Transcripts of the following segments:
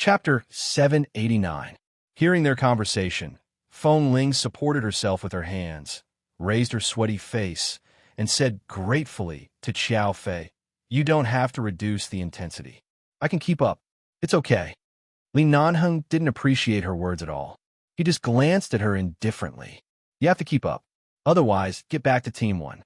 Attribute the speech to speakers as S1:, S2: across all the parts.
S1: Chapter 789. Hearing their conversation, Feng Ling supported herself with her hands, raised her sweaty face, and said gratefully to Qiao Fei, "You don't have to reduce the intensity. I can keep up. It's okay." Li Nanheng didn't appreciate her words at all. He just glanced at her indifferently. "You have to keep up. Otherwise, get back to Team 1.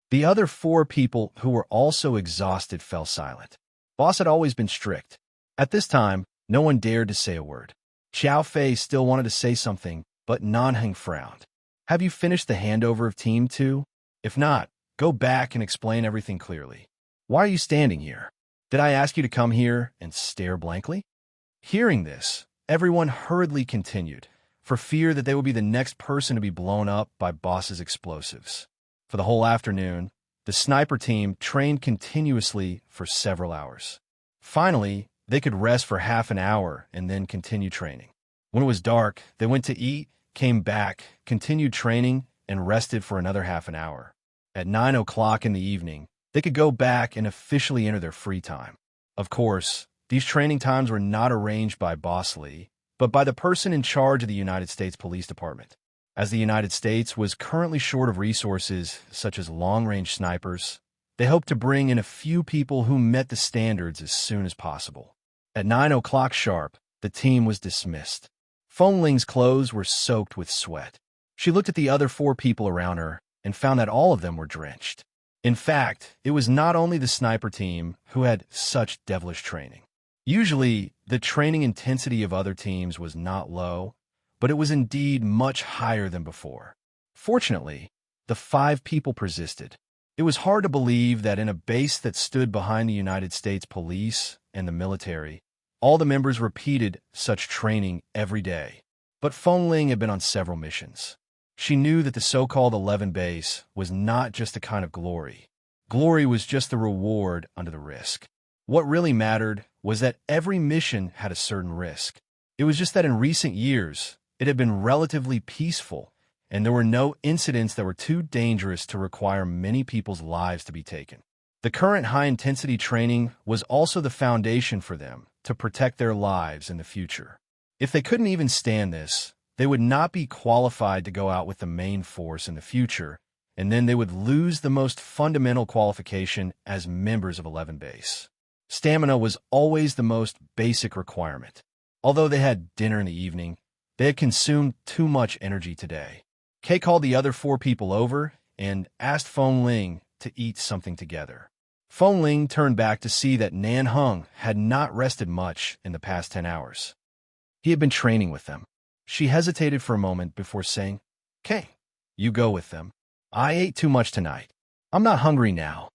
S1: The other 4 people who were also exhausted fell silent. Boss had always been strict. At this time, no one dared to say a word. Qiao Fei still wanted to say something, but Nanheng frowned. "Have you finished the handover of Team 2? If not, go back and explain everything clearly. Why are you standing here? Did I ask you to come here and stare blankly?" Hearing this, everyone hurriedly continued, for fear that they would be the next person to be blown up by boss's explosives. For the whole afternoon, the sniper team trained continuously for several hours. Finally, they could rest for half an hour and then continue training. When it was dark, they went to eat, came back, continued training, and rested for another half an hour. At 9 o'clock in the evening, they could go back and officially enter their free time. Of course, these training times were not arranged by Boss Lee, but by the person in charge of the United States Police Department. As the United States was currently short of resources such as long-range snipers, they hoped to bring in a few people who met the standards as soon as possible. At 9 o'clock sharp, the team was dismissed. Feng Ling's clothes were soaked with sweat. She looked at the other 4 people around her and found that all of them were drenched. In fact, it was not only the sniper team who had such devilish training. Usually, the training intensity of other teams was not low, but it was indeed much higher than before. Fortunately, the 5 people persisted. It was hard to believe that in a base that stood behind the United States Police and the military, all the members repeated such training every day. But Feng Ling had been on several missions. She knew that the so-called 11 base was not just a kind of glory. Glory was just the reward under the risk. What really mattered was that every mission had a certain risk. It was just that in recent years, it had been relatively peaceful, and there were no incidents that were too dangerous to require many people's lives to be taken. The current high-intensity training was also the foundation for them to protect their lives in the future. If they couldn't even stand this, they would not be qualified to go out with the main force in the future, and then they would lose the most fundamental qualification as members of 11 Base. Stamina was always the most basic requirement. Although they had dinner in the evening, they had consumed too much energy today. Kay called the other 4 people over and asked Feng Ling to eat something together. Feng Ling turned back to see that Nanheng had not rested much in the past 10 hours. He had been training with them. She hesitated for a moment before saying, "Kay, you go with them. I ate too much tonight. I'm not hungry now."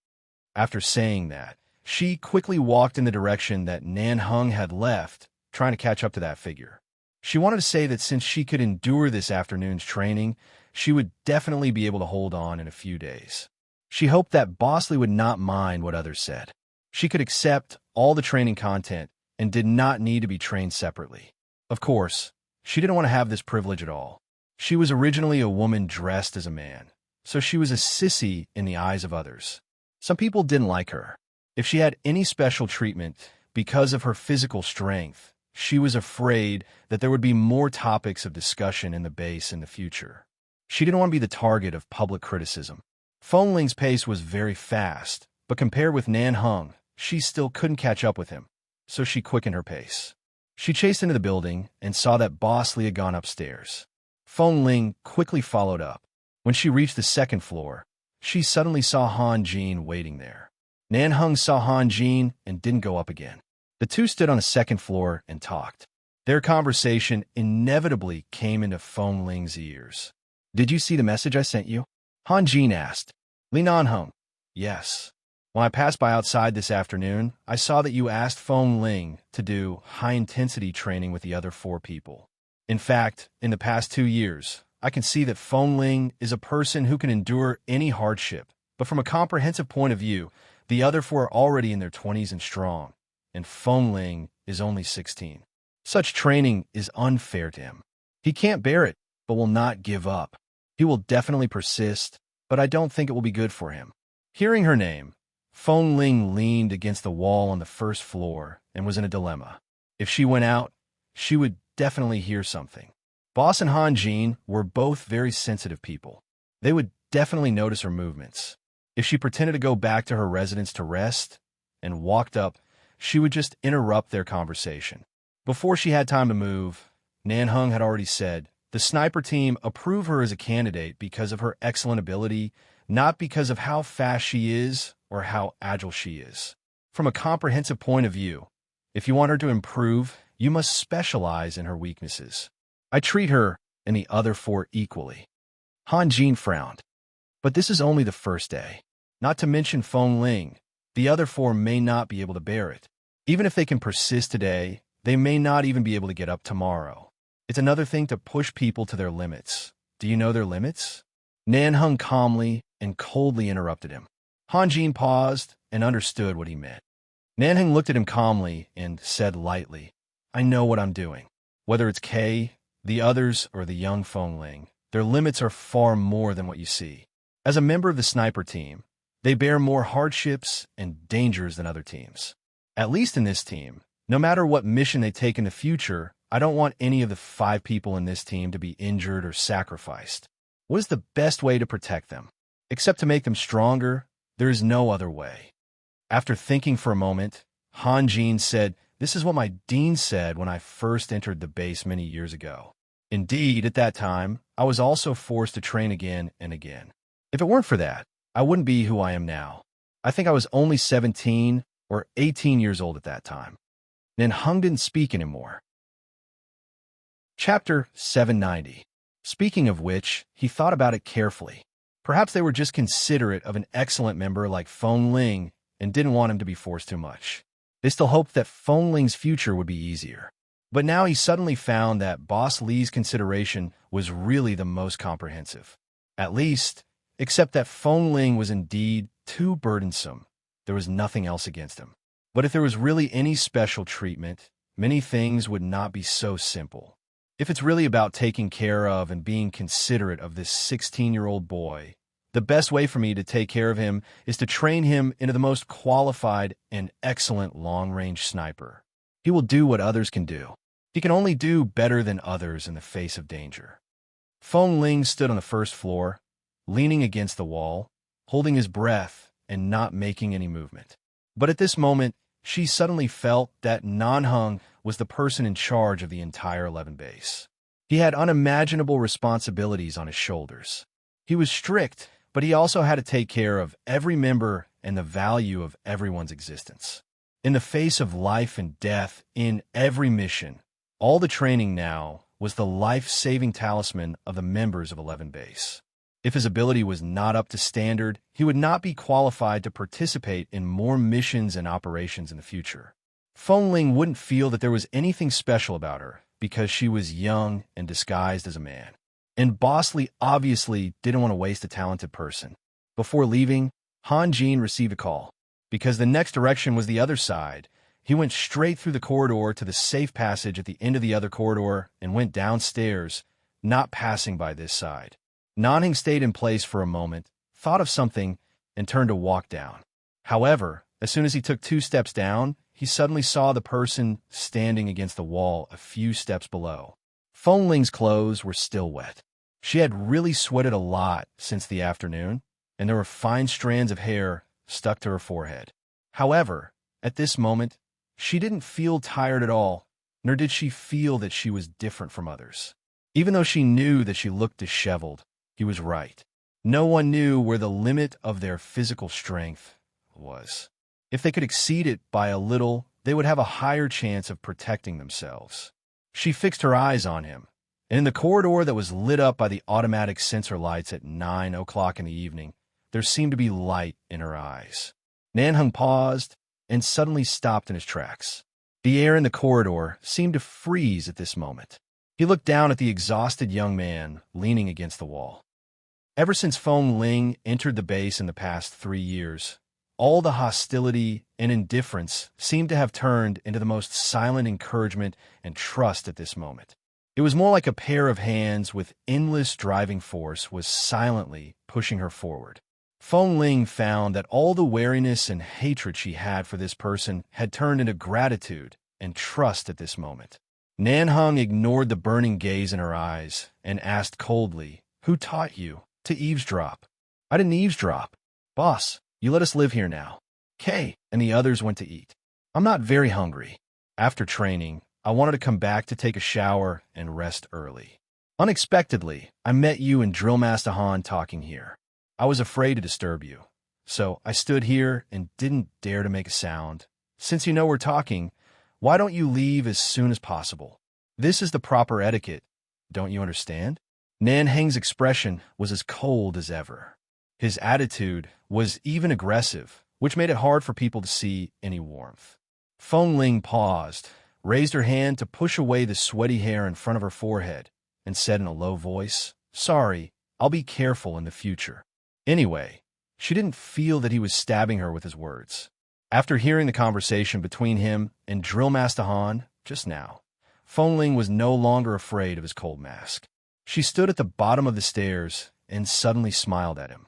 S1: After saying that, she quickly walked in the direction that Nanheng had left, trying to catch up to that figure. She wanted to say that since she could endure this afternoon's training, she would definitely be able to hold on in a few days. She hoped that Boss Lee would not mind what others said. She could accept all the training content and did not need to be trained separately. Of course, she didn't want to have this privilege at all. She was originally a woman dressed as a man, so she was a sissy in the eyes of others. Some people didn't like her. If she had any special treatment because of her physical strength, she was afraid that there would be more topics of discussion in the base in the future. She didn't want to be the target of public criticism. Feng Ling's pace was very fast, but compared with Nanheng, she still couldn't catch up with him, so she quickened her pace. She chased into the building and saw that Boss Lee had gone upstairs. Feng Ling quickly followed up. When she reached the 2nd floor, she suddenly saw Han Jin waiting there. Nanheng saw Han Jin and didn't go up again. The two stood on the 2nd floor and talked. Their conversation inevitably came into Feng Ling's ears. "Did you see the message I sent you?" Han Jin asked. "Li Nanheng." "Yes. When I passed by outside this afternoon, I saw that you asked Feng Ling to do high-intensity training with the other 4 people. In fact, in the past 2 years, I can see that Feng Ling is a person who can endure any hardship, but from a comprehensive point of view, the other 4 are already in their 20s and strong, and Feng Ling is only 16. Such training is unfair to him. He can't bear it, but will not give up. He will definitely persist, but I don't think it will be good for him." Hearing her name, Feng Ling leaned against the wall on the 1st floor and was in a dilemma. If she went out, she would definitely hear something. Boss and Han Jin were both very sensitive people. They would definitely notice her movements. If she pretended to go back to her residence to rest and walked up, she would just interrupt their conversation. Before she had time to move, Nan Hung had already said, the sniper team approve her as a candidate because of her excellent ability, not because of how fast she is or how agile she is. From a comprehensive point of view, if you want her to improve, you must specialize in her weaknesses. I treat her and the other four equally. Han Jin frowned. But this is only the first day. Not to mention Feng Ling. The other four may not be able to bear it. Even if they can persist today, they may not even be able to get up tomorrow. It's another thing to push people to their limits. Do you know their limits? Nan Hung calmly and coldly interrupted him. Han Jin paused and understood what he meant. Nan Hung looked at him calmly and said lightly, I know what I'm doing. Whether it's Kay, the others, or the young Feng Ling, their limits are far more than what you see. As a member of the sniper team, they bear more hardships and dangers than other teams. At least in this team, no matter what mission they take in the future, I don't want any of the 5 people in this team to be injured or sacrificed. What is the best way to protect them? Except to make them stronger, there is no other way. After thinking for a moment, Han Jin said, this is what my dean said when I first entered the base many years ago. Indeed, at that time, I was also forced to train again and again. If it weren't for that, I wouldn't be who I am now. I think I was only 17 or 18 years old at that time. Nan Hung didn't speak anymore. Chapter 790. Speaking of which, he thought about it carefully. Perhaps they were just considerate of an excellent member like Feng Ling and didn't want him to be forced too much. They still hoped that Feng Ling's future would be easier. But now he suddenly found that Boss Li's consideration was really the most comprehensive. At least, except that Feng Ling was indeed too burdensome. There was nothing else against him. But if there was really any special treatment, many things would not be so simple. If it's really about taking care of and being considerate of this 16-year-old boy, the best way for me to take care of him is to train him into the most qualified and excellent long-range sniper. He will do what others can do. He can only do better than others in the face of danger. Feng Ling stood on the first floor, leaning against the wall, holding his breath and not making any movement. But at this moment, she suddenly felt that Nan Hung was the person in charge of the entire 11 base. He had unimaginable responsibilities on his shoulders. He was strict, but he also had to take care of every member and the value of everyone's existence. In the face of life and death in every mission, all the training now was the life-saving talisman of the members of 11 base. If his ability was not up to standard, he would not be qualified to participate in more missions and operations in the future. Feng Ling wouldn't feel that there was anything special about her because she was young and disguised as a man. And Boss Li obviously didn't want to waste a talented person. Before leaving, Han Jin received a call. Because the next direction was the other side, he went straight through the corridor to the safe passage at the end of the other corridor and went downstairs, not passing by this side. Nanning stayed in place for a moment, thought of something, and turned to walk down. However, as soon as he took 2 steps down, he suddenly saw the person standing against the wall a few steps below. Feng Ling's clothes were still wet. She had really sweated a lot since the afternoon, and there were fine strands of hair stuck to her forehead. However, at this moment, she didn't feel tired at all, nor did she feel that she was different from others. Even though she knew that she looked disheveled, he was right. No one knew where the limit of their physical strength was. If they could exceed it by a little, they would have a higher chance of protecting themselves. She fixed her eyes on him, and in the corridor that was lit up by the automatic sensor lights at 9 o'clock in the evening, there seemed to be light in her eyes. Nan Hung paused and suddenly stopped in his tracks. The air in the corridor seemed to freeze at this moment. He looked down at the exhausted young man leaning against the wall. Ever since Feng Ling entered the base in the past 3 years, all the hostility and indifference seemed to have turned into the most silent encouragement and trust at this moment. It was more like a pair of hands with endless driving force was silently pushing her forward. Feng Ling found that all the wariness and hatred she had for this person had turned into gratitude and trust at this moment. Nan Hung ignored the burning gaze in her eyes and asked coldly, "Who taught you to eavesdrop?" "I didn't eavesdrop. Boss, you let us live here now." Kay and the others went to eat. "I'm not very hungry. After training, I wanted to come back to take a shower and rest early. Unexpectedly, I met you and Drill Master Han talking here. I was afraid to disturb you, so I stood here and didn't dare to make a sound. Since you know we're talking, why don't you leave as soon as possible? This is the proper etiquette. Don't you understand?" Nan Heng's expression was as cold as ever. His attitude was even aggressive, which made it hard for people to see any warmth. Feng Ling paused, raised her hand to push away the sweaty hair in front of her forehead, and said in a low voice, "Sorry, I'll be careful in the future." Anyway, she didn't feel that he was stabbing her with his words. After hearing the conversation between him and Drill Master Han just now, Feng Ling was no longer afraid of his cold mask. She stood at the bottom of the stairs and suddenly smiled at him.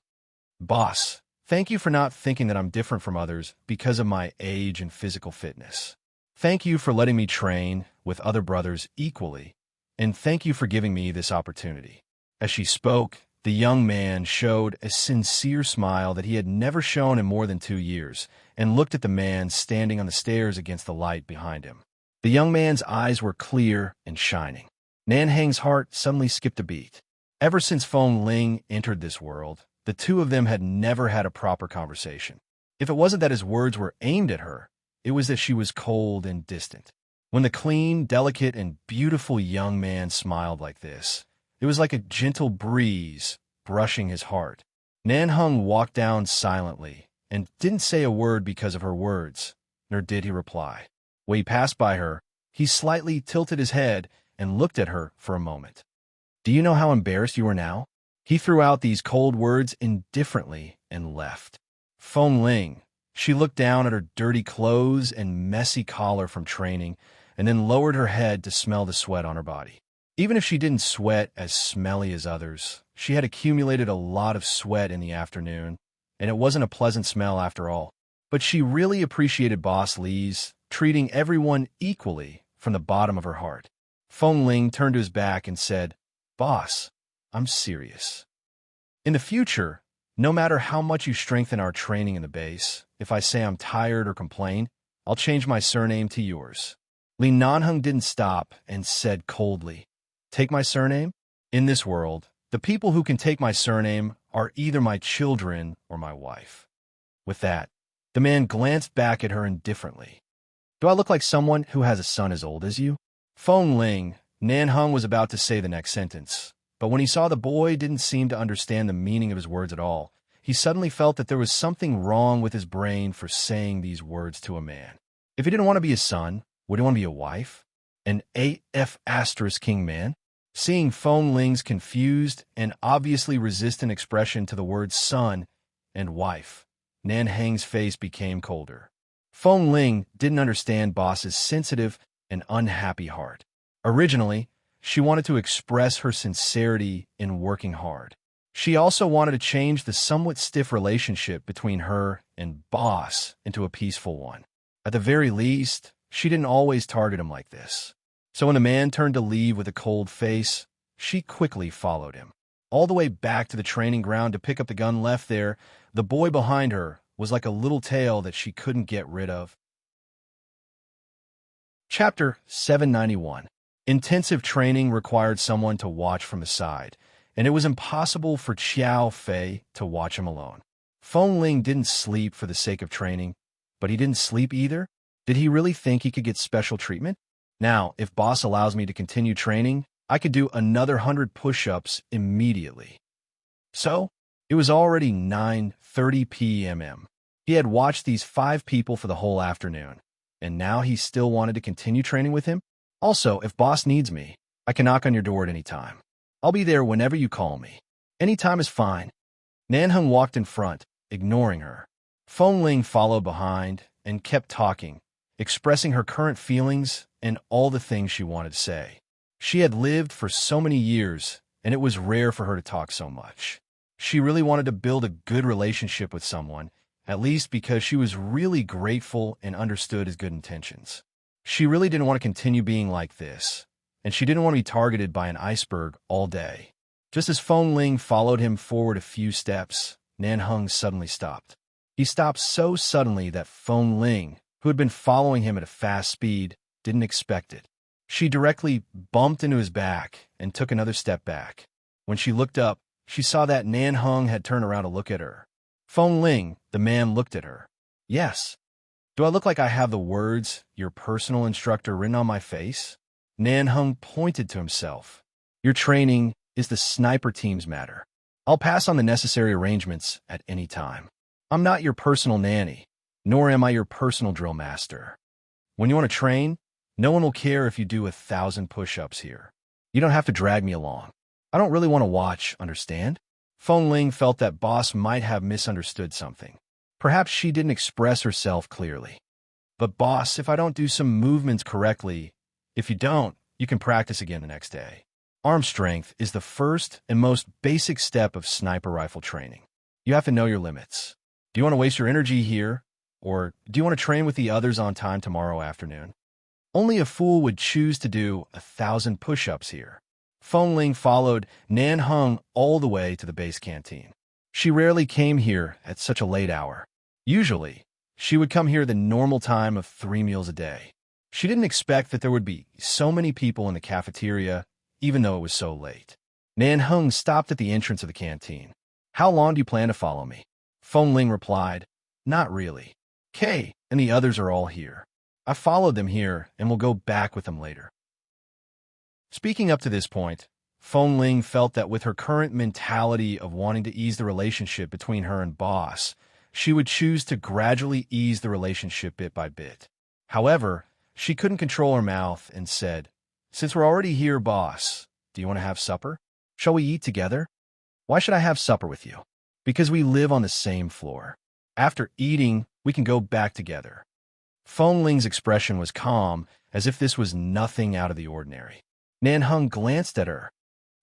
S1: "Boss, thank you for not thinking that I'm different from others because of my age and physical fitness. Thank you for letting me train with other brothers equally, and thank you for giving me this opportunity." As she spoke, the young man showed a sincere smile that he had never shown in more than 2 years, and looked at the man standing on the stairs against the light behind him. The young man's eyes were clear and shining. Nan Heng's heart suddenly skipped a beat. Ever since Feng Ling entered this world, the two of them had never had a proper conversation. If it wasn't that his words were aimed at her, it was that she was cold and distant. When the clean, delicate, and beautiful young man smiled like this, it was like a gentle breeze brushing his heart. Nan Hung walked down silently and didn't say a word because of her words, nor did he reply. When he passed by her, he slightly tilted his head and looked at her for a moment. "Do you know how embarrassed you are now?" He threw out these cold words indifferently and left. Feng Ling, she looked down at her dirty clothes and messy collar from training, and then lowered her head to smell the sweat on her body. Even if she didn't sweat as smelly as others, she had accumulated a lot of sweat in the afternoon, and it wasn't a pleasant smell after all. But she really appreciated Boss Lee's treating everyone equally from the bottom of her heart. Feng Ling turned to his back and said, "Boss, I'm serious. In the future, no matter how much you strengthen our training in the base, if I say I'm tired or complain, I'll change my surname to yours." Li Nanheng didn't stop and said coldly, "Take my surname? In this world, the people who can take my surname are either my children or my wife." With that, the man glanced back at her indifferently. "Do I look like someone who has a son as old as you?" Feng Ling, Nan Hung was about to say the next sentence, but when he saw the boy didn't seem to understand the meaning of his words at all, he suddenly felt that there was something wrong with his brain for saying these words to a man. If he didn't want to be a son, would he want to be a wife? An AF** king man? Seeing Feng Ling's confused and obviously resistant expression to the words son and wife, Nan Heng's face became colder. Feng Ling didn't understand Boss's sensitive and unhappy heart. Originally, she wanted to express her sincerity in working hard. She also wanted to change the somewhat stiff relationship between her and Boss into a peaceful one. At the very least, she didn't always target him like this. So when the man turned to leave with a cold face, she quickly followed him. All the way back to the training ground to pick up the gun left there, the boy behind her was like a little tail that she couldn't get rid of. Chapter 791. Intensive training required someone to watch from the side, and it was impossible for Xiao Fei to watch him alone. Feng Ling didn't sleep for the sake of training, but he didn't sleep either. Did he really think he could get special treatment? Now, if Boss allows me to continue training, I could do another 100 push-ups immediately. So, it was already 9:30 p.m. He had watched these 5 people for the whole afternoon, and now he still wanted to continue training with him? Also, if Boss needs me, I can knock on your door at any time. I'll be there whenever you call me. Any time is fine. Nanheng walked in front, ignoring her. Feng Ling followed behind and kept talking, expressing her current feelings and all the things she wanted to say. She had lived for so many years, and it was rare for her to talk so much. She really wanted to build a good relationship with someone, at least because she was really grateful and understood his good intentions. She really didn't want to continue being like this, and she didn't want to be targeted by an iceberg all day. Just as Feng Ling followed him forward a few steps, Nan Heng suddenly stopped. He stopped so suddenly that Feng Ling, who had been following him at a fast speed, didn't expect it. She directly bumped into his back and took another step back. When she looked up, she saw that Nan Heng had turned around to look at her. Feng Ling, the man, looked at her. Yes. Do I look like I have the words, your personal instructor, written on my face? Nan Heng pointed to himself. Your training is the sniper team's matter. I'll pass on the necessary arrangements at any time. I'm not your personal nanny, nor am I your personal drill master. When you want to train, no one will care if you do 1,000 push-ups here. You don't have to drag me along. I don't really want to watch, understand? Feng Ling felt that boss might have misunderstood something. Perhaps she didn't express herself clearly. But boss, if I don't do some movements correctly, if you don't, you can practice again the next day. Arm strength is the first and most basic step of sniper rifle training. You have to know your limits. Do you want to waste your energy here, or do you want to train with the others on time tomorrow afternoon? Only a fool would choose to do 1,000 push-ups here. Feng Ling followed Nan Heng all the way to the base canteen. She rarely came here at such a late hour. Usually, she would come here the normal time of 3 meals a day. She didn't expect that there would be so many people in the cafeteria, even though it was so late. Nan Heng stopped at the entrance of the canteen. How long do you plan to follow me? Feng Ling replied, not really. Kay and the others are all here. I followed them here and will go back with them later. Speaking up to this point, Feng Ling felt that with her current mentality of wanting to ease the relationship between her and boss, she would choose to gradually ease the relationship bit by bit. However, she couldn't control her mouth and said, since we're already here, boss, do you want to have supper? Shall we eat together? Why should I have supper with you? Because we live on the same floor. After eating, we can go back together. Feng Ling's expression was calm, as if this was nothing out of the ordinary. Nan Heng glanced at her.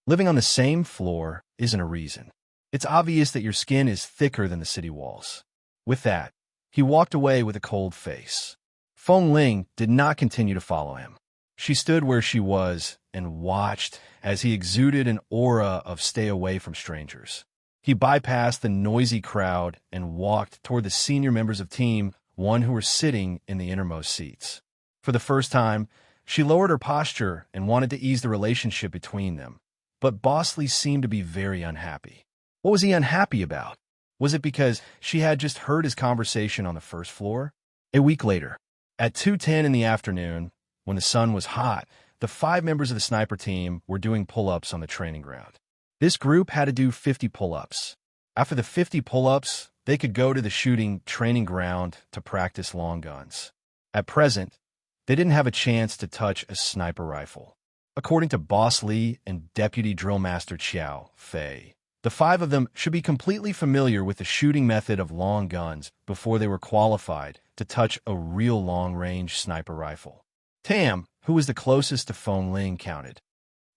S1: Living on the same floor isn't a reason. It's obvious that your skin is thicker than the city walls. With that, he walked away with a cold face. Feng Ling did not continue to follow him. She stood where she was and watched as he exuded an aura of stay away from strangers. He bypassed the noisy crowd and walked toward the senior members of Team 1 who were sitting in the innermost seats. For the first time, she lowered her posture and wanted to ease the relationship between them. But Boss Lee seemed to be very unhappy. What was he unhappy about? Was it because she had just heard his conversation on the first floor? A week later, at 2:10 in the afternoon, when the sun was hot, the 5 members of the sniper team were doing pull-ups on the training ground. This group had to do 50 pull-ups. After the 50 pull-ups, they could go to the shooting training ground to practice long guns. At present, they didn't have a chance to touch a sniper rifle. According to Boss Lee and Deputy Drill Master Xiao Fei, the 5 of them should be completely familiar with the shooting method of long guns before they were qualified to touch a real long-range sniper rifle. Tam, who was the closest to Feng Ling, counted.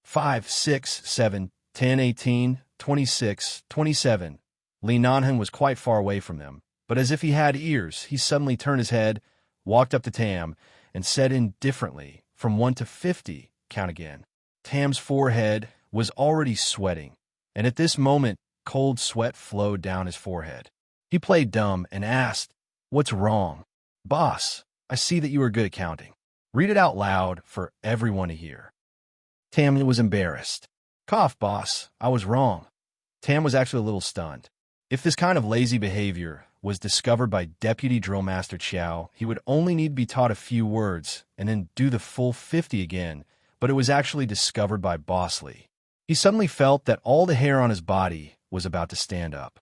S1: 5, 6, 7, 10, 18, 26, 27. Li Nanhan was quite far away from them, but as if he had ears, he suddenly turned his head, walked up to Tam, and said indifferently, from 1 to 50, count again. Tam's forehead was already sweating, and at this moment, cold sweat flowed down his forehead. He played dumb and asked, "What's wrong?" "Boss, I see that you are good at counting. Read it out loud for everyone to hear." Tam was embarrassed. "Cough, boss, I was wrong." Tam was actually a little stunned. If this kind of lazy behavior was discovered by Deputy Drill Master Qiao, he would only need to be taught a few words and then do the full 50 again, but it was actually discovered by Boss Lee. He suddenly felt that all the hair on his body was about to stand up.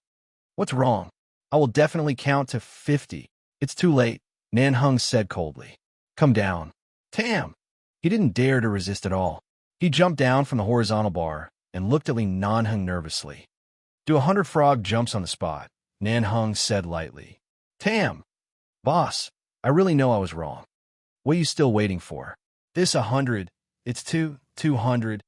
S1: "What's wrong? I will definitely count to 50. It's too late," Nan Heng said coldly. "Come down." Tam! He didn't dare to resist at all. He jumped down from the horizontal bar and looked at Li Nanheng nervously. "Do 100 frog jumps on the spot," Nan Heng said lightly. "Tam! Boss, I really know I was wrong. What are you still waiting for? This 100, it's 200.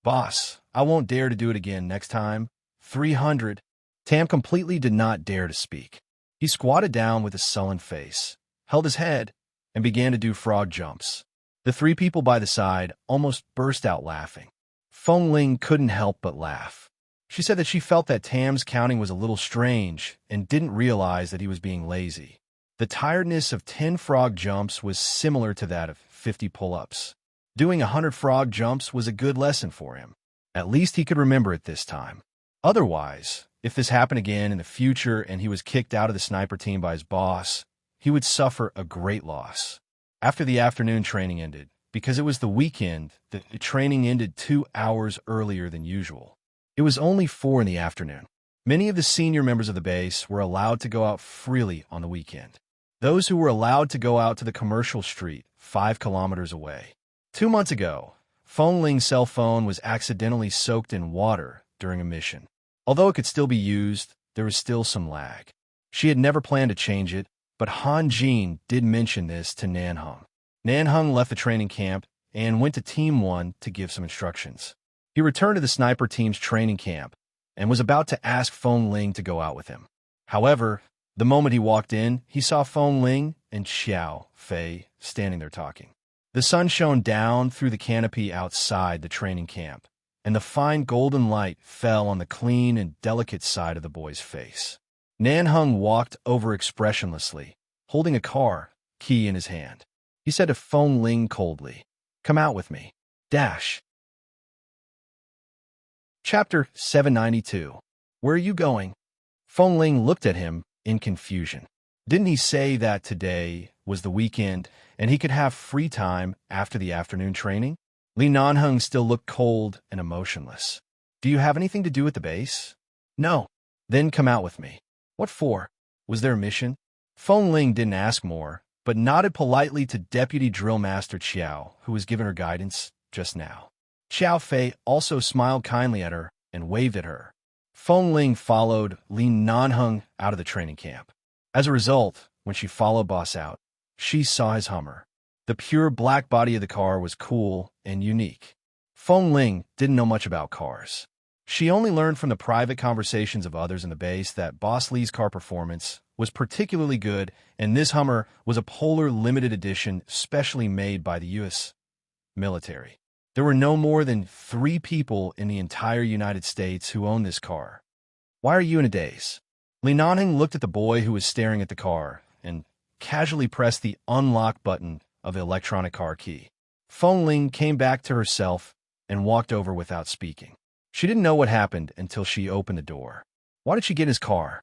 S1: Boss, I won't dare to do it again next time. 300. Tam completely did not dare to speak. He squatted down with a sullen face, held his head, and began to do frog jumps. The three people by the side almost burst out laughing. Feng Ling couldn't help but laugh. She said that she felt that Tam's counting was a little strange and didn't realize that he was being lazy. The tiredness of 10 frog jumps was similar to that of 50 pull-ups. Doing 100 frog jumps was a good lesson for him. At least he could remember it this time. Otherwise, if this happened again in the future and he was kicked out of the sniper team by his boss, he would suffer a great loss. After the afternoon training ended, because it was the weekend, the training ended 2 hours earlier than usual. It was only 4 in the afternoon. Many of the senior members of the base were allowed to go out freely on the weekend. Those who were allowed to go out to the commercial street 5 kilometers away. 2 months ago, Feng Ling's cell phone was accidentally soaked in water during a mission. Although it could still be used, there was still some lag. She had never planned to change it, but Han Jin did mention this to Nanheng. Nanheng left the training camp and went to Team 1 to give some instructions. He returned to the sniper team's training camp and was about to ask Feng Ling to go out with him. However, the moment he walked in, he saw Feng Ling and Xiao Fei standing there talking. The sun shone down through the canopy outside the training camp, and the fine golden light fell on the clean and delicate side of the boy's face. Nanheng walked over expressionlessly, holding a car key in his hand. He said to Feng Ling coldly, "Come out with me. Dash." Chapter 792. Where are you going? Feng Ling looked at him in confusion. Didn't he say that today was the weekend and he could have free time after the afternoon training? Li Nanheng still looked cold and emotionless. Do you have anything to do at the base? No. Then come out with me. What for? Was there a mission? Feng Ling didn't ask more, but nodded politely to Deputy Drill Master Qiao, who was giving her guidance just now. Xiao Fei also smiled kindly at her and waved at her. Feng Ling followed Li Nanheng out of the training camp. As a result, when she followed Boss out, she saw his Hummer. The pure black body of the car was cool and unique. Feng Ling didn't know much about cars. She only learned from the private conversations of others in the base that Boss Li's car performance was particularly good, and this Hummer was a Polar limited edition specially made by the U.S. military. There were no more than 3 people in the entire United States who owned this car. Why are you in a daze? Li Nanheng looked at the boy who was staring at the car and casually pressed the unlock button of the electronic car key. Feng Ling came back to herself and walked over without speaking. She didn't know what happened until she opened the door. Why did she get in his car?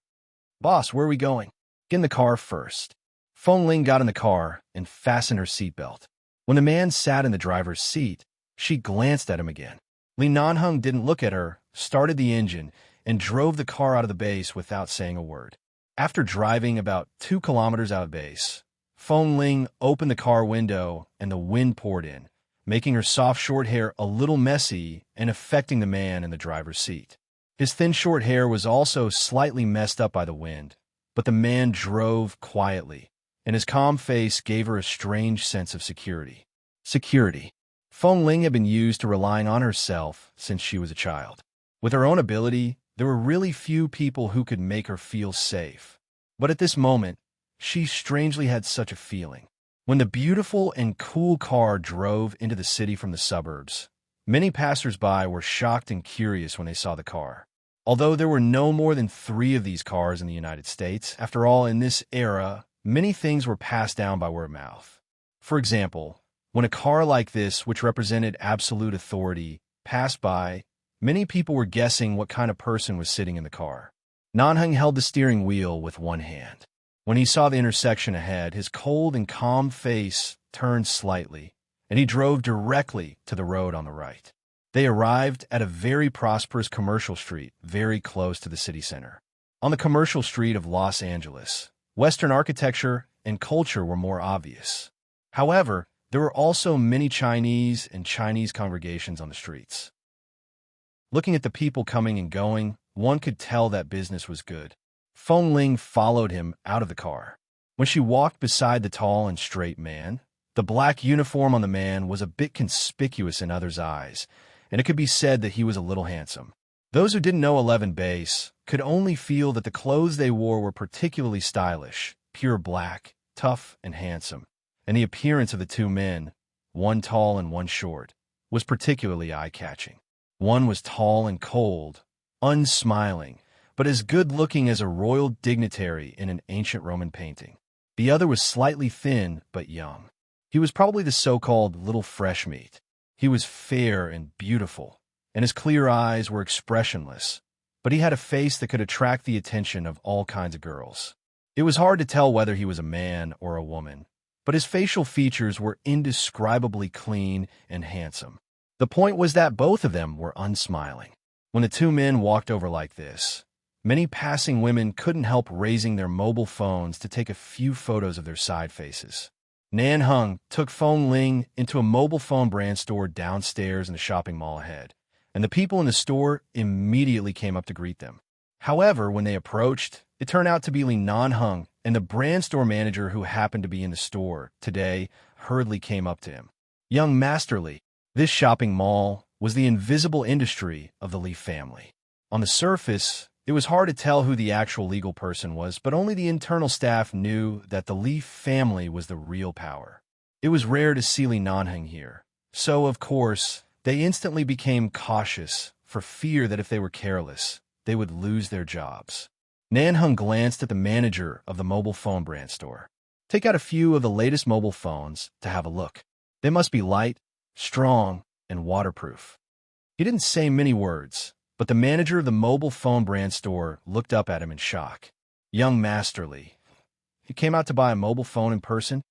S1: Boss, where are we going? Get in the car first. Feng Ling got in the car and fastened her seatbelt. When the man sat in the driver's seat, she glanced at him again. Li Nanheng didn't look at her, started the engine, and drove the car out of the base without saying a word. After driving about 2 kilometers out of base, Feng Ling opened the car window and the wind poured in, making her soft short hair a little messy and affecting the man in the driver's seat. His thin short hair was also slightly messed up by the wind, but the man drove quietly, and his calm face gave her a strange sense of security. Security. Feng Ling had been used to relying on herself since she was a child. With her own ability, there were really few people who could make her feel safe. But at this moment, she strangely had such a feeling. When the beautiful and cool car drove into the city from the suburbs, many passers-by were shocked and curious when they saw the car. Although there were no more than 3 of these cars in the United States, after all, in this era, many things were passed down by word of mouth. For example, when a car like this, which represented absolute authority, passed by, many people were guessing what kind of person was sitting in the car. Nanheng held the steering wheel with one hand. When he saw the intersection ahead, his cold and calm face turned slightly, and he drove directly to the road on the right. They arrived at a very prosperous commercial street very close to the city center. On the commercial street of Los Angeles, Western architecture and culture were more obvious. However, there were also many Chinese and Chinese congregations on the streets. Looking at the people coming and going, one could tell that business was good. Feng Ling followed him out of the car. When she walked beside the tall and straight man, the black uniform on the man was a bit conspicuous in others' eyes, and it could be said that he was a little handsome. Those who didn't know 11 Base could only feel that the clothes they wore were particularly stylish, pure black, tough, and handsome, and the appearance of the two men, one tall and one short, was particularly eye-catching. One was tall and cold, unsmiling, but as good-looking as a royal dignitary in an ancient Roman painting. The other was slightly thin but young. He was probably the so-called little fresh meat. He was fair and beautiful, and his clear eyes were expressionless, but he had a face that could attract the attention of all kinds of girls. It was hard to tell whether he was a man or a woman, but his facial features were indescribably clean and handsome. The point was that both of them were unsmiling. When the two men walked over like this, many passing women couldn't help raising their mobile phones to take a few photos of their side faces. Nan Hung took Feng Ling into a mobile phone brand store downstairs in the shopping mall ahead, and the people in the store immediately came up to greet them. However, when they approached, it turned out to be Li Nan Hung, and the brand store manager who happened to be in the store today hurriedly came up to him. Young Master Li, this shopping mall was the invisible industry of the Li family. On the surface, it was hard to tell who the actual legal person was, but only the internal staff knew that the Li family was the real power. It was rare to see Li Nanheng here, so of course, they instantly became cautious for fear that if they were careless, they would lose their jobs. Nanheng glanced at the manager of the mobile phone brand store. Take out a few of the latest mobile phones to have a look. They must be light, strong, and waterproof. He didn't say many words, but the manager of the mobile phone brand store looked up at him in shock. Young Master Li, you came out to buy a mobile phone in person?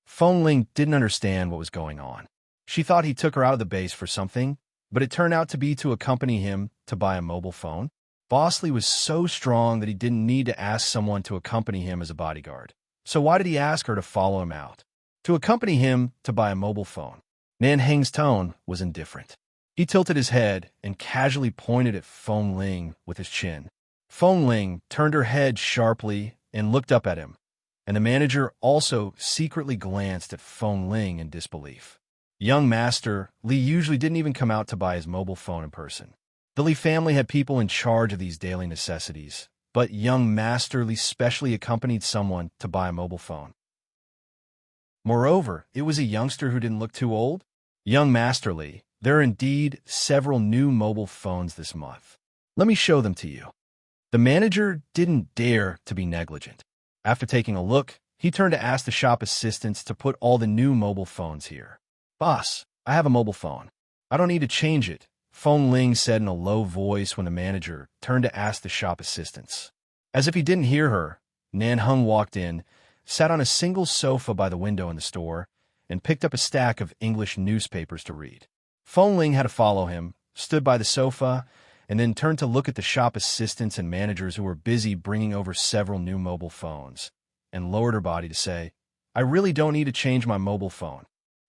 S1: Feng Ling didn't understand what was going on. She thought he took her out of the base for something, but it turned out to be to accompany him to buy a mobile phone. Boss Li was so strong that he didn't need to ask someone to accompany him as a bodyguard. So why did he ask her to follow him out? To accompany him to buy a mobile phone. Nan Heng's tone was indifferent. He tilted his head and casually pointed at Feng Ling with his chin. Feng Ling turned her head sharply and looked up at him, and the manager also secretly glanced at Feng Ling in disbelief. Young Master Li usually didn't even come out to buy his mobile phone in person. The Li family had people in charge of these daily necessities, but young Master Li specially accompanied someone to buy a mobile phone. Moreover, it was a youngster who didn't look too old. Young Master Li, there are indeed several new mobile phones this month. Let me show them to you. The manager didn't dare to be negligent. After taking a look, he turned to ask the shop assistants to put all the new mobile phones here. Boss, I have a mobile phone. I don't need to change it, Feng Ling said in a low voice when the manager turned to ask the shop assistants. As if he didn't hear her, Nan Hung walked in, sat on a single sofa by the window in the store, and picked up a stack of English newspapers to read. Feng Ling had to follow him, stood by the sofa, and then turned to look at the shop assistants and managers who were busy bringing over several new mobile phones, and lowered her body to say, I really don't need to change my mobile phone.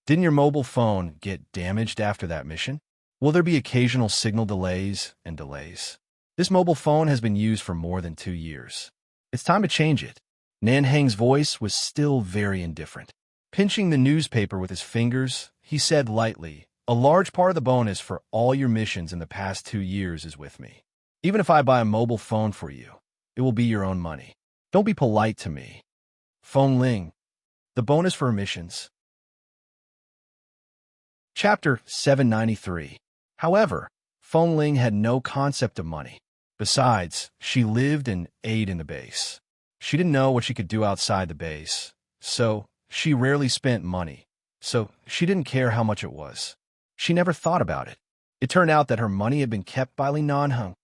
S1: Didn't your mobile phone get damaged after that mission? Will there be occasional signal delays and delays? This mobile phone has been used for more than 2 years. It's time to change it. Nan Heng's voice was still very indifferent. Pinching the newspaper with his fingers, he said lightly, a large part of the bonus for all your missions in the past 2 years is with me. Even if I buy a mobile phone for you, it will be your own money. Don't be polite to me. Feng Ling, the bonus for missions. Chapter 793. However, Feng Ling had no concept of money. Besides, she lived and ate in the base. She didn't know what she could do outside the base, so she rarely spent money. So she didn't care how much it was. She never thought about it. It turned out that her money had been kept by Li Nanheng.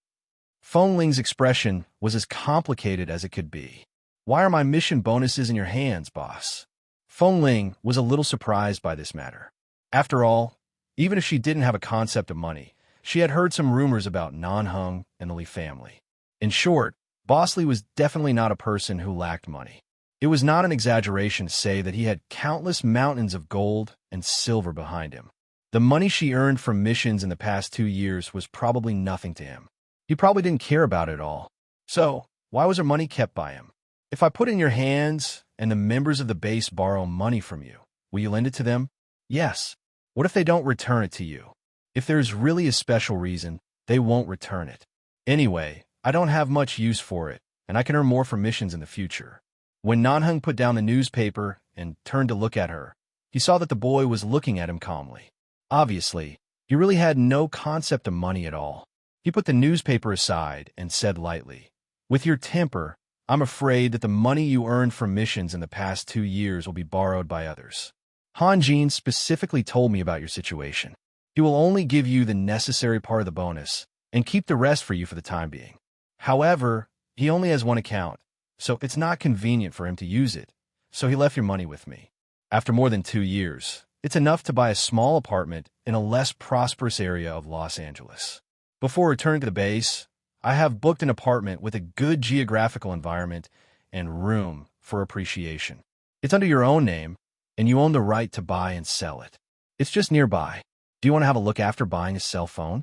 S1: Feng Ling's expression was as complicated as it could be. Why are my mission bonuses in your hands, boss? Feng Ling was a little surprised by this matter. After all, even if she didn't have a concept of money, she had heard some rumors about Nanheng and the Li family. In short, Boss Li was definitely not a person who lacked money. It was not an exaggeration to say that he had countless mountains of gold and silver behind him. The money she earned from missions in the past 2 years was probably nothing to him. He probably didn't care about it at all. So, why was her money kept by him? If I put it in your hands and the members of the base borrow money from you, will you lend it to them? Yes. What if they don't return it to you? If there's really a special reason, they won't return it. Anyway, I don't have much use for it, and I can earn more from missions in the future. When Nanheng put down the newspaper and turned to look at her, he saw that the boy was looking at him calmly. Obviously, he really had no concept of money at all. He put the newspaper aside and said lightly, "With your temper, I'm afraid that the money you earned from missions in the past 2 years will be borrowed by others. Hanjin specifically told me about your situation. He will only give you the necessary part of the bonus and keep the rest for you for the time being. However, he only has one account, so it's not convenient for him to use it, so he left your money with me. After more than 2 years, it's enough to buy a small apartment in a less prosperous area of Los Angeles. Before returning to the base, I have booked an apartment with a good geographical environment and room for appreciation. It's under your own name, and you own the right to buy and sell it. It's just nearby. Do you want to have a look after buying a cell phone?"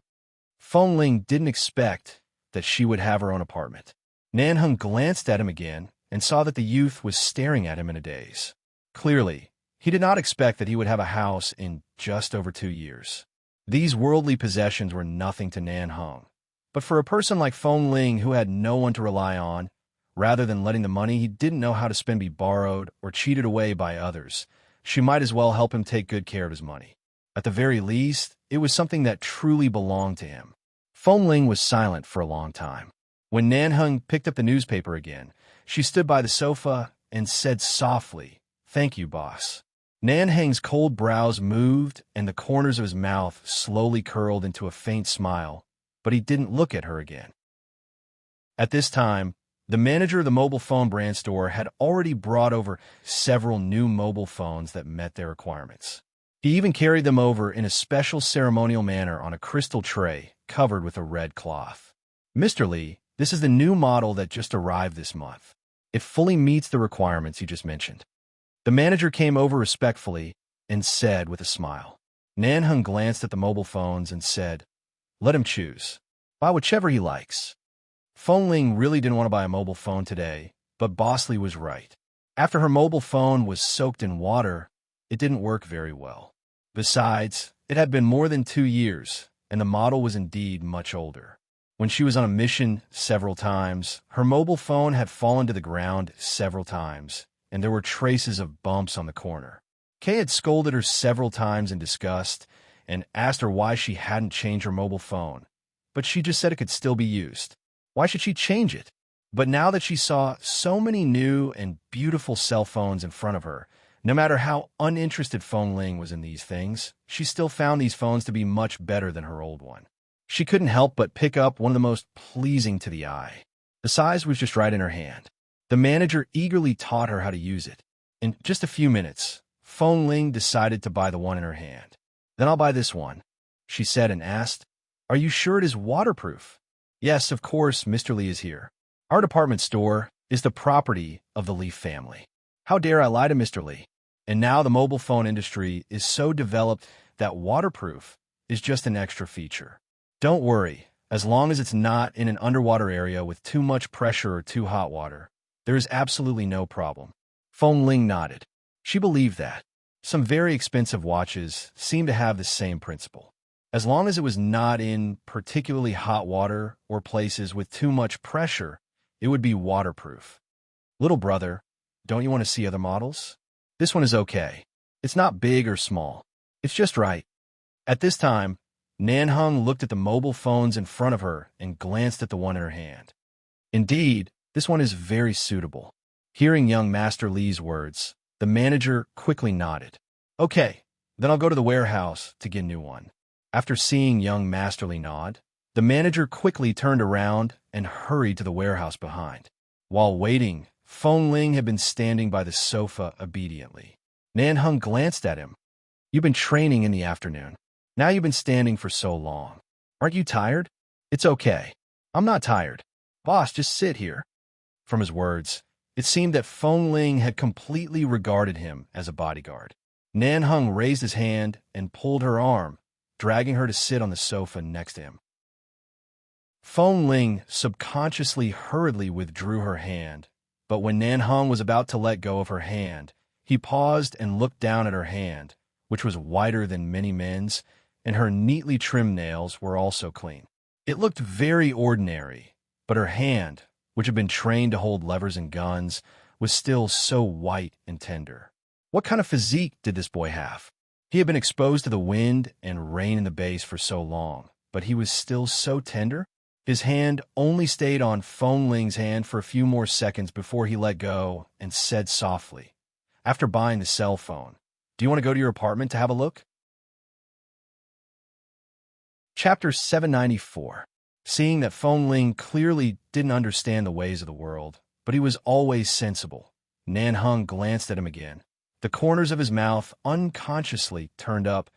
S1: Feng Ling didn't expect that she would have her own apartment. Nanheng glanced at him again and saw that the youth was staring at him in a daze. Clearly, he did not expect that he would have a house in just over 2 years. These worldly possessions were nothing to Nanheng. But for a person like Feng Ling who had no one to rely on, rather than letting the money he didn't know how to spend be borrowed or cheated away by others, she might as well help him take good care of his money. At the very least, it was something that truly belonged to him. Feng Ling was silent for a long time. When Nanheng picked up the newspaper again, she stood by the sofa and said softly, "Thank you, boss." Nanheng's cold brows moved and the corners of his mouth slowly curled into a faint smile, but he didn't look at her again. At this time, the manager of the mobile phone brand store had already brought over several new mobile phones that met their requirements. He even carried them over in a special ceremonial manner on a crystal tray covered with a red cloth. "Mr. Lee, this is the new model that just arrived this month. It fully meets the requirements you just mentioned." The manager came over respectfully and said with a smile. Nanheng glanced at the mobile phones and said, "Let him choose. Buy whichever he likes." Feng Ling really didn't want to buy a mobile phone today, but Boss Lee was right. After her mobile phone was soaked in water, it didn't work very well. Besides, it had been more than 2 years, and the model was indeed much older. When she was on a mission several times, her mobile phone had fallen to the ground several times, and there were traces of bumps on the corner. Kay had scolded her several times in disgust and asked her why she hadn't changed her mobile phone, but she just said it could still be used. Why should she change it? But now that she saw so many new and beautiful cell phones in front of her, no matter how uninterested Feng Ling was in these things, she still found these phones to be much better than her old one. She couldn't help but pick up one of the most pleasing to the eye. The size was just right in her hand. The manager eagerly taught her how to use it. In just a few minutes, Feng Ling decided to buy the one in her hand. "Then I'll buy this one," she said and asked, "Are you sure it is waterproof?" "Yes, of course, Mr. Lee is here. Our department store is the property of the Lee family. How dare I lie to Mr. Lee? And now the mobile phone industry is so developed that waterproof is just an extra feature. Don't worry, as long as it's not in an underwater area with too much pressure or too hot water, there is absolutely no problem." Feng Ling nodded. She believed that. Some very expensive watches seemed to have the same principle. As long as it was not in particularly hot water or places with too much pressure, it would be waterproof. "Little brother, don't you want to see other models? This one is okay. It's not big or small. It's just right." At this time, Nanheng looked at the mobile phones in front of her and glanced at the one in her hand. "Indeed, this one is very suitable." Hearing young Master Lee's words, the manager quickly nodded. "Okay, then I'll go to the warehouse to get a new one." After seeing young Master Lee nod, the manager quickly turned around and hurried to the warehouse behind. While waiting, Feng Ling had been standing by the sofa obediently. Nanheng glanced at him. "You've been training in the afternoon. Now you've been standing for so long. Aren't you tired?" "It's okay. I'm not tired. Boss, just sit here." From his words, it seemed that Feng Ling had completely regarded him as a bodyguard. Nanheng raised his hand and pulled her arm, dragging her to sit on the sofa next to him. Feng Ling subconsciously hurriedly withdrew her hand, but when Nanheng was about to let go of her hand, he paused and looked down at her hand, which was whiter than many men's, and her neatly trimmed nails were also clean. It looked very ordinary, but her hand, which had been trained to hold levers and guns, was still so white and tender. What kind of physique did this boy have? He had been exposed to the wind and rain in the base for so long, but he was still so tender. His hand only stayed on Feng Ling's hand for a few more seconds before he let go and said softly, after buying the cell phone, "Do you want to go to your apartment to have a look?" Chapter 794. Seeing that Feng Ling clearly didn't understand the ways of the world, but he was always sensible, Nan Heng glanced at him again. The corners of his mouth unconsciously turned up,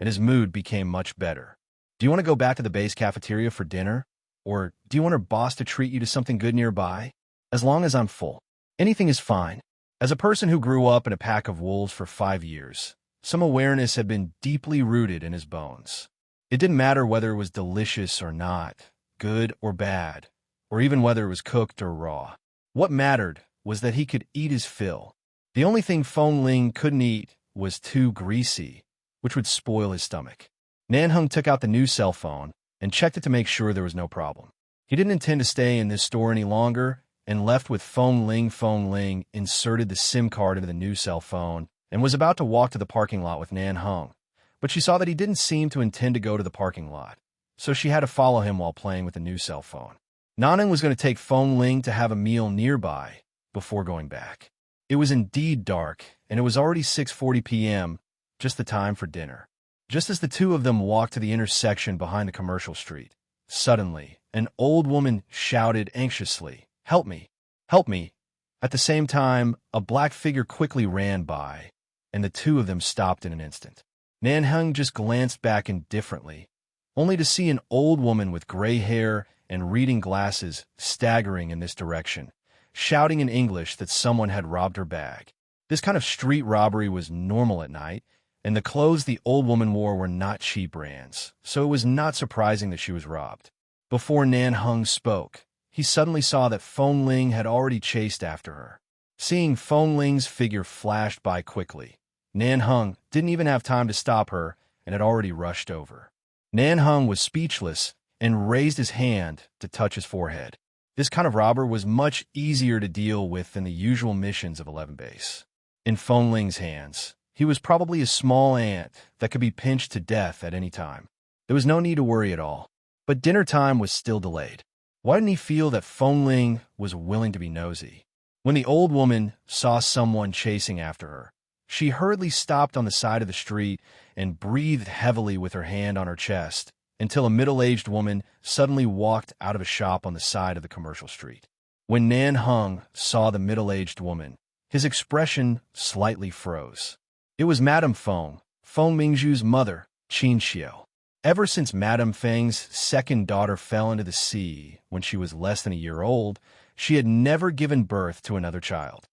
S1: and his mood became much better. "Do you want to go back to the base cafeteria for dinner? Or do you want her boss to treat you to something good nearby? As long as I'm full. Anything is fine." As a person who grew up in a pack of wolves for 5 years, some awareness had been deeply rooted in his bones. It didn't matter whether it was delicious or not, good or bad, or even whether it was cooked or raw. What mattered was that he could eat his fill. The only thing Feng Ling couldn't eat was too greasy, which would spoil his stomach. Nan Heng took out the new cell phone and checked it to make sure there was no problem. He didn't intend to stay in this store any longer and left with Feng Ling. Feng Ling inserted the SIM card into the new cell phone and was about to walk to the parking lot with Nan Heng, but she saw that he didn't seem to intend to go to the parking lot, so she had to follow him while playing with the new cell phone. Nan Heng was going to take Feng Ling to have a meal nearby before going back. It was indeed dark, and it was already 6:40 p.m., just the time for dinner. Just as the two of them walked to the intersection behind the commercial street, suddenly, an old woman shouted anxiously, "Help me! Help me!" At the same time, a black figure quickly ran by, and the two of them stopped in an instant. Nan Heng just glanced back indifferently, only to see an old woman with gray hair and reading glasses staggering in this direction, shouting in English that someone had robbed her bag. This kind of street robbery was normal at night, and the clothes the old woman wore were not cheap brands, so it was not surprising that she was robbed. Before Nan Heng spoke, he suddenly saw that Feng Ling had already chased after her. Seeing Feng Ling's figure flashed by quickly, Nan Heng didn't even have time to stop her and had already rushed over. Nan Heng was speechless and raised his hand to touch his forehead. This kind of robber was much easier to deal with than the usual missions of 11 Base. In Feng Ling's hands, he was probably a small ant that could be pinched to death at any time. There was no need to worry at all. But dinner time was still delayed. Why didn't he feel that Feng Ling was willing to be nosy? When the old woman saw someone chasing after her, she hurriedly stopped on the side of the street and breathed heavily with her hand on her chest until a middle-aged woman suddenly walked out of a shop on the side of the commercial street. When Nan Heng saw the middle-aged woman, his expression slightly froze. It was Madame Feng, Feng Mingzhu's mother, Qin Xiao. Ever since Madame Feng's second daughter fell into the sea when she was less than a year old, she had never given birth to another child.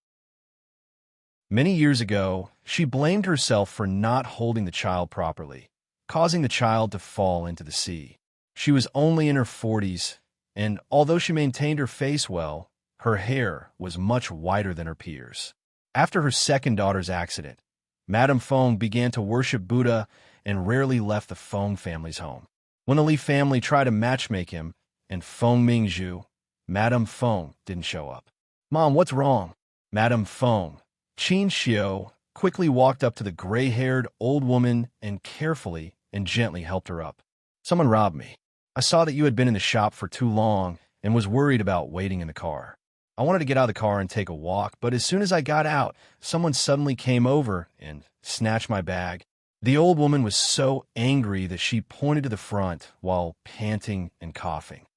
S1: Many years ago, she blamed herself for not holding the child properly, causing the child to fall into the sea. She was only in her 40s, and although she maintained her face well, her hair was much whiter than her peers. After her second daughter's accident, Madame Feng began to worship Buddha and rarely left the Feng family's home. When the Li family tried to matchmake him and Feng Mingzhu, Madame Feng didn't show up. "Mom, what's wrong?" Madame Feng, Qin Xiao, quickly walked up to the gray-haired old woman and carefully and gently helped her up. "Someone robbed me. I saw that you had been in the shop for too long and was worried about waiting in the car. I wanted to get out of the car and take a walk, but as soon as I got out, someone suddenly came over and snatched my bag." The old woman was so angry that she pointed to the front while panting and coughing.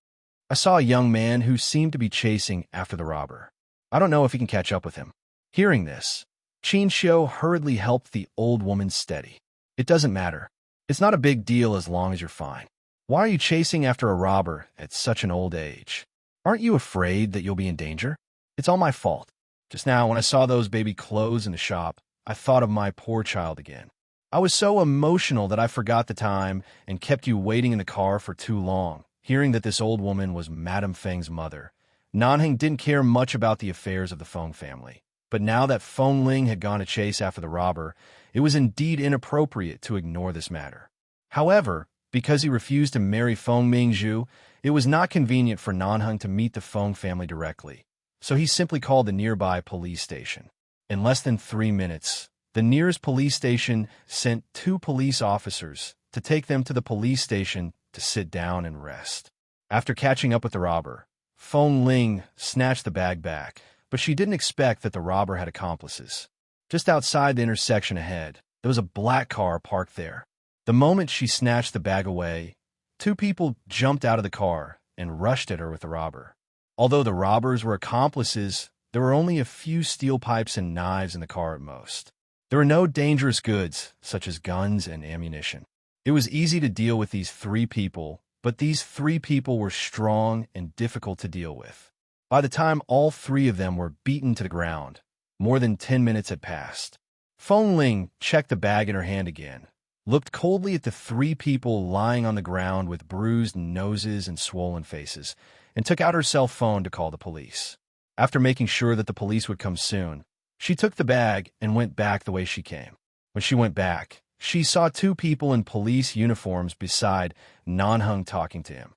S1: "I saw a young man who seemed to be chasing after the robber. I don't know if he can catch up with him." Hearing this, Qin Xiao hurriedly helped the old woman steady. "It doesn't matter. It's not a big deal as long as you're fine. Why are you chasing after a robber at such an old age? Aren't you afraid that you'll be in danger? It's all my fault. Just now, when I saw those baby clothes in the shop, I thought of my poor child again. I was so emotional that I forgot the time and kept you waiting in the car for too long." Hearing that this old woman was Madame Feng's mother, Nan Heng didn't care much about the affairs of the Feng family. But now that Feng Ling had gone to chase after the robber, it was indeed inappropriate to ignore this matter. However, because he refused to marry Feng Mingzhu, it was not convenient for Nan Heng to meet the Feng family directly, so he simply called the nearby police station. In less than 3 minutes, The nearest police station sent 2 police officers to take them to the police station to sit down and rest. After catching up with the robber, Feng Ling snatched the bag back, but she didn't expect that the robber had accomplices. Just outside the intersection ahead, there was a black car parked there. The moment she snatched the bag away, 2 people jumped out of the car and rushed at her with the robber. Although the robbers were accomplices, there were only a few steel pipes and knives in the car at most. There were no dangerous goods, such as guns and ammunition. It was easy to deal with these 3 people, but these 3 people were strong and difficult to deal with. By the time all 3 of them were beaten to the ground, more than 10 minutes had passed. Feng Ling checked the bag in her hand again, looked coldly at the 3 people lying on the ground with bruised noses and swollen faces, and took out her cell phone to call the police. After making sure that the police would come soon, she took the bag and went back the way she came. When she went back, she saw 2 people in police uniforms beside Nanheng talking to him.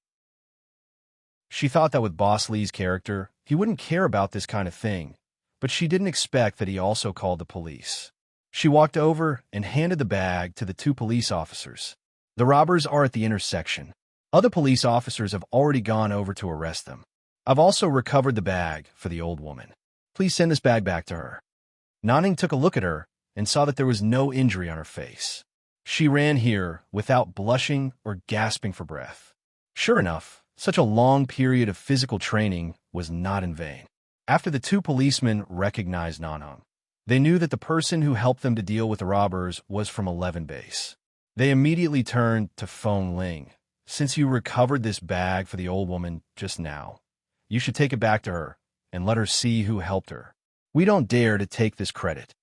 S1: She thought that with Boss Lee's character, he wouldn't care about this kind of thing, but she didn't expect that he also called the police. She walked over and handed the bag to the 2 police officers. The robbers are at the intersection. Other police officers have already gone over to arrest them. I've also recovered the bag for the old woman. Please send this bag back to her. Nanning took a look at her and saw that there was no injury on her face. She ran here without blushing or gasping for breath. Sure enough, such a long period of physical training was not in vain. After the 2 policemen recognized Nanheng, they knew that the person who helped them to deal with the robbers was from 11 Base. They immediately turned to Feng Ling. Since you recovered this bag for the old woman just now, you should take it back to her and let her see who helped her. We don't dare to take this credit.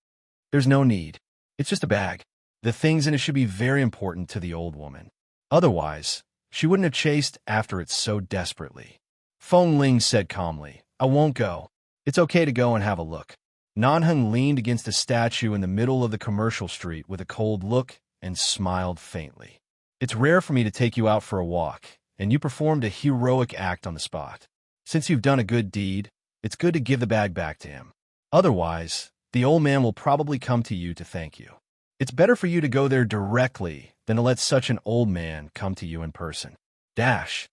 S1: There's no need. It's just a bag. The things in it should be very important to the old woman. Otherwise, she wouldn't have chased after it so desperately. Feng Ling said calmly, I won't go. It's okay to go and have a look. Nanheng leaned against a statue in the middle of the commercial street with a cold look and smiled faintly. It's rare for me to take you out for a walk, and you performed a heroic act on the spot. Since you've done a good deed, it's good to give the bag back to him. Otherwise, the old man will probably come to you to thank you. It's better for you to go there directly than to let such an old man come to you in person. Dash.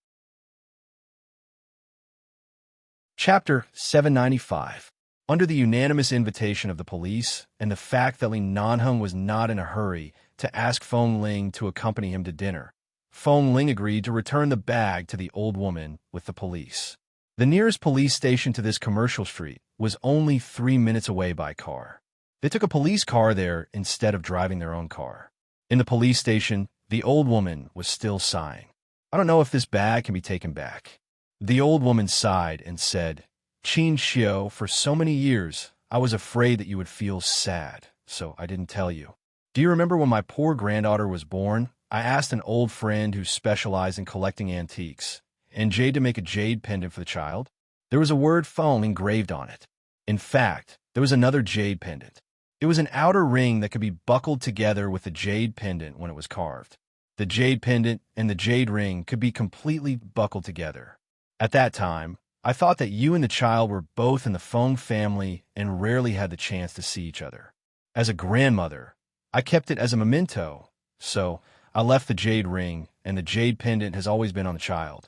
S1: Chapter 795. Under the unanimous invitation of the police and the fact that Li Nanheng was not in a hurry to ask Feng Ling to accompany him to dinner, Feng Ling agreed to return the bag to the old woman with the police. The nearest police station to this commercial street was only 3 minutes away by car. They took a police car there instead of driving their own car. In the police station, the old woman was still sighing. I don't know if this bag can be taken back. The old woman sighed and said, Qin Xiu, for so many years, I was afraid that you would feel sad, so I didn't tell you. Do you remember when my poor granddaughter was born? I asked an old friend who specialized in collecting antiques and jade to make a jade pendant for the child. There was a word Feng engraved on it. In fact, there was another jade pendant. It was an outer ring that could be buckled together with the jade pendant when it was carved. The jade pendant and the jade ring could be completely buckled together. At that time, I thought that you and the child were both in the Feng family and rarely had the chance to see each other. As a grandmother, I kept it as a memento, so I left the jade ring, and the jade pendant has always been on the child.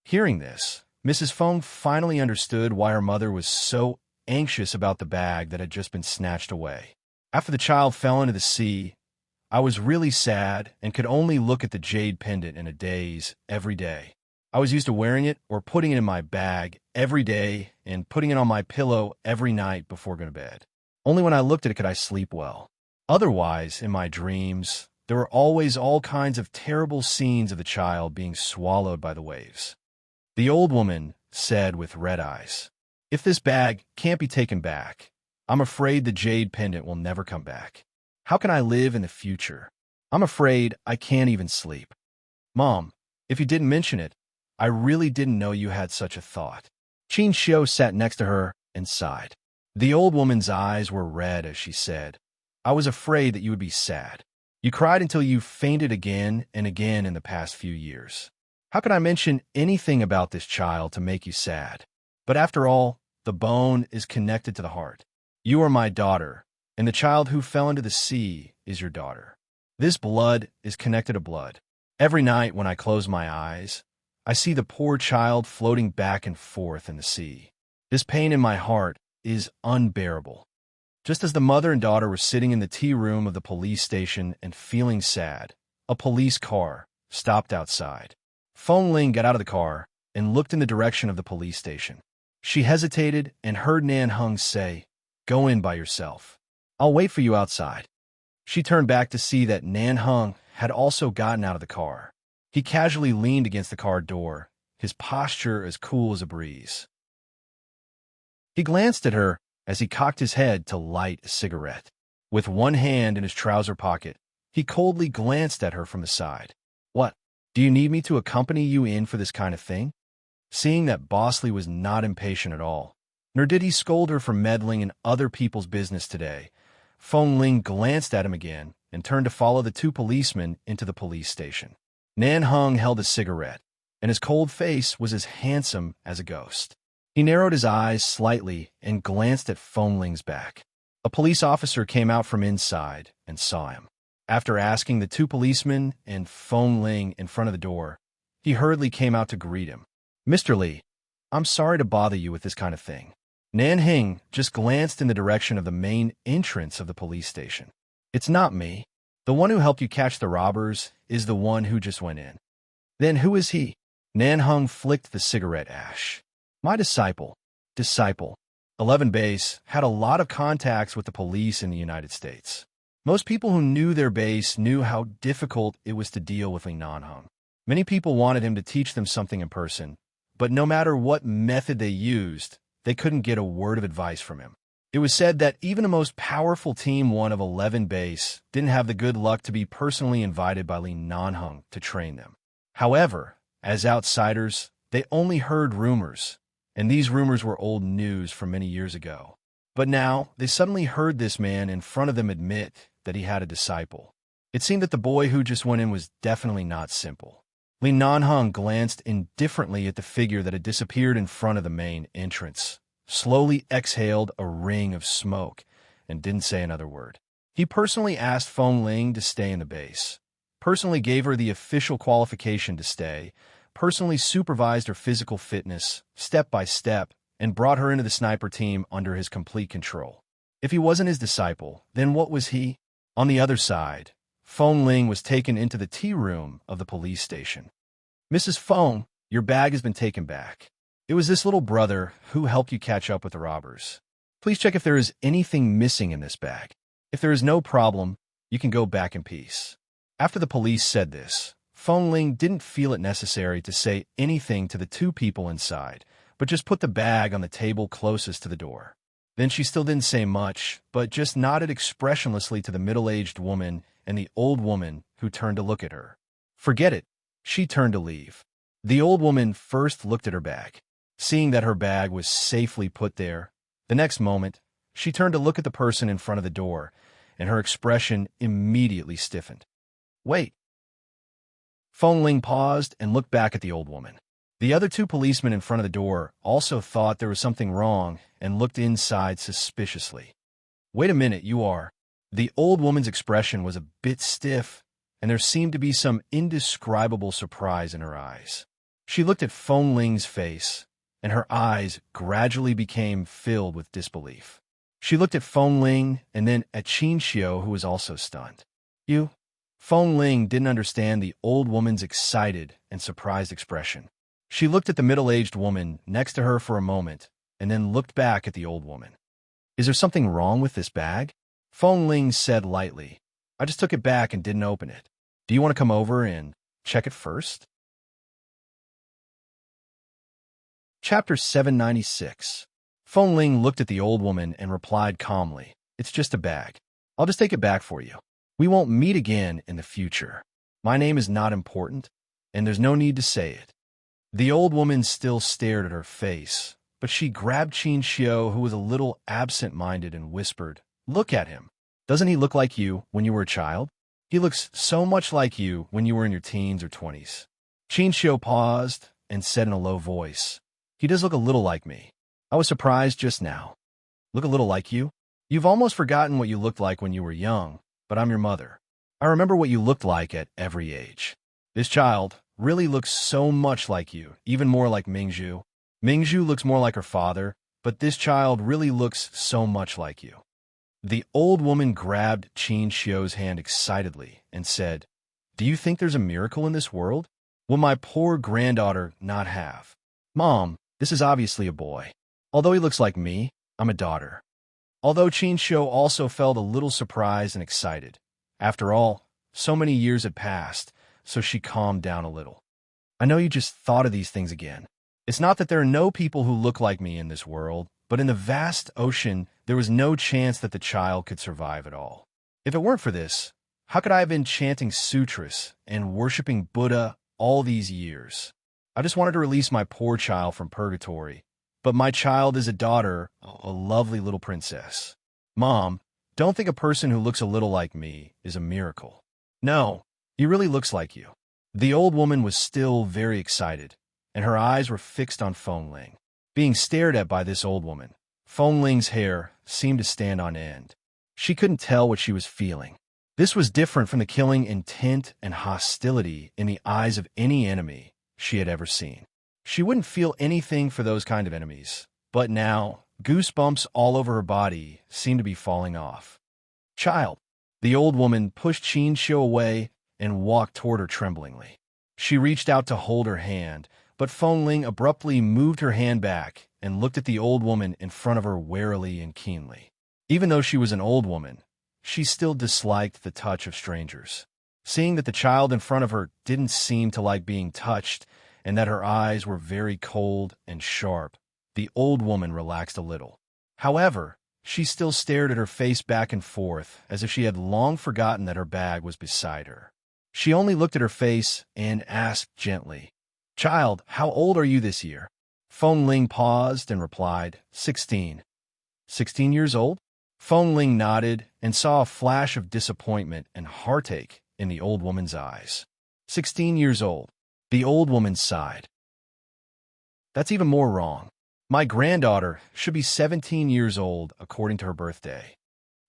S1: Hearing this, Mrs. Feng finally understood why her mother was so anxious about the bag that had just been snatched away. After the child fell into the sea, I was really sad and could only look at the jade pendant in a daze every day. I was used to wearing it or putting it in my bag every day and putting it on my pillow every night before going to bed. Only when I looked at it could I sleep well. Otherwise, in my dreams, there were always all kinds of terrible scenes of the child being swallowed by the waves. The old woman said with red eyes, If this bag can't be taken back, I'm afraid the jade pendant will never come back. How can I live in the future? I'm afraid I can't even sleep. Mom, if you didn't mention it, I really didn't know you had such a thought. Qin Xiu sat next to her and sighed. The old woman's eyes were red as she said, I was afraid that you would be sad. You cried until you fainted again and again in the past few years. How could I mention anything about this child to make you sad? But after all, the bone is connected to the heart. You are my daughter, and the child who fell into the sea is your daughter. This blood is connected to blood. Every night when I close my eyes, I see the poor child floating back and forth in the sea. This pain in my heart is unbearable. Just as the mother and daughter were sitting in the tea room of the police station and feeling sad, a police car stopped outside. Feng Ling got out of the car and looked in the direction of the police station. She hesitated and heard Nan Hung say, "Go in by yourself. I'll wait for you outside." She turned back to see that Nan Hung had also gotten out of the car. He casually leaned against the car door, his posture as cool as a breeze. He glanced at her as he cocked his head to light a cigarette. With one hand in his trouser pocket, he coldly glanced at her from the side. "What? Do you need me to accompany you in for this kind of thing?" Seeing that Bosley was not impatient at all, nor did he scold her for meddling in other people's business today, Feng Ling glanced at him again and turned to follow the two policemen into the police station. Nan Hung held a cigarette, and his cold face was as handsome as a ghost. He narrowed his eyes slightly and glanced at Feng Ling's back. A police officer came out from inside and saw him. After asking the two policemen and Feng Ling in front of the door, he hurriedly came out to greet him. "Mr. Li, I'm sorry to bother you with this kind of thing." Nan Hing just glanced in the direction of the main entrance of the police station. "It's not me. The one who helped you catch the robbers is the one who just went in." "Then who is he?" Nan Hung flicked the cigarette ash. "My disciple." Disciple. 11 Base had a lot of contacts with the police in the United States. Most people who knew their base knew how difficult it was to deal with Li Nanhung. Many people wanted him to teach them something in person, but no matter what method they used, they couldn't get a word of advice from him. It was said that even the most powerful Team 1 of 11 Base didn't have the good luck to be personally invited by Li Nanhung to train them. However, as outsiders, they only heard rumors, and these rumors were old news from many years ago. But now, they suddenly heard this man in front of them admit that he had a disciple. It seemed that the boy who just went in was definitely not simple. Li Nanhung glanced indifferently at the figure that had disappeared in front of the main entrance, slowly exhaled a ring of smoke, and didn't say another word. He personally asked Feng Ling to stay in the base, personally gave her the official qualification to stay, personally supervised her physical fitness, step by step, and brought her into the sniper team under his complete control. If he wasn't his disciple, then what was he? On the other side, Feng Ling was taken into the tea room of the police station. "Mrs. Feng, your bag has been taken back. It was this little brother who helped you catch up with the robbers. Please check if there is anything missing in this bag. If there is no problem, you can go back in peace." After the police said this, Feng Ling didn't feel it necessary to say anything to the two people inside, but just put the bag on the table closest to the door. Then she still didn't say much, but just nodded expressionlessly to the middle-aged woman and the old woman who turned to look at her. "Forget it." She turned to leave. The old woman first looked at her bag. Seeing that her bag was safely put there, the next moment, she turned to look at the person in front of the door, and her expression immediately stiffened. "Wait." Feng Ling paused and looked back at the old woman. The other two policemen in front of the door also thought there was something wrong and looked inside suspiciously. "Wait a minute, you are..." The old woman's expression was a bit stiff, and there seemed to be some indescribable surprise in her eyes. She looked at Feng Ling's face, and her eyes gradually became filled with disbelief. She looked at Feng Ling and then at Qin Xiu, who was also stunned. "You?" Feng Ling didn't understand the old woman's excited and surprised expression. She looked at the middle-aged woman next to her for a moment, and then looked back at the old woman. "Is there something wrong with this bag?" Feng Ling said lightly. "I just took it back and didn't open it. Do you want to come over and check it first?" Chapter 796. Feng Ling looked at the old woman and replied calmly, "It's just a bag. I'll just take it back for you. We won't meet again in the future. My name is not important, and there's no need to say it." The old woman still stared at her face, but she grabbed Qin Xiu, who was a little absent-minded, and whispered, "Look at him. Doesn't he look like you when you were a child? He looks so much like you when you were in your teens or 20s. Qin Xiu paused and said in a low voice, "He does look a little like me. I was surprised just now." "Look a little like you?" You've almost forgotten what you looked like when you were young, but I'm your mother. I remember what you looked like at every age. This child really looks so much like you, even more like Mingzhu. Mingzhu looks more like her father, but this child really looks so much like you. The old woman grabbed Qin Xiu's hand excitedly and said, "Do you think there's a miracle in this world? Will my poor granddaughter not have? Mom, this is obviously a boy. Although he looks like me, I'm a daughter." Although Qin Xiu also felt a little surprised and excited. After all, so many years had passed, so she calmed down a little. "I know you just thought of these things again. It's not that there are no people who look like me in this world, but in the vast ocean, there was no chance that the child could survive at all. If it weren't for this, how could I have been chanting sutras and worshipping Buddha all these years? I just wanted to release my poor child from purgatory. But my child is a daughter, a lovely little princess. Mom, don't think a person who looks a little like me is a miracle. No, he really looks like you." The old woman was still very excited, and her eyes were fixed on Feng Ling. Being stared at by this old woman, Feng Ling's hair seemed to stand on end. She couldn't tell what she was feeling. This was different from the killing intent and hostility in the eyes of any enemy she had ever seen. She wouldn't feel anything for those kind of enemies, but now, goosebumps all over her body seemed to be falling off. "Child." The old woman pushed Qin Xiu away and walked toward her tremblingly. She reached out to hold her hand, but Feng Ling abruptly moved her hand back and looked at the old woman in front of her warily and keenly. Even though she was an old woman, she still disliked the touch of strangers. Seeing that the child in front of her didn't seem to like being touched, and that her eyes were very cold and sharp, the old woman relaxed a little. However, she still stared at her face back and forth as if she had long forgotten that her bag was beside her. She only looked at her face and asked gently, "Child, how old are you this year?" Feng Ling paused and replied, 16. 16 years old? Feng Ling nodded and saw a flash of disappointment and heartache in the old woman's eyes. 16 years old. The old woman sighed. "That's even more wrong. My granddaughter should be 17 years old according to her birthday."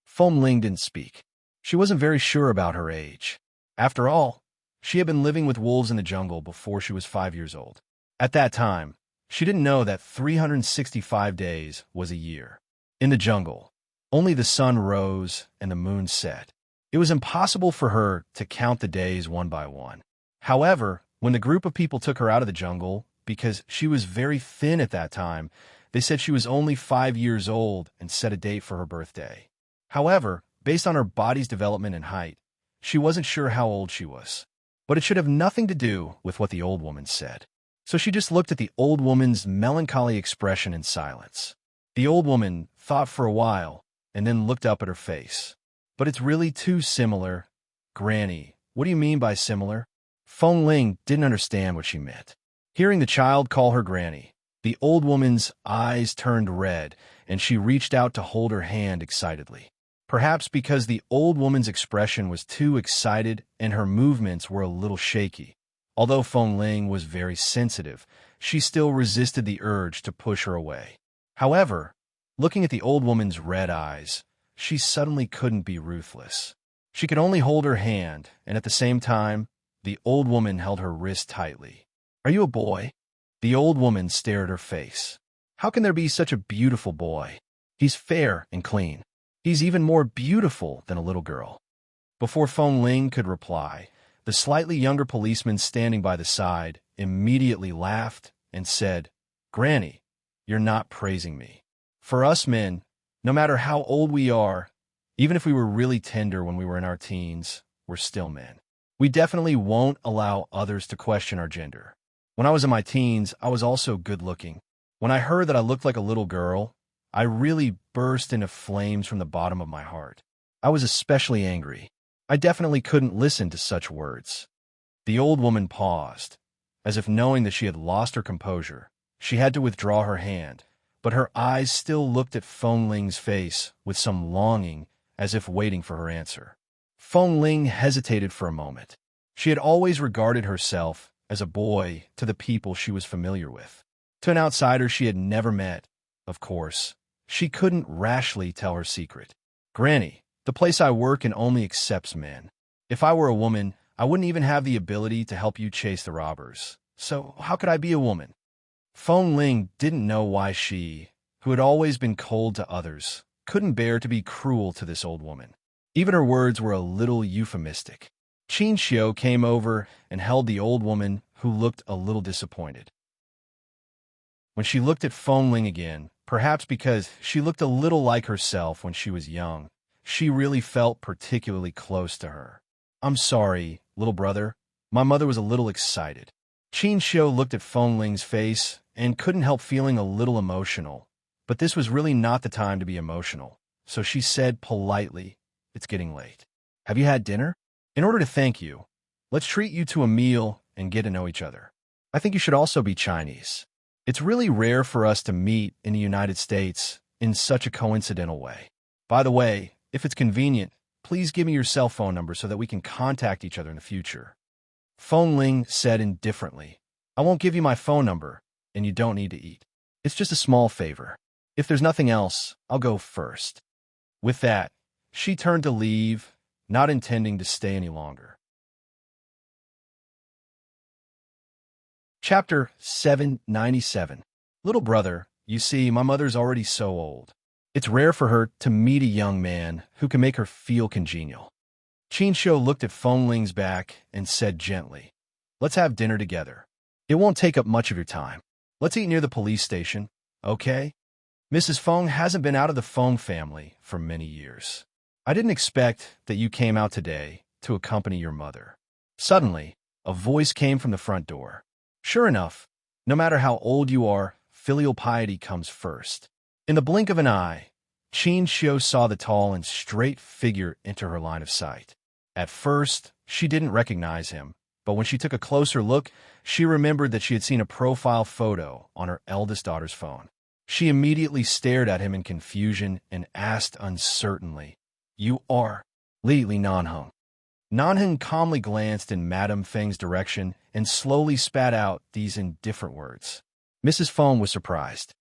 S1: Feng Ling didn't speak. She wasn't very sure about her age. After all, she had been living with wolves in the jungle before she was 5 years old. At that time, she didn't know that 365 days was a year. In the jungle, only the sun rose and the moon set. It was impossible for her to count the days one by one. However, when the group of people took her out of the jungle, because she was very thin at that time, they said she was only 5 years old and set a date for her birthday. However, based on her body's development and height, she wasn't sure how old she was. But it should have nothing to do with what the old woman said. So she just looked at the old woman's melancholy expression in silence. The old woman thought for a while and then looked up at her face. "But it's really too similar. Granny, what do you mean by similar?" Feng Ling didn't understand what she meant. Hearing the child call her granny, the old woman's eyes turned red, and she reached out to hold her hand excitedly. Perhaps because the old woman's expression was too excited and her movements were a little shaky. Although Feng Ling was very sensitive, she still resisted the urge to push her away. However, looking at the old woman's red eyes, she suddenly couldn't be ruthless. She could only hold her hand, and at the same time, the old woman held her wrist tightly. "Are you a boy?" The old woman stared at her face. "How can there be such a beautiful boy? He's fair and clean. He's even more beautiful than a little girl." Before Feng Ling could reply, the slightly younger policeman standing by the side immediately laughed and said, "Granny, you're not praising me. For us men, no matter how old we are, even if we were really tender when we were in our teens, we're still men. We definitely won't allow others to question our gender. When I was in my teens, I was also good-looking. When I heard that I looked like a little girl, I really burst into flames from the bottom of my heart. I was especially angry. I definitely couldn't listen to such words." The old woman paused, as if knowing that she had lost her composure. She had to withdraw her hand, but her eyes still looked at Feng Ling's face with some longing, as if waiting for her answer. Feng Ling hesitated for a moment. She had always regarded herself as a boy to the people she was familiar with. To an outsider she had never met, of course, She couldn't rashly tell her secret. Granny, the place I work in only accepts men. If I were a woman, I wouldn't even have the ability to help you chase the robbers. So how could I be a woman? Feng Ling didn't know why she, who had always been cold to others, couldn't bear to be cruel to this old woman. Even her words were a little euphemistic. Qin Xiu came over and held the old woman, who looked a little disappointed. When she looked at Feng Ling again, perhaps because she looked a little like herself when she was young, she really felt particularly close to her. I'm sorry, little brother. My mother was a little excited. Qin Xiu looked at Feng Ling's face and couldn't help feeling a little emotional. But this was really not the time to be emotional, so she said politely, "It's getting late. Have you had dinner? In order to thank you, let's treat you to a meal and get to know each other. I think you should also be Chinese. It's really rare for us to meet in the United States in such a coincidental way. By the way, if it's convenient, please give me your cell phone number so that we can contact each other in the future." Feng Ling said indifferently, "I won't give you my phone number, and you don't need to eat. It's just a small favor. If there's nothing else, I'll go first." With that, she turned to leave, not intending to stay any longer. Chapter 797. Little brother, you see, my mother's already so old. It's rare for her to meet a young man who can make her feel congenial. Qin Xiu looked at Feng Ling's back and said gently, "Let's have dinner together. It won't take up much of your time. Let's eat near the police station, okay? Mrs. Feng hasn't been out of the Feng family for many years. I didn't expect that you came out today to accompany your mother." Suddenly, a voice came from the front door. Sure enough, no matter how old you are, filial piety comes first. In the blink of an eye, Qin Xiu saw the tall and straight figure enter her line of sight. At first, she didn't recognize him, but when she took a closer look, she remembered that she had seen a profile photo on her eldest daughter's phone. She immediately stared at him in confusion and asked uncertainly, "You are Li Nanheng?" Nanheng calmly glanced in Madame Feng's direction and slowly spat out these indifferent words. Mrs. Feng was surprised.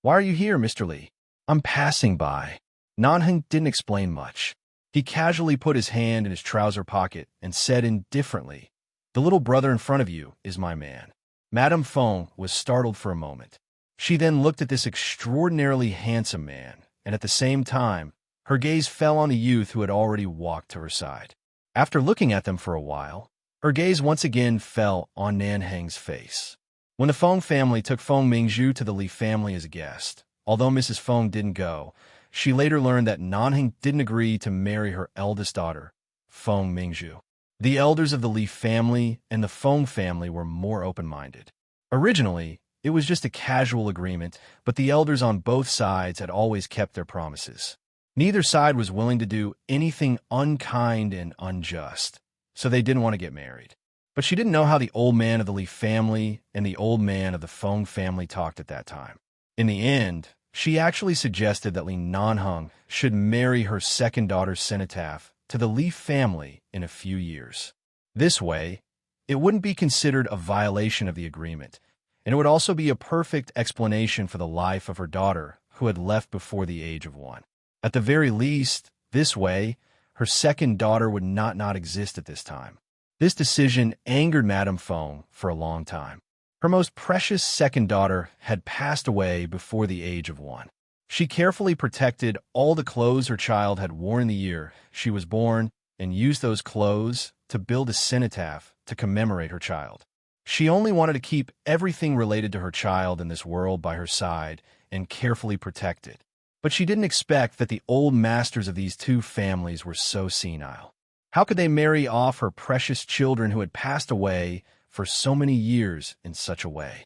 S1: "Why are you here, Mr. Li?" "I'm passing by." Nanheng didn't explain much. He casually put his hand in his trouser pocket and said indifferently, "The little brother in front of you is my man." Madame Feng was startled for a moment. She then looked at this extraordinarily handsome man, and at the same time, her gaze fell on the youth who had already walked to her side. After looking at them for a while, her gaze once again fell on Nanheng's face. When the Feng family took Feng Mingzhu to the Li family as a guest, although Mrs. Feng didn't go, she later learned that Nanheng didn't agree to marry her eldest daughter, Feng Mingzhu. The elders of the Li family and the Feng family were more open-minded. Originally, it was just a casual agreement, but the elders on both sides had always kept their promises. Neither side was willing to do anything unkind and unjust, so they didn't want to get married. But she didn't know how the old man of the Li family and the old man of the Feng family talked at that time. In the end, she actually suggested that Li Nanheng should marry her second daughter Cenotaph to the Li family in a few years. This way, it wouldn't be considered a violation of the agreement, and it would also be a perfect explanation for the life of her daughter, who had left before the age of 1. At the very least, this way, her second daughter would not exist at this time. This decision angered Madame Feng for a long time. Her most precious second daughter had passed away before the age of 1. She carefully protected all the clothes her child had worn the year she was born and used those clothes to build a cenotaph to commemorate her child. She only wanted to keep everything related to her child in this world by her side and carefully protect it. But she didn't expect that the old masters of these two families were so senile. How could they marry off her precious children who had passed away for so many years in such a way?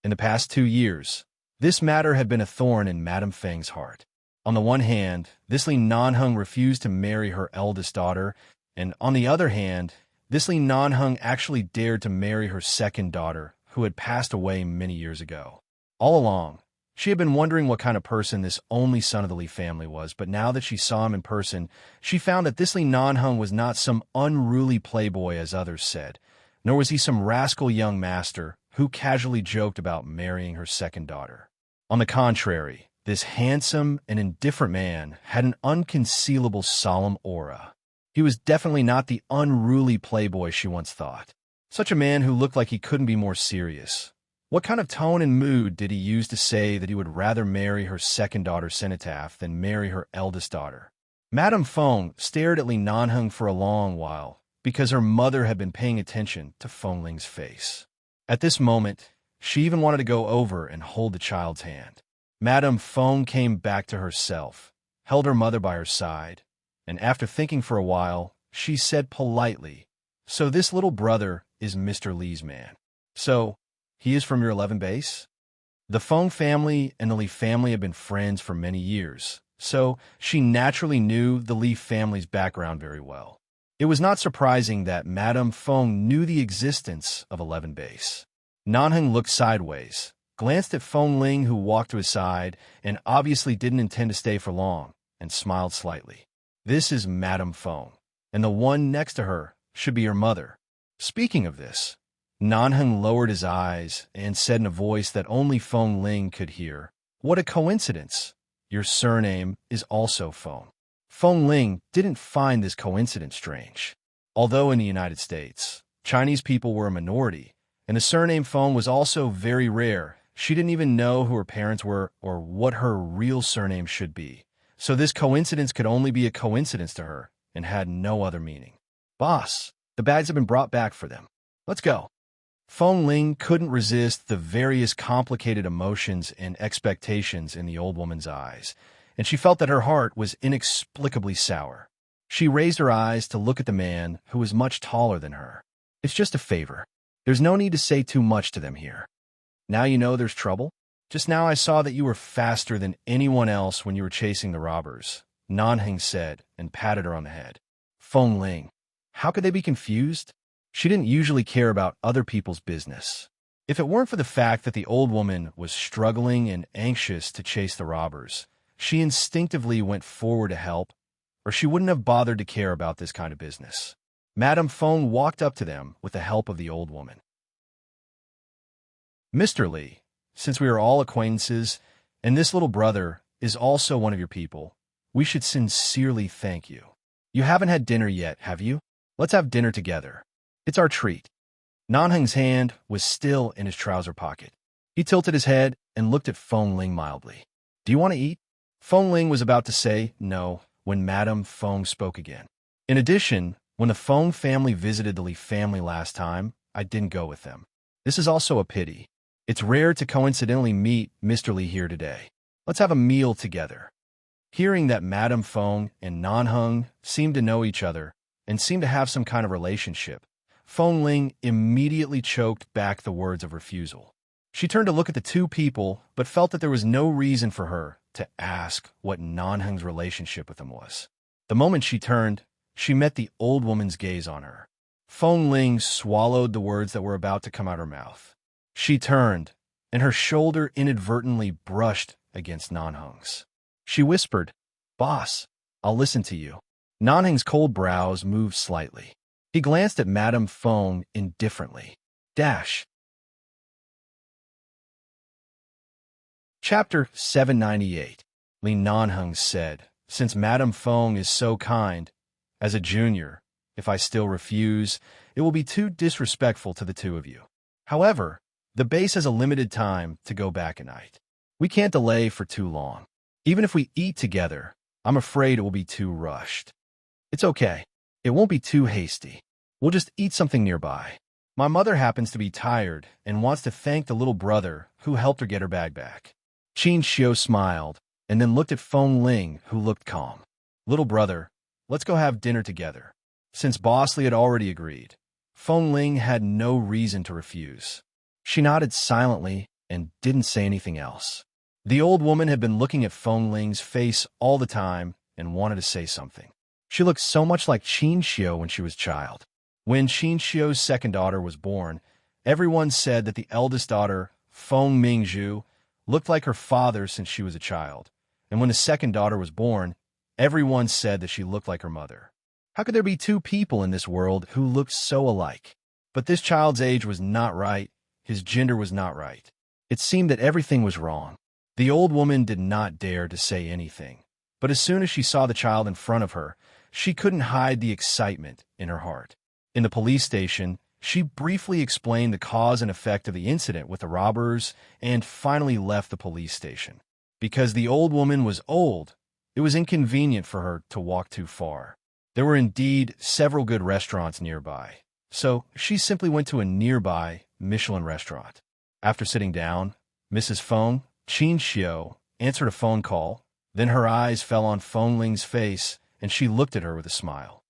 S1: In the past 2 years, this matter had been a thorn in Madame Feng's heart. On the one hand, this Li Nanheng refused to marry her eldest daughter, and on the other hand, this Li Nanheng actually dared to marry her second daughter, who had passed away many years ago. All along, she had been wondering what kind of person this only son of the Li family was, but now that she saw him in person, she found that this Li Nanheng was not some unruly playboy as others said, nor was he some rascal young master who casually joked about marrying her second daughter. On the contrary, this handsome and indifferent man had an unconcealable solemn aura. He was definitely not the unruly playboy she once thought. Such a man who looked like he couldn't be more serious. What kind of tone and mood did he use to say that he would rather marry her second daughter Cenotaph than marry her eldest daughter? Madame Feng stared at Li Nanheng for a long while because her mother had been paying attention to Feng Ling's face. At this moment, she even wanted to go over and hold the child's hand. Madame Feng came back to herself, held her mother by her side, and after thinking for a while, she said politely, "So this little brother is Mr. Li's man. So, he is from your 11 base?" The Feng family and the Li family have been friends for many years, so she naturally knew the Li family's background very well. It was not surprising that Madame Feng knew the existence of 11 base. Nanheng looked sideways, glanced at Feng Ling, who walked to his side and obviously didn't intend to stay for long, and smiled slightly. This is Madame Feng, and the one next to her should be her mother. Speaking of this, Nanheng lowered his eyes and said in a voice that only Feng Ling could hear, "What a coincidence! Your surname is also Feng." Feng Ling didn't find this coincidence strange. Although in the United States, Chinese people were a minority, and the surname Feng was also very rare, she didn't even know who her parents were or what her real surname should be. So this coincidence could only be a coincidence to her and had no other meaning. "Boss, the bags have been brought back for them. Let's go." Feng Ling couldn't resist the various complicated emotions and expectations in the old woman's eyes, and she felt that her heart was inexplicably sour. She raised her eyes to look at the man who was much taller than her. "It's just a favor. There's no need to say too much to them here. Now you know there's trouble? Just now I saw that you were faster than anyone else when you were chasing the robbers," Nanheng said and patted her on the head. Feng Ling, how could they be confused? She didn't usually care about other people's business. If it weren't for the fact that the old woman was struggling and anxious to chase the robbers, she instinctively went forward to help, or she wouldn't have bothered to care about this kind of business. Madame Feng walked up to them with the help of the old woman. "Mr. Li, since we are all acquaintances, and this little brother is also one of your people, we should sincerely thank you. You haven't had dinner yet, have you? Let's have dinner together. It's our treat." Nanheng's hand was still in his trouser pocket. He tilted his head and looked at Feng Ling mildly. "Do you want to eat?" Feng Ling was about to say no when Madame Feng spoke again. "In addition, when the Feng family visited the Li family last time, I didn't go with them. This is also a pity. It's rare to coincidentally meet Mr. Li here today. Let's have a meal together." Hearing that Madame Feng and Nanheng seemed to know each other and seemed to have some kind of relationship, Feng Ling immediately choked back the words of refusal. She turned to look at the two people, but felt that there was no reason for her to ask what Nanheng's relationship with them was. The moment she turned, she met the old woman's gaze on her. Feng Ling swallowed the words that were about to come out her mouth. She turned, and her shoulder inadvertently brushed against Nanheng's. She whispered, "Boss, I'll listen to you." Nanheng's cold brows moved slightly. He glanced at Madame Feng indifferently. Chapter 798. Li Nanheng said, "Since Madame Feng is so kind, as a junior, if I still refuse, it will be too disrespectful to the two of you. However, the base has a limited time to go back a night. We can't delay for too long. Even if we eat together, I'm afraid it will be too rushed. It's okay. It won't be too hasty. We'll just eat something nearby. My mother happens to be tired and wants to thank the little brother who helped her get her bag back." Qin Xiu smiled and then looked at Feng Ling, who looked calm. "Little brother, let's go have dinner together." Since Boss Li had already agreed, Feng Ling had no reason to refuse. She nodded silently and didn't say anything else. The old woman had been looking at Feng Ling's face all the time and wanted to say something. She looked so much like Qin Xiu when she was a child. When Qin Xiu's second daughter was born, everyone said that the eldest daughter, Feng Mingzhu, looked like her father since she was a child. And when the second daughter was born, everyone said that she looked like her mother. How could there be two people in this world who looked so alike? But this child's age was not right. His gender was not right. It seemed that everything was wrong. The old woman did not dare to say anything, but as soon as she saw the child in front of her, she couldn't hide the excitement in her heart. In the police station, she briefly explained the cause and effect of the incident with the robbers and finally left the police station. Because the old woman was old, it was inconvenient for her to walk too far. There were indeed several good restaurants nearby, so she simply went to a nearby Michelin restaurant. After sitting down, Mrs. Feng, Qin Xiu, answered a phone call. Then her eyes fell on Feng Ling's face, and she looked at her with a smile.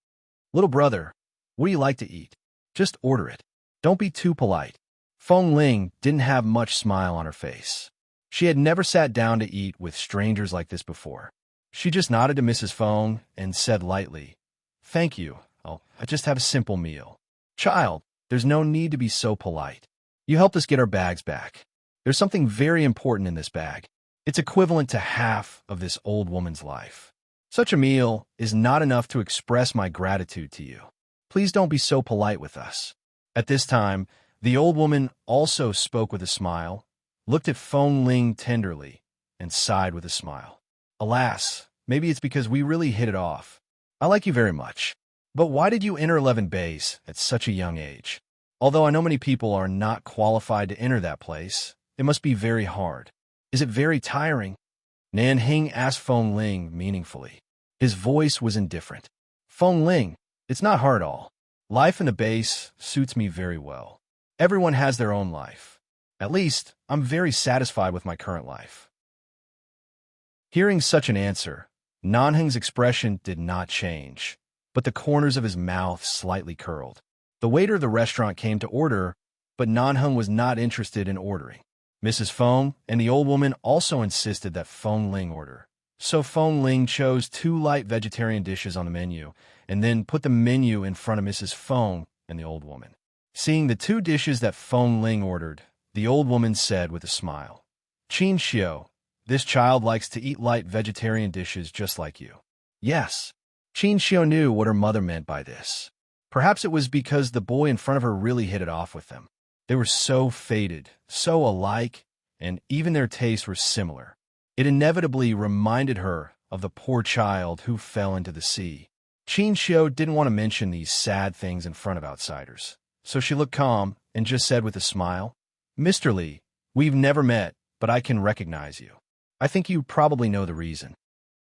S1: "Little brother, what do you like to eat? Just order it. Don't be too polite." Feng Ling didn't have much smile on her face. She had never sat down to eat with strangers like this before. She just nodded to Mrs. Feng and said lightly, "Thank you. I just have a simple meal." "Child, there's no need to be so polite. You helped us get our bags back. There's something very important in this bag. It's equivalent to half of this old woman's life. Such a meal is not enough to express my gratitude to you. Please don't be so polite with us." At this time, the old woman also spoke with a smile, looked at Feng Ling tenderly, and sighed with a smile. "Alas, maybe it's because we really hit it off. I like you very much. But why did you enter 11 Base at such a young age? Although I know many people are not qualified to enter that place, it must be very hard. Is it very tiring?" Nanhing asked Feng Ling meaningfully. His voice was indifferent. "Feng Ling, it's not hard at all. Life in the base suits me very well. Everyone has their own life. At least, I'm very satisfied with my current life." Hearing such an answer, Nanheng's expression did not change, but the corners of his mouth slightly curled. The waiter of the restaurant came to order, but Nanheng was not interested in ordering. Mrs. Feng and the old woman also insisted that Feng Ling order. So Feng Ling chose 2 light vegetarian dishes on the menu, and then put the menu in front of Mrs. Feng and the old woman. Seeing the 2 dishes that Feng Ling ordered, the old woman said with a smile, "Qin Xiu, this child likes to eat light vegetarian dishes just like you." Yes, Qin Xiu knew what her mother meant by this. Perhaps it was because the boy in front of her really hit it off with them. They were so fated, so alike, and even their tastes were similar. It inevitably reminded her of the poor child who fell into the sea. Qin Xiu didn't want to mention these sad things in front of outsiders, so she looked calm and just said with a smile, "Mr. Li, we've never met, but I can recognize you. I think you probably know the reason."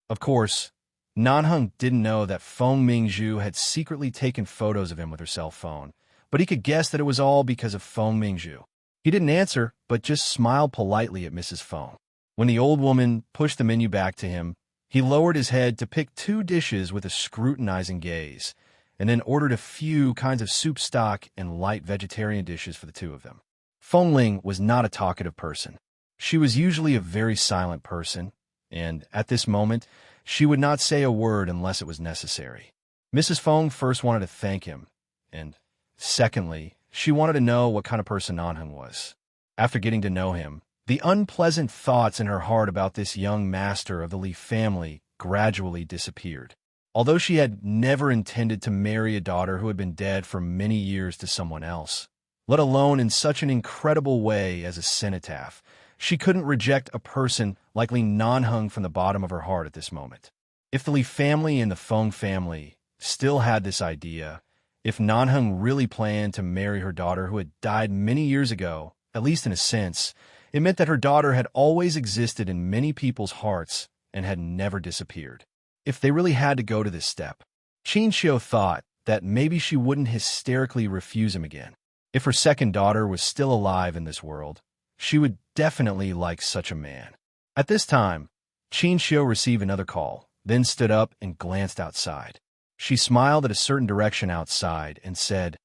S1: Of course, Nanheng didn't know that Feng Mingzhu had secretly taken photos of him with her cell phone, but he could guess that it was all because of Feng Mingzhu. He didn't answer, but just smiled politely at Mrs. Feng. When the old woman pushed the menu back to him, he lowered his head to pick 2 dishes with a scrutinizing gaze, and then ordered a few kinds of soup stock and light vegetarian dishes for the 2 of them. Feng Ling was not a talkative person. She was usually a very silent person, and at this moment, she would not say a word unless it was necessary. Mrs. Feng first wanted to thank him, and secondly, she wanted to know what kind of person Nanheng was. After getting to know him, the unpleasant thoughts in her heart about this young master of the Li family gradually disappeared. Although she had never intended to marry a daughter who had been dead for many years to someone else, let alone in such an incredible way as a cenotaph, she couldn't reject a person like Li Nanheng from the bottom of her heart at this moment. If the Li family and the Feng family still had this idea, if Nanheng really planned to marry her daughter who had died many years ago, at least in a sense, it meant that her daughter had always existed in many people's hearts and had never disappeared. If they really had to go to this step, Qin Xiu thought that maybe she wouldn't hysterically refuse him again. If her second daughter was still alive in this world, she would definitely like such a man. At this time, Qin Xiu received another call, then stood up and glanced outside. She smiled at a certain direction outside and said,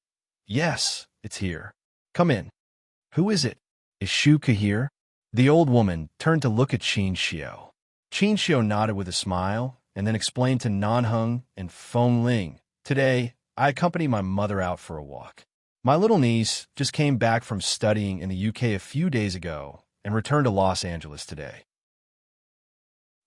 S1: "Yes, it's here. Come in." "Who is it? Is Shuke here?" The old woman turned to look at Qin Xiu. Qin Xiu nodded with a smile and then explained to Nanheng and Feng Ling, "Today, I accompany my mother out for a walk. My little niece just came back from studying in the UK a few days ago and returned to Los Angeles today.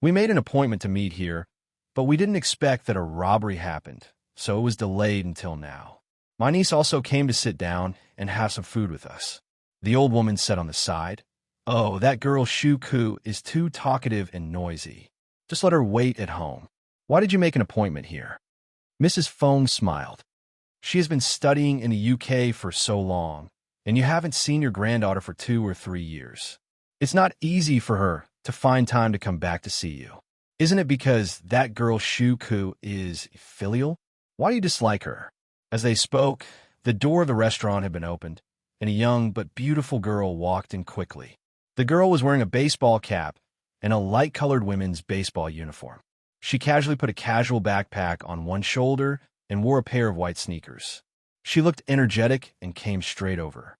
S1: We made an appointment to meet here, but we didn't expect that a robbery happened, so it was delayed until now. My niece also came to sit down and have some food with us." The old woman said on the side, Oh, that girl Shuku is too talkative and noisy. Just let her wait at home. Why did you make an appointment here? Mrs. Fong smiled. She has been studying in the UK for so long, and you haven't seen your granddaughter for 2 or 3 years. It's not easy for her to find time to come back to see you. Isn't it because that girl Shuku is filial? Why do you dislike her? As they spoke, the door of the restaurant had been opened, and a young but beautiful girl walked in quickly. The girl was wearing a baseball cap and a light-colored women's baseball uniform. She casually put a casual backpack on one shoulder and wore a pair of white sneakers. She looked energetic and came straight over.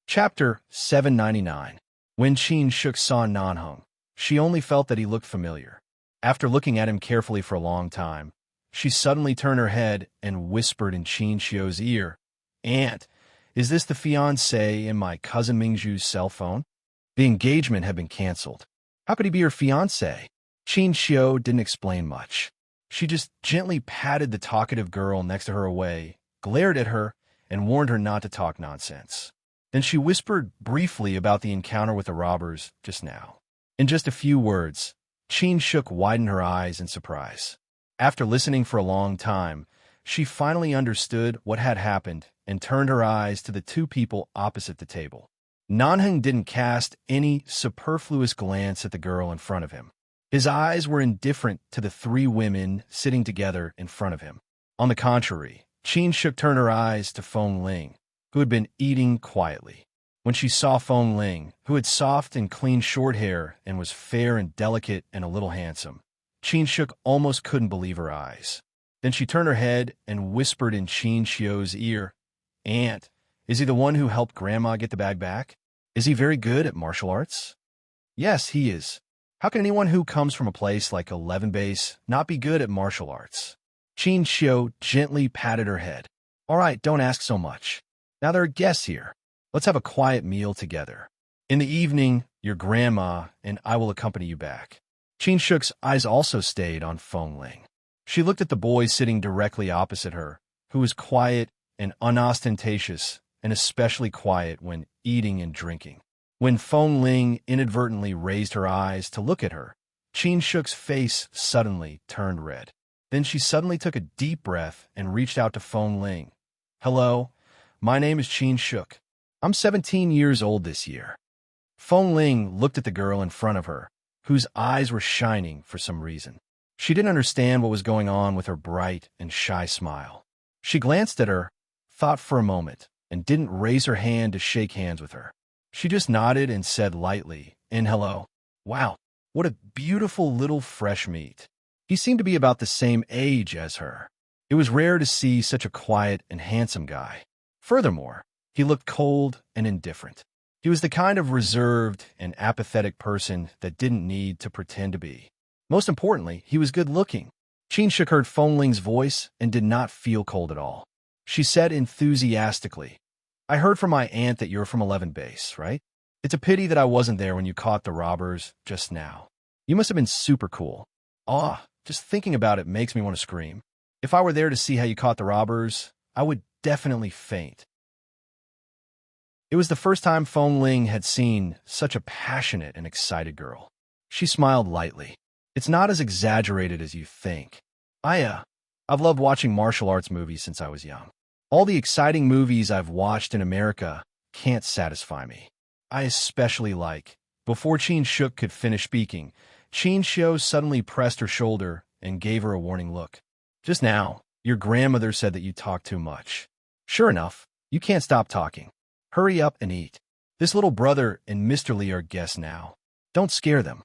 S1: Chapter 799. When Qin Shuk saw Nanheng, she only felt that he looked familiar. After looking at him carefully for a long time, she suddenly turned her head and whispered in Qin Xiu's ear, "Aunt, is this the fiancé in my cousin Mingju's cell phone?" The engagement had been canceled. How could he be her fiancé? Qin Xiu didn't explain much. She just gently patted the talkative girl next to her away, glared at her, and warned her not to talk nonsense. Then she whispered briefly about the encounter with the robbers just now. In just a few words, Qin Shuk widened her eyes in surprise. After listening for a long time, she finally understood what had happened and turned her eyes to the two people opposite the table. Nanheng didn't cast any superfluous glance at the girl in front of him. His eyes were indifferent to the 3 women sitting together in front of him. On the contrary, Qin Shuk turned her eyes to Feng Ling, who had been eating quietly. When she saw Feng Ling, who had soft and clean short hair and was fair and delicate and a little handsome, Qin Shuk almost couldn't believe her eyes. Then she turned her head and whispered in Qin Xiu's ear, "Aunt, is he the one who helped Grandma get the bag back? Is he very good at martial arts?" "Yes, he is. How can anyone who comes from a place like 11 Base not be good at martial arts?" Qin Xiu gently patted her head. "All right, don't ask so much. Now there are guests here. Let's have a quiet meal together. In the evening, your grandma and I will accompany you back." Qin Shuk's eyes also stayed on Feng Ling. She looked at the boy sitting directly opposite her, who was quiet and unostentatious, and especially quiet when eating and drinking. When Feng Ling inadvertently raised her eyes to look at her, Qin Shuk's face suddenly turned red. Then she suddenly took a deep breath and reached out to Feng Ling. "Hello, my name is Qin Shuk. I'm 17 years old this year." Feng Ling looked at the girl in front of her, whose eyes were shining for some reason. She didn't understand what was going on with her bright and shy smile. She glanced at her, thought for a moment, and didn't raise her hand to shake hands with her. She just nodded and said lightly, "And hello. Wow, what a beautiful little fresh meat." He seemed to be about the same age as her. It was rare to see such a quiet and handsome guy. Furthermore, he looked cold and indifferent. He was the kind of reserved and apathetic person that didn't need to pretend to be. Most importantly, he was good-looking. Qin Shuk heard Feng Ling's voice and did not feel cold at all. She said enthusiastically, "I heard from my aunt that you're from 11 Base, right? It's a pity that I wasn't there when you caught the robbers just now. You must have been super cool. Ah, just thinking about it makes me want to scream. If I were there to see how you caught the robbers, I would definitely faint." It was the first time Feng Ling had seen such a passionate and excited girl. She smiled lightly. "It's not as exaggerated as you think. I've loved watching martial arts movies since I was young. All the exciting movies I've watched in America can't satisfy me. I especially like..." Before Qin Shuk could finish speaking, Qin Xiu suddenly pressed her shoulder and gave her a warning look. "Just now, your grandmother said that you talk too much. Sure enough, you can't stop talking. Hurry up and eat. This little brother and Mr. Lee are guests now. Don't scare them."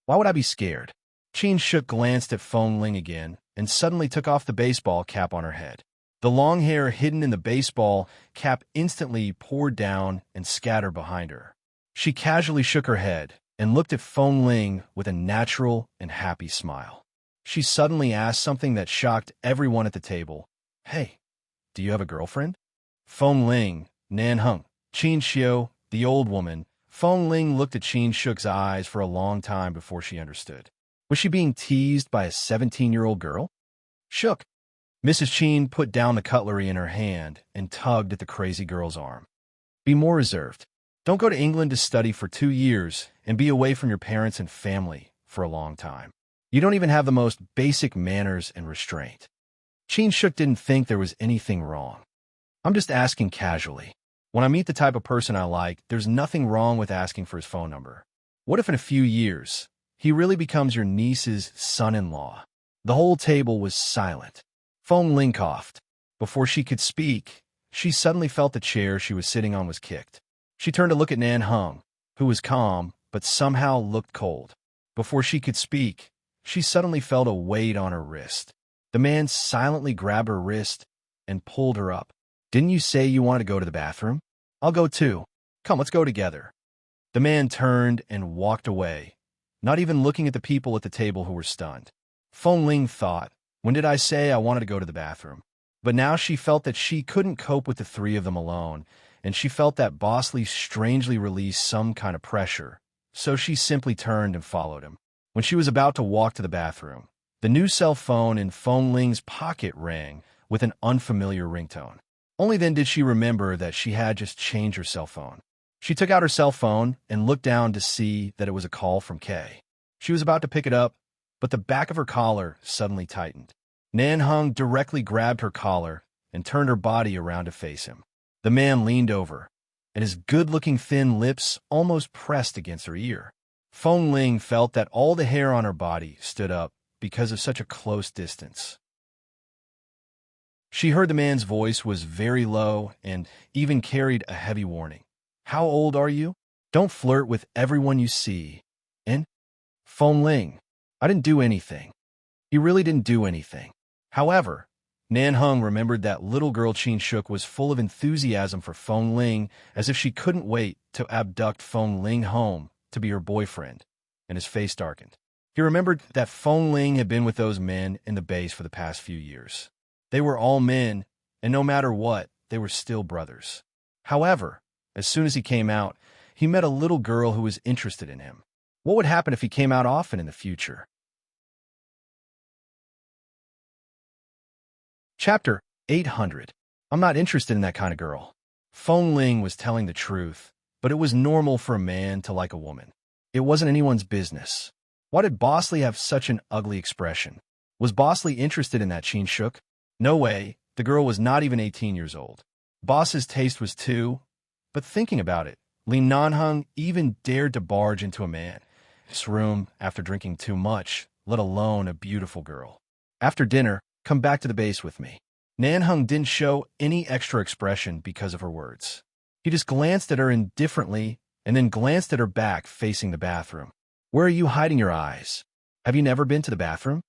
S1: "Why would I be scared?" Qin Shuk glanced at Feng Ling again and suddenly took off the baseball cap on her head. The long hair hidden in the baseball cap instantly poured down and scattered behind her. She casually shook her head and looked at Feng Ling with a natural and happy smile. She suddenly asked something that shocked everyone at the table. "Hey, do you have a girlfriend?" Feng Ling, Nanheng, Qin Xiu, the old woman. Feng Ling looked at Qin Shuk's eyes for a long time before she understood. Was she being teased by a 17-year-old girl? "Shuk, Mrs. Chin put down the cutlery in her hand and tugged at the crazy girl's arm. Be more reserved. Don't go to England to study for 2 years and be away from your parents and family for a long time. You don't even have the most basic manners and restraint. Chin Shuk didn't think there was anything wrong. I'm just asking casually. When I meet the type of person I like, there's nothing wrong with asking for his phone number. What if in a few years, he really becomes your niece's son-in-law? The whole table was silent. Fong Ling coughed. Before she could speak, she suddenly felt the chair she was sitting on was kicked. She turned to look at Nan Hung, who was calm, but somehow looked cold. Before she could speak, she suddenly felt a weight on her wrist. The man silently grabbed her wrist and pulled her up. Didn't you say you wanted to go to the bathroom? I'll go too. Come, let's go together. The man turned and walked away, not even looking at the people at the table who were stunned. Fong Ling thought, when did I say I wanted to go to the bathroom? But now she felt that she couldn't cope with the 3 of them alone, and she felt that Boss Lee strangely released some kind of pressure, so she simply turned and followed him. When she was about to walk to the bathroom, the new cell phone in Fong Ling's pocket rang with an unfamiliar ringtone. Only then did she remember that she had just changed her cell phone. She took out her cell phone and looked down to see that it was a call from Kay. She was about to pick it up, but the back of her collar suddenly tightened. Nan Hung directly grabbed her collar and turned her body around to face him. The man leaned over, and his good-looking thin lips almost pressed against her ear. Fong Ling felt that all the hair on her body stood up because of such a close distance. She heard the man's voice was very low and even carried a heavy warning. How old are you? Don't flirt with everyone you see. And? Fong Ling, I didn't do anything. He really didn't do anything. However, Nan Hung remembered that little girl Chin Shuk was full of enthusiasm for Fong Ling, as if she couldn't wait to abduct Fong Ling home to be her boyfriend, and his face darkened. He remembered that Fong Ling had been with those men in the base for the past few years. They were all men, and no matter what, they were still brothers. However, as soon as he came out, he met a little girl who was interested in him. What would happen if he came out often in the future? Chapter 800. I'm not interested in that kind of girl. Fong Ling was telling the truth, but it was normal for a man to like a woman. It wasn't anyone's business. Why did Boss Lee have such an ugly expression? Was Boss Lee interested in that Chin Shuk? No way, the girl was not even 18 years old. Boss's taste was too, but thinking about it, Li Nanhung even dared to barge into a man's room after drinking too much, let alone a beautiful girl. After dinner, come back to the base with me. Nanhung didn't show any extra expression because of her words. He just glanced at her indifferently and then glanced at her back facing the bathroom. Where are you hiding your eyes? Have you never been to the bathroom?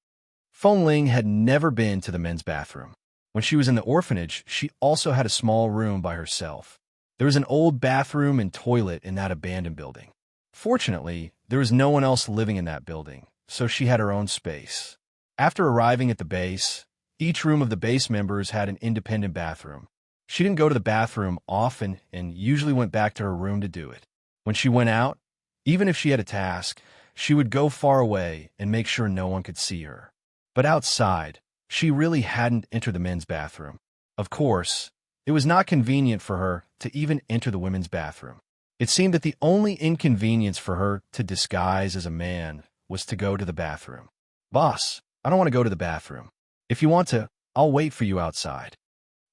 S1: Fong Ling had never been to the men's bathroom. When she was in the orphanage, she also had a small room by herself. There was an old bathroom and toilet in that abandoned building. Fortunately, there was no one else living in that building, so she had her own space. After arriving at the base, each room of the base members had an independent bathroom. She didn't go to the bathroom often and usually went back to her room to do it. When she went out, even if she had a task, she would go far away and make sure no one could see her. But outside, she really hadn't entered the men's bathroom. Of course, it was not convenient for her to even enter the women's bathroom. It seemed that the only inconvenience for her to disguise as a man was to go to the bathroom. Boss, I don't want to go to the bathroom. If you want to, I'll wait for you outside.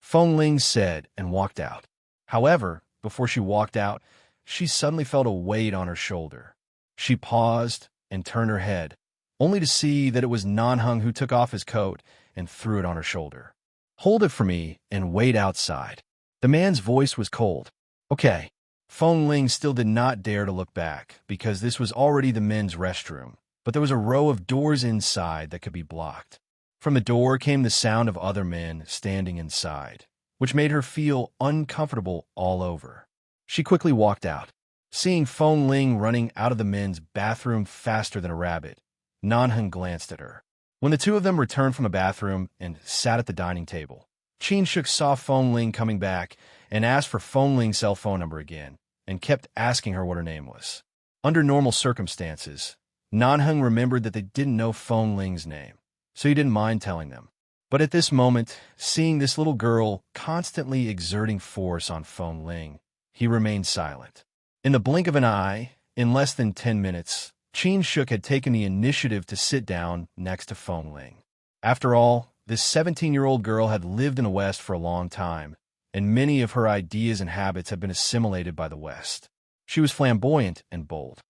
S1: Fong Ling said and walked out. However, before she walked out, she suddenly felt a weight on her shoulder. She paused and turned her head, only to see that it was Nanhung who took off his coat and threw it on her shoulder. Hold it for me and wait outside. The man's voice was cold. Okay. Fong Ling still did not dare to look back because this was already the men's restroom, but there was a row of doors inside that could be blocked. From the door came the sound of other men standing inside, which made her feel uncomfortable all over. She quickly walked out. Seeing Fong Ling running out of the men's bathroom faster than a rabbit, Nanhung glanced at her. When the two of them returned from the bathroom and sat at the dining table, Chin Shuk saw Fong Ling coming back and asked for Fong Ling's cell phone number again and kept asking her what her name was. Under normal circumstances, Nanhung remembered that they didn't know Fong Ling's name, so he didn't mind telling them. But at this moment, seeing this little girl constantly exerting force on Feng Ling, he remained silent. In the blink of an eye, in less than 10 minutes, Qin Shuk had taken the initiative to sit down next to Feng Ling. After all, this 17-year-old girl had lived in the West for a long time, and many of her ideas and habits had been assimilated by the West. She was flamboyant and bold.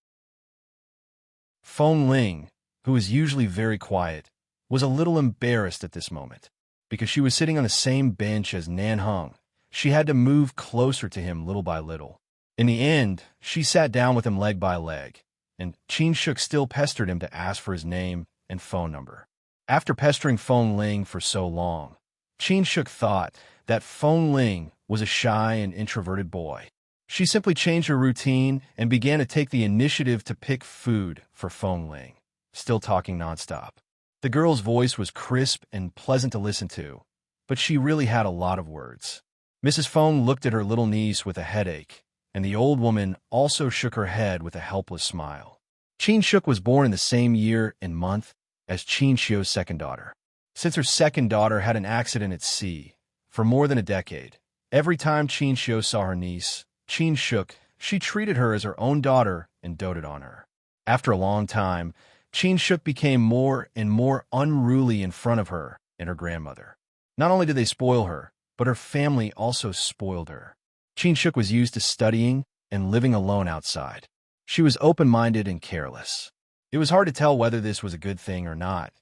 S1: Feng Ling, who was usually very quiet, was a little embarrassed at this moment. Because she was sitting on the same bench as Nan Heng, she had to move closer to him little by little. In the end, she sat down with him leg by leg, and Qin Shuk still pestered him to ask for his name and phone number. After pestering Feng Ling for so long, Qin Shuk thought that Feng Ling was a shy and introverted boy. She simply changed her routine and began to take the initiative to pick food for Feng Ling, still talking nonstop. The girl's voice was crisp and pleasant to listen to, but she really had a lot of words. Mrs. Feng looked at her little niece with a headache, and the old woman also shook her head with a helpless smile. Qin Shuk was born in the same year and month as Qin Xiu's second daughter. Since her second daughter had an accident at sea, for more than a decade, every time Qin Xiu saw her niece, Qin Shuk, she treated her as her own daughter and doted on her. After a long time, Qin Shuk became more and more unruly in front of her and her grandmother. Not only did they spoil her, but her family also spoiled her. Qin Shuk was used to studying and living alone outside. She was open-minded and careless. It was hard to tell whether this was a good thing or not,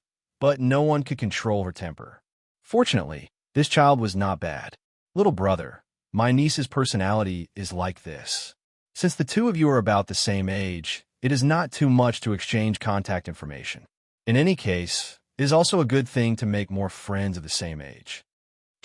S1: but no one could control her temper. Fortunately, this child was not bad. Little brother, my niece's personality is like this. Since the two of you are about the same age, it is not too much to exchange contact information. In any case, it is also a good thing to make more friends of the same age.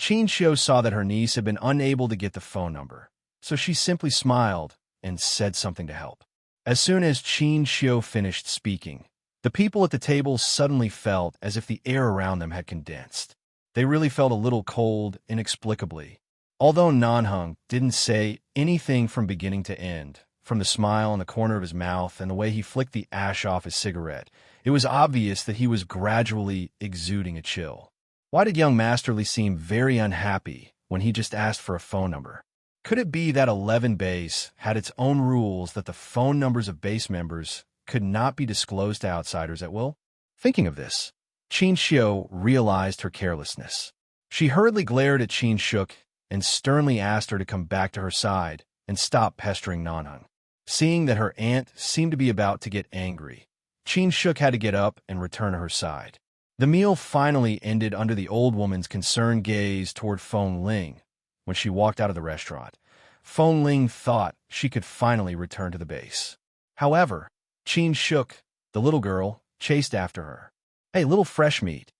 S1: Qin Xiu saw that her niece had been unable to get the phone number, so she simply smiled and said something to help. As soon as Qin Xiu finished speaking, the people at the table suddenly felt as if the air around them had condensed. They really felt a little cold inexplicably. Although Nan Heng didn't say anything from beginning to end, from the smile in the corner of his mouth and the way he flicked the ash off his cigarette, it was obvious that he was gradually exuding a chill. Why did young Masterly seem very unhappy when he just asked for a phone number? Could it be that 11 Base had its own rules that the phone numbers of base members could not be disclosed to outsiders at will? Thinking of this, Qin Xiu realized her carelessness. She hurriedly glared at Qin Shuk and sternly asked her to come back to her side and stop pestering Nan Heng. Seeing that her aunt seemed to be about to get angry, Qin Shuk had to get up and return to her side. The meal finally ended under the old woman's concerned gaze toward Feng Ling. When she walked out of the restaurant, Feng Ling thought she could finally return to the base. However, Qin Shuk, the little girl, chased after her. "Hey, little fresh meat."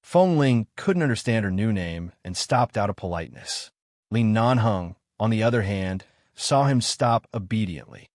S1: Feng Ling couldn't understand her new name and stopped out of politeness. Lin Nan Heng, on the other hand, saw him stop obediently.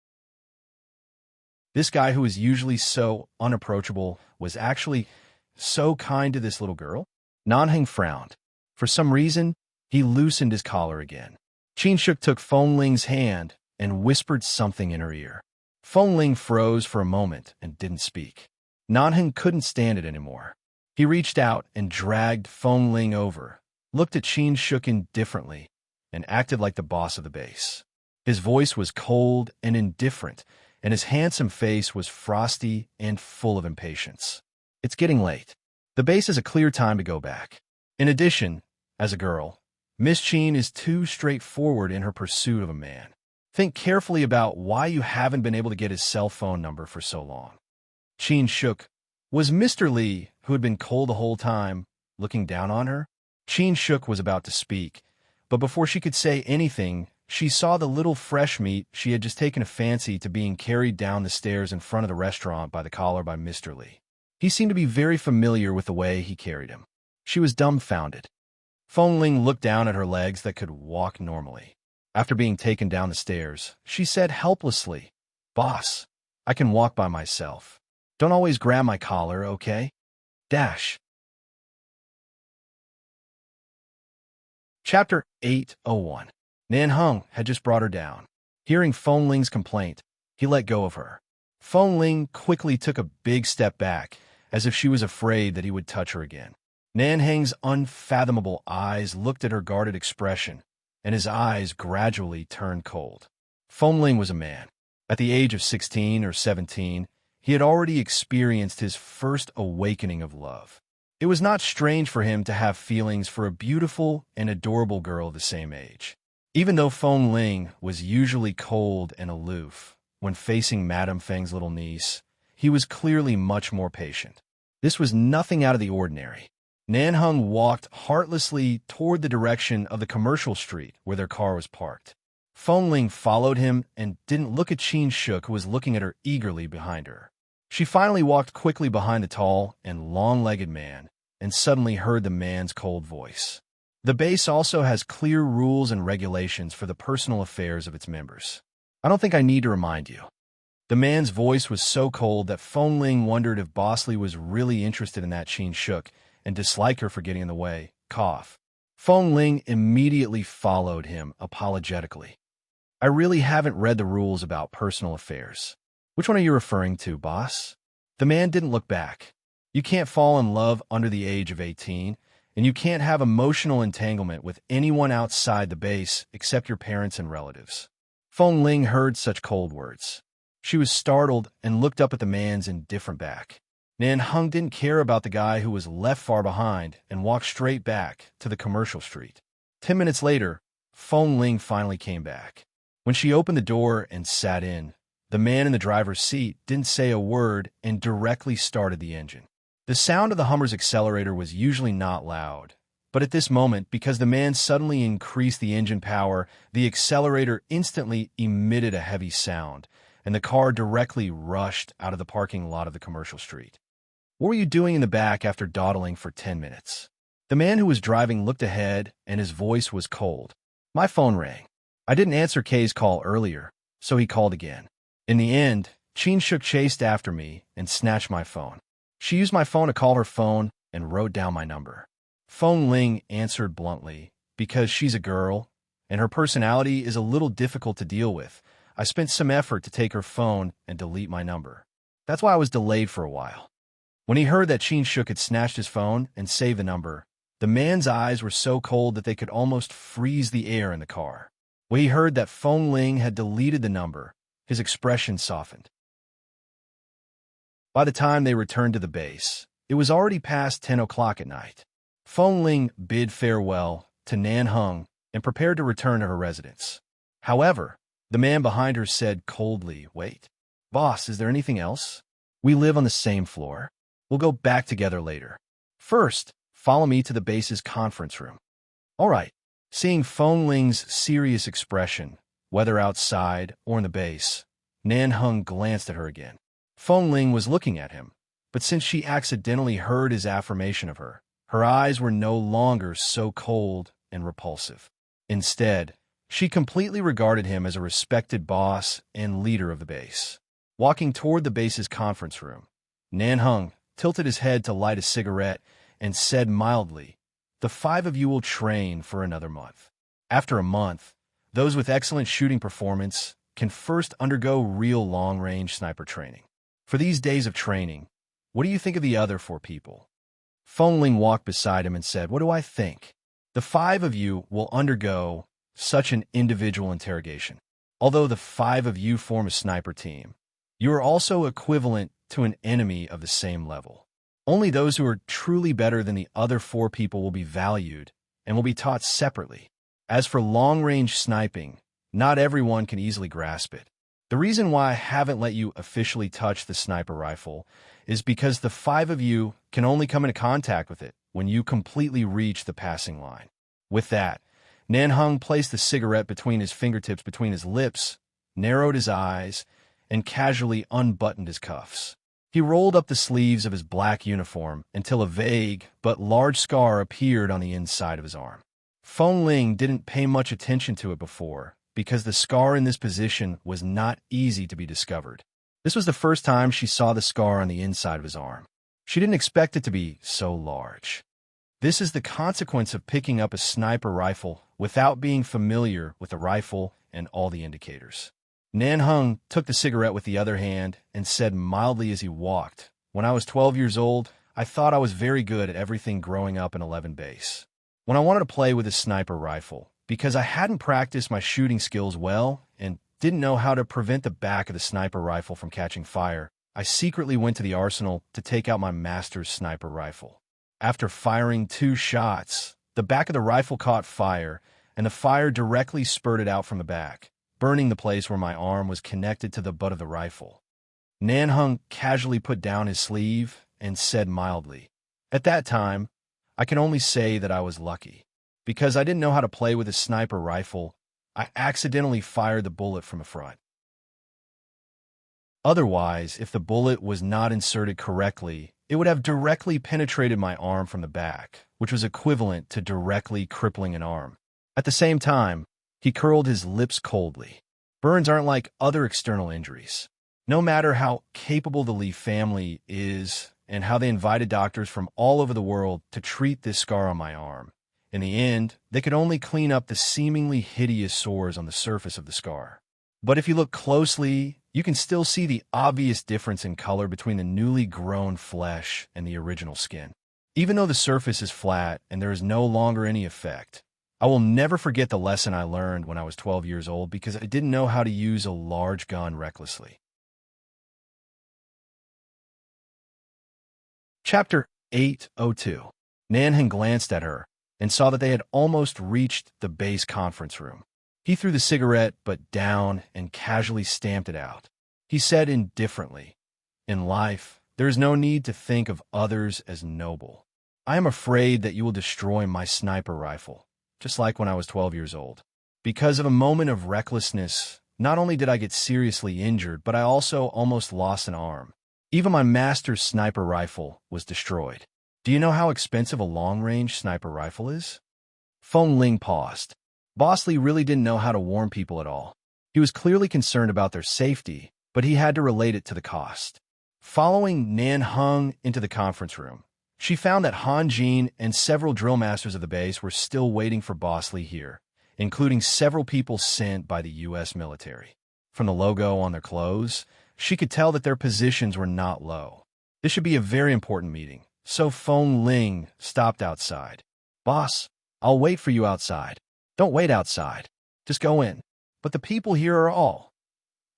S1: This guy who was usually so unapproachable was actually so kind to this little girl? Nan Heng frowned. For some reason, he loosened his collar again. Qin Shuk took Feng Ling's hand and whispered something in her ear. Feng Ling froze for a moment and didn't speak. Nan Heng couldn't stand it anymore. He reached out and dragged Feng Ling over, looked at Qin Shuk indifferently, and acted like the boss of the base. His voice was cold and indifferent, and his handsome face was frosty and full of impatience. It's getting late. The base is a clear time to go back. In addition, as a girl, Miss Qin is too straightforward in her pursuit of a man. Think carefully about why you haven't been able to get his cell phone number for so long. Qin Shuk. Was Mr. Li, who had been cold the whole time, looking down on her? Qin Shuk was about to speak, but before she could say anything, she saw the little fresh meat she had just taken a fancy to being carried down the stairs in front of the restaurant by the collar by Mr. Li. He seemed to be very familiar with the way he carried him. She was dumbfounded. Feng Ling looked down at her legs that could walk normally. After being taken down the stairs, she said helplessly, "Boss, I can walk by myself. Don't always grab my collar, okay?" Dash. Chapter 801. Nan Heng had just brought her down. Hearing Feng Ling's complaint, he let go of her. Feng Ling quickly took a big step back, as if she was afraid that he would touch her again. Nan Heng's unfathomable eyes looked at her guarded expression, and his eyes gradually turned cold. Feng Ling was a man. At the age of 16 or 17, he had already experienced his first awakening of love. It was not strange for him to have feelings for a beautiful and adorable girl of the same age. Even though Feng Ling was usually cold and aloof when facing Madame Feng's little niece, he was clearly much more patient. This was nothing out of the ordinary. Nan Heng walked heartlessly toward the direction of the commercial street where their car was parked. Feng Ling followed him and didn't look at Qin Shuk, who was looking at her eagerly behind her. She finally walked quickly behind the tall and long-legged man and suddenly heard the man's cold voice. The base also has clear rules and regulations for the personal affairs of its members. I don't think I need to remind you. The man's voice was so cold that Feng Ling wondered if Bosley was really interested in that Qin Shuk and disliked her for getting in the way. Cough. Feng Ling immediately followed him apologetically. I really haven't read the rules about personal affairs. Which one are you referring to, boss? The man didn't look back. You can't fall in love under the age of 18, and you can't have emotional entanglement with anyone outside the base except your parents and relatives. Feng Ling heard such cold words. She was startled and looked up at the man's indifferent back. Nan Heng didn't care about the guy who was left far behind and walked straight back to the commercial street. 10 minutes later, Feng Ling finally came back. When she opened the door and sat in, the man in the driver's seat didn't say a word and directly started the engine. The sound of the Hummer's accelerator was usually not loud, but at this moment, because the man suddenly increased the engine power, the accelerator instantly emitted a heavy sound, and the car directly rushed out of the parking lot of the commercial street. What were you doing in the back after dawdling for 10 minutes? The man who was driving looked ahead, and his voice was cold. My phone rang. I didn't answer Kay's call earlier, so he called again. In the end, Qin Shuk chased after me and snatched my phone. She used my phone to call her phone and wrote down my number. Feng Ling answered bluntly, because she's a girl, and her personality is a little difficult to deal with. I spent some effort to take her phone and delete my number. That's why I was delayed for a while. When he heard that Qin Shuk had snatched his phone and saved the number, the man's eyes were so cold that they could almost freeze the air in the car. When he heard that Feng Ling had deleted the number, his expression softened. By the time they returned to the base, it was already past 10 o'clock at night. Feng Ling bid farewell to Nan Heng and prepared to return to her residence. However, the man behind her said coldly, "Wait. Boss, is there anything else? We live on the same floor. We'll go back together later. First, follow me to the base's conference room." All right. Seeing Feng Ling's serious expression, whether outside or in the base, Nan Heng glanced at her again. Feng Ling was looking at him, but since she accidentally heard his affirmation of her, her eyes were no longer so cold and repulsive. Instead, she completely regarded him as a respected boss and leader of the base. Walking toward the base's conference room, Nan Heng tilted his head to light a cigarette and said mildly, "The 5 of you will train for another month. After a month, those with excellent shooting performance can first undergo real long-range sniper training. For these days of training, what do you think of the other 4 people?" Feng Ling walked beside him and said, "What do I think? The 5 of you will undergo such an individual interrogation. Although the 5 of you form a sniper team, you are also equivalent to an enemy of the same level. Only those who are truly better than the other 4 people will be valued and will be taught separately. As for long-range sniping, not everyone can easily grasp it. The reason why I haven't let you officially touch the sniper rifle is because the 5 of you can only come into contact with it when you completely reach the passing line." With that, Nan Heng placed the cigarette between his fingertips between his lips, narrowed his eyes, and casually unbuttoned his cuffs. He rolled up the sleeves of his black uniform until a vague but large scar appeared on the inside of his arm. Feng Ling didn't pay much attention to it before, because the scar in this position was not easy to be discovered. This was the first time she saw the scar on the inside of his arm. She didn't expect it to be so large. This is the consequence of picking up a sniper rifle without being familiar with the rifle and all the indicators. Nan Heng took the cigarette with the other hand and said mildly as he walked, "When I was 12 years old, I thought I was very good at everything growing up in 11 base. When I wanted to play with a sniper rifle, because I hadn't practiced my shooting skills well and didn't know how to prevent the back of the sniper rifle from catching fire, I secretly went to the arsenal to take out my master's sniper rifle. After firing 2 shots, the back of the rifle caught fire, and the fire directly spurted out from the back, burning the place where my arm was connected to the butt of the rifle. Nanhung casually put down his sleeve and said mildly, "At that time, I can only say that I was lucky. Because I didn't know how to play with a sniper rifle, I accidentally fired the bullet from the front. Otherwise, if the bullet was not inserted correctly, it would have directly penetrated my arm from the back, which was equivalent to directly crippling an arm." At the same time, he curled his lips coldly. Burns aren't like other external injuries. No matter how capable the Lee family is and how they invited doctors from all over the world to treat this scar on my arm, in the end, they could only clean up the seemingly hideous sores on the surface of the scar. But if you look closely, you can still see the obvious difference in color between the newly grown flesh and the original skin. Even though the surface is flat and there is no longer any effect, I will never forget the lesson I learned when I was 12 years old because I didn't know how to use a large gun recklessly. Chapter 802. Nanheng glanced at her and saw that they had almost reached the base conference room. He threw the cigarette but down and casually stamped it out. He said indifferently, "In life, there is no need to think of others as noble. I am afraid that you will destroy my sniper rifle, just like when I was 12 years old. Because of a moment of recklessness, not only did I get seriously injured, but I also almost lost an arm. Even my master's sniper rifle was destroyed. Do you know how expensive a long-range sniper rifle is?" Feng Ling paused. Boss Lee really didn't know how to warn people at all. He was clearly concerned about their safety, but he had to relate it to the cost. Following Nanheng into the conference room, she found that Han Jin and several drill masters of the base were still waiting for Boss Lee here, including several people sent by the U.S. military. From the logo on their clothes, she could tell that their positions were not low. This should be a very important meeting, so Feng Ling stopped outside. "Boss, I'll wait for you outside." "Don't wait outside. Just go in." "But the people here are all."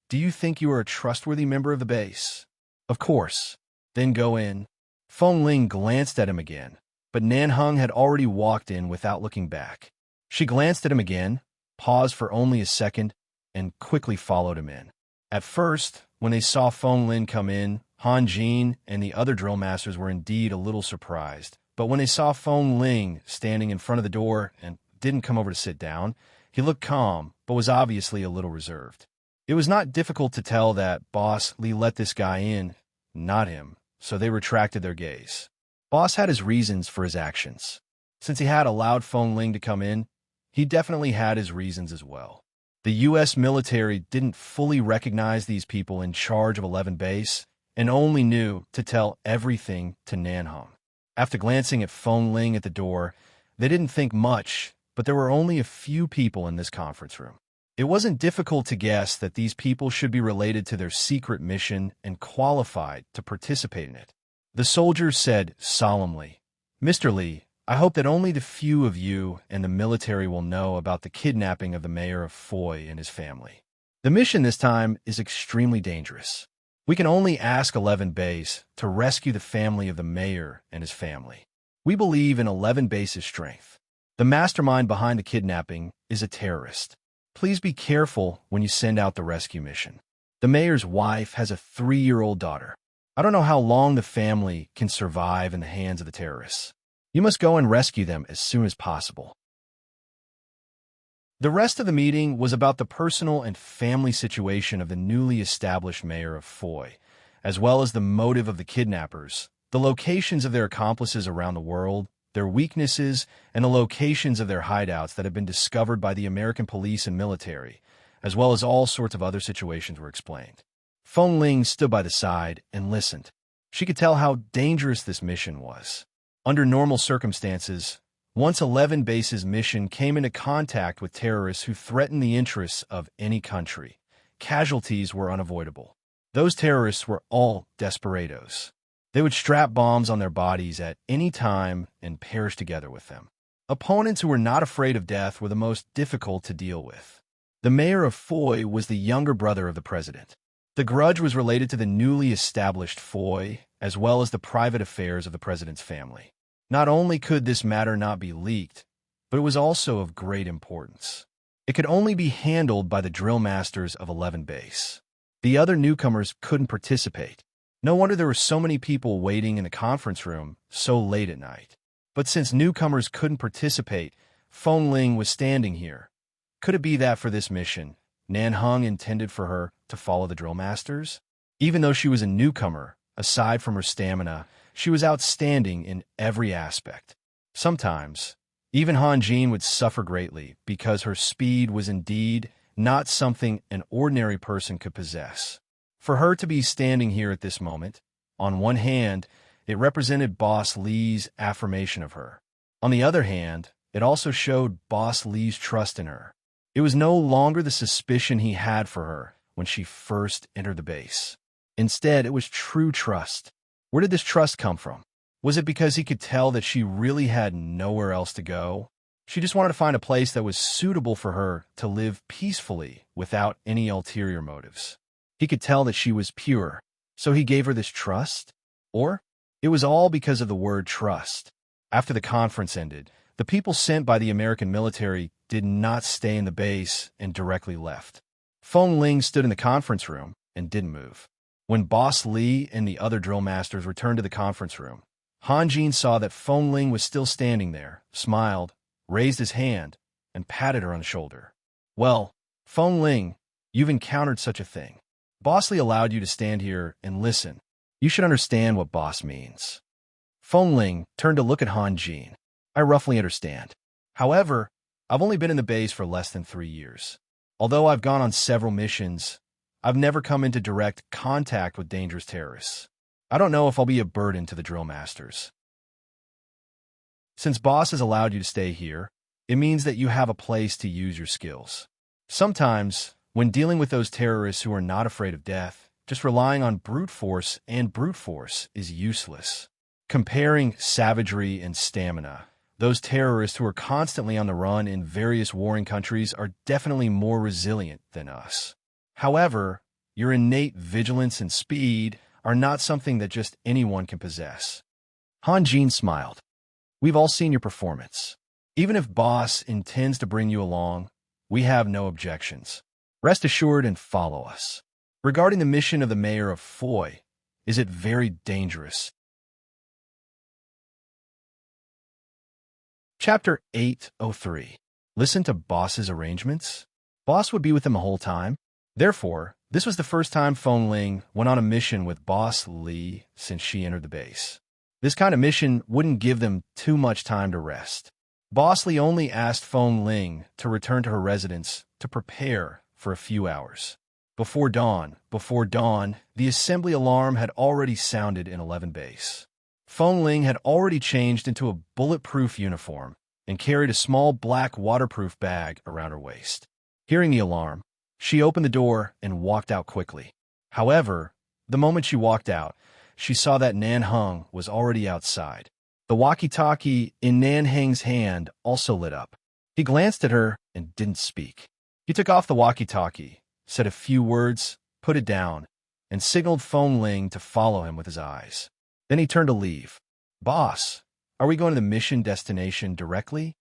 S1: "Do you think you are a trustworthy member of the base?" "Of course." "Then go in." Feng Ling glanced at him again, but Nanheng had already walked in without looking back. She glanced at him again, paused for only a second, and quickly followed him in. At first, when they saw Feng Ling come in, Han Jin and the other drill masters were indeed a little surprised. But when they saw Feng Ling standing in front of the door and didn't come over to sit down, he looked calm, but was obviously a little reserved. It was not difficult to tell that Boss Lee let this guy in, not him, so they retracted their gaze. Boss had his reasons for his actions. Since he had allowed Feng Ling to come in, he definitely had his reasons as well. The U.S. military didn't fully recognize these people in charge of 11 Base and only knew to tell everything to Nanheng. After glancing at Feng Ling at the door, they didn't think much, but there were only a few people in this conference room. It wasn't difficult to guess that these people should be related to their secret mission and qualified to participate in it. The soldier said solemnly, "Mr. Lee, I hope that only the few of you and the military will know about the kidnapping of the mayor of Foy and his family. The mission this time is extremely dangerous. We can only ask 11 Base to rescue the family of the mayor and his family. We believe in 11 Base's strength. The mastermind behind the kidnapping is a terrorist. Please be careful when you send out the rescue mission. The mayor's wife has a 3-year-old daughter. I don't know how long the family can survive in the hands of the terrorists. You must go and rescue them as soon as possible." The rest of the meeting was about the personal and family situation of the newly established mayor of Foy, as well as the motive of the kidnappers, the locations of their accomplices around the world, their weaknesses, and the locations of their hideouts that had been discovered by the American police and military, as well as all sorts of other situations were explained. Feng Ling stood by the side and listened. She could tell how dangerous this mission was. Under normal circumstances, once 11 Base's mission came into contact with terrorists who threatened the interests of any country, casualties were unavoidable. Those terrorists were all desperados. They would strap bombs on their bodies at any time and perish together with them. Opponents who were not afraid of death were the most difficult to deal with. The mayor of Foy was the younger brother of the president. The grudge was related to the newly established Foy, as well as the private affairs of the president's family. Not only could this matter not be leaked, but it was also of great importance. It could only be handled by the drill masters of 11 Base. The other newcomers couldn't participate. No wonder there were so many people waiting in the conference room so late at night. But since newcomers couldn't participate, Feng Ling was standing here. Could it be that for this mission, Nan Hung intended for her to follow the drill masters? Even though she was a newcomer, aside from her stamina, she was outstanding in every aspect. Sometimes, even Han Jin would suffer greatly because her speed was indeed not something an ordinary person could possess. For her to be standing here at this moment, on one hand, it represented Boss Li's affirmation of her. On the other hand, it also showed Boss Li's trust in her. It was no longer the suspicion he had for her when she first entered the base. Instead, it was true trust. Where did this trust come from? Was it because he could tell that she really had nowhere else to go? She just wanted to find a place that was suitable for her to live peacefully without any ulterior motives. He could tell that she was pure, so he gave her this trust? Or it was all because of the word trust. After the conference ended, the people sent by the American military did not stay in the base and directly left. Feng Ling stood in the conference room and didn't move. When Boss Li and the other drill masters returned to the conference room, Han Jin saw that Feng Ling was still standing there, smiled, raised his hand, and patted her on the shoulder. Well, Feng Ling, you've encountered such a thing. Boss Li allowed you to stand here and listen. You should understand what boss means. Feng Ling turned to look at Han Jin. I roughly understand. However, I've only been in the base for less than 3 years. Although I've gone on several missions, I've never come into direct contact with dangerous terrorists. I don't know if I'll be a burden to the drill masters. Since boss has allowed you to stay here, it means that you have a place to use your skills. Sometimes, when dealing with those terrorists who are not afraid of death, just relying on brute force is useless. Comparing savagery and stamina, those terrorists who are constantly on the run in various warring countries are definitely more resilient than us. However, your innate vigilance and speed are not something that just anyone can possess. Han Jin smiled. We've all seen your performance. Even if boss intends to bring you along, we have no objections. Rest assured and follow us. Regarding the mission of the mayor of Foy, is it very dangerous? Chapter 803. Listen to boss's arrangements? Boss would be with them the whole time. Therefore, this was the first time Feng Ling went on a mission with Boss Li since she entered the base. This kind of mission wouldn't give them too much time to rest. Boss Li only asked Feng Ling to return to her residence to prepare for a few hours. Before dawn, the assembly alarm had already sounded in 11 Base. Feng Ling had already changed into a bulletproof uniform and carried a small black waterproof bag around her waist. Hearing the alarm, she opened the door and walked out quickly. However, the moment she walked out, she saw that Nan Hung was already outside. The walkie-talkie in Nan Heng's hand also lit up. He glanced at her and didn't speak. He took off the walkie-talkie, said a few words, put it down, and signaled Feng Ling to follow him with his eyes. Then he turned to leave. Boss, are we going to the mission destination directly?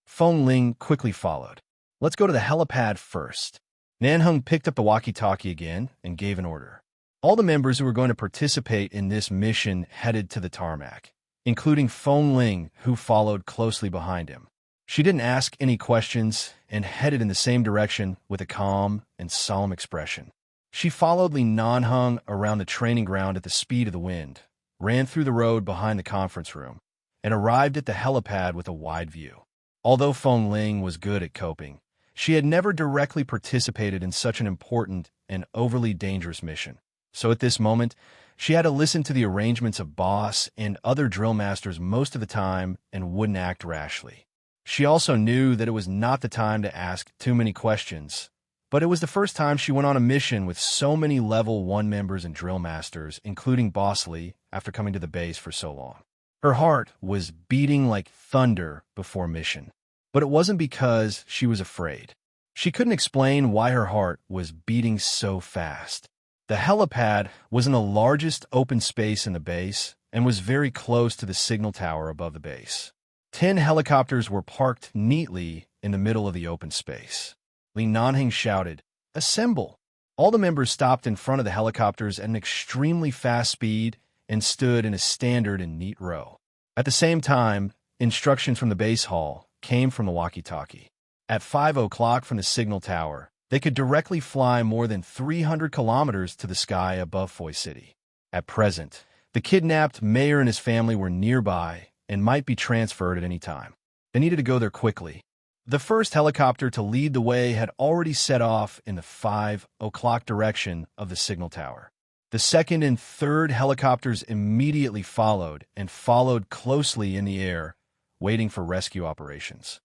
S1: Feng Ling quickly followed. Let's go to the helipad first. Nan Hung picked up the walkie-talkie again and gave an order. All the members who were going to participate in this mission headed to the tarmac, including Feng Ling, who followed closely behind him. She didn't ask any questions and headed in the same direction with a calm and solemn expression. She followed Li Nanhung around the training ground at the speed of the wind, ran through the road behind the conference room, and arrived at the helipad with a wide view. Although Feng Ling was good at coping, she had never directly participated in such an important and overly dangerous mission. So at this moment, she had to listen to the arrangements of boss and other drill masters most of the time and wouldn't act rashly. She also knew that it was not the time to ask too many questions, But it was the first time she went on a mission with so many Level 1 members and drill masters, including Boss Lee, after coming to the base for so long. Her heart was beating like thunder before mission. But it wasn't because she was afraid. She couldn't explain why her heart was beating so fast. The helipad was in the largest open space in the base and was very close to the signal tower above the base. 10 helicopters were parked neatly in the middle of the open space. Li Nanhing shouted, "Assemble!" All the members stopped in front of the helicopters at an extremely fast speed and stood in a standard and neat row. At the same time, instructions from the base hall came from the walkie-talkie. At 5 o'clock from the signal tower, they could directly fly more than 300 kilometers to the sky above Foy City. At present, the kidnapped mayor and his family were nearby and might be transferred at any time. They needed to go there quickly. The first helicopter to lead the way had already set off in the 5 o'clock direction of the signal tower. The second and third helicopters immediately followed and followed closely in the air, waiting for rescue operations.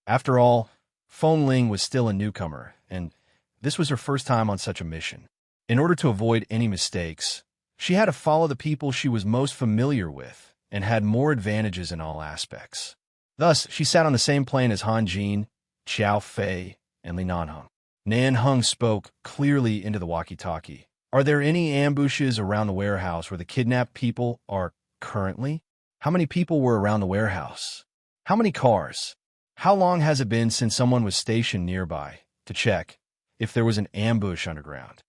S1: After all, Feng Ling was still a newcomer, and this was her first time on such a mission. In order to avoid any mistakes, she had to follow the people she was most familiar with and had more advantages in all aspects. Thus, she sat on the same plane as Han Jin, Qiao Fei, and Li Nanheng. Nanheng spoke clearly into the walkie-talkie. "Are there any ambushes around the warehouse where the kidnapped people are currently? How many people were around the warehouse? How many cars? How long has it been since someone was stationed nearby to check if there was an ambush underground?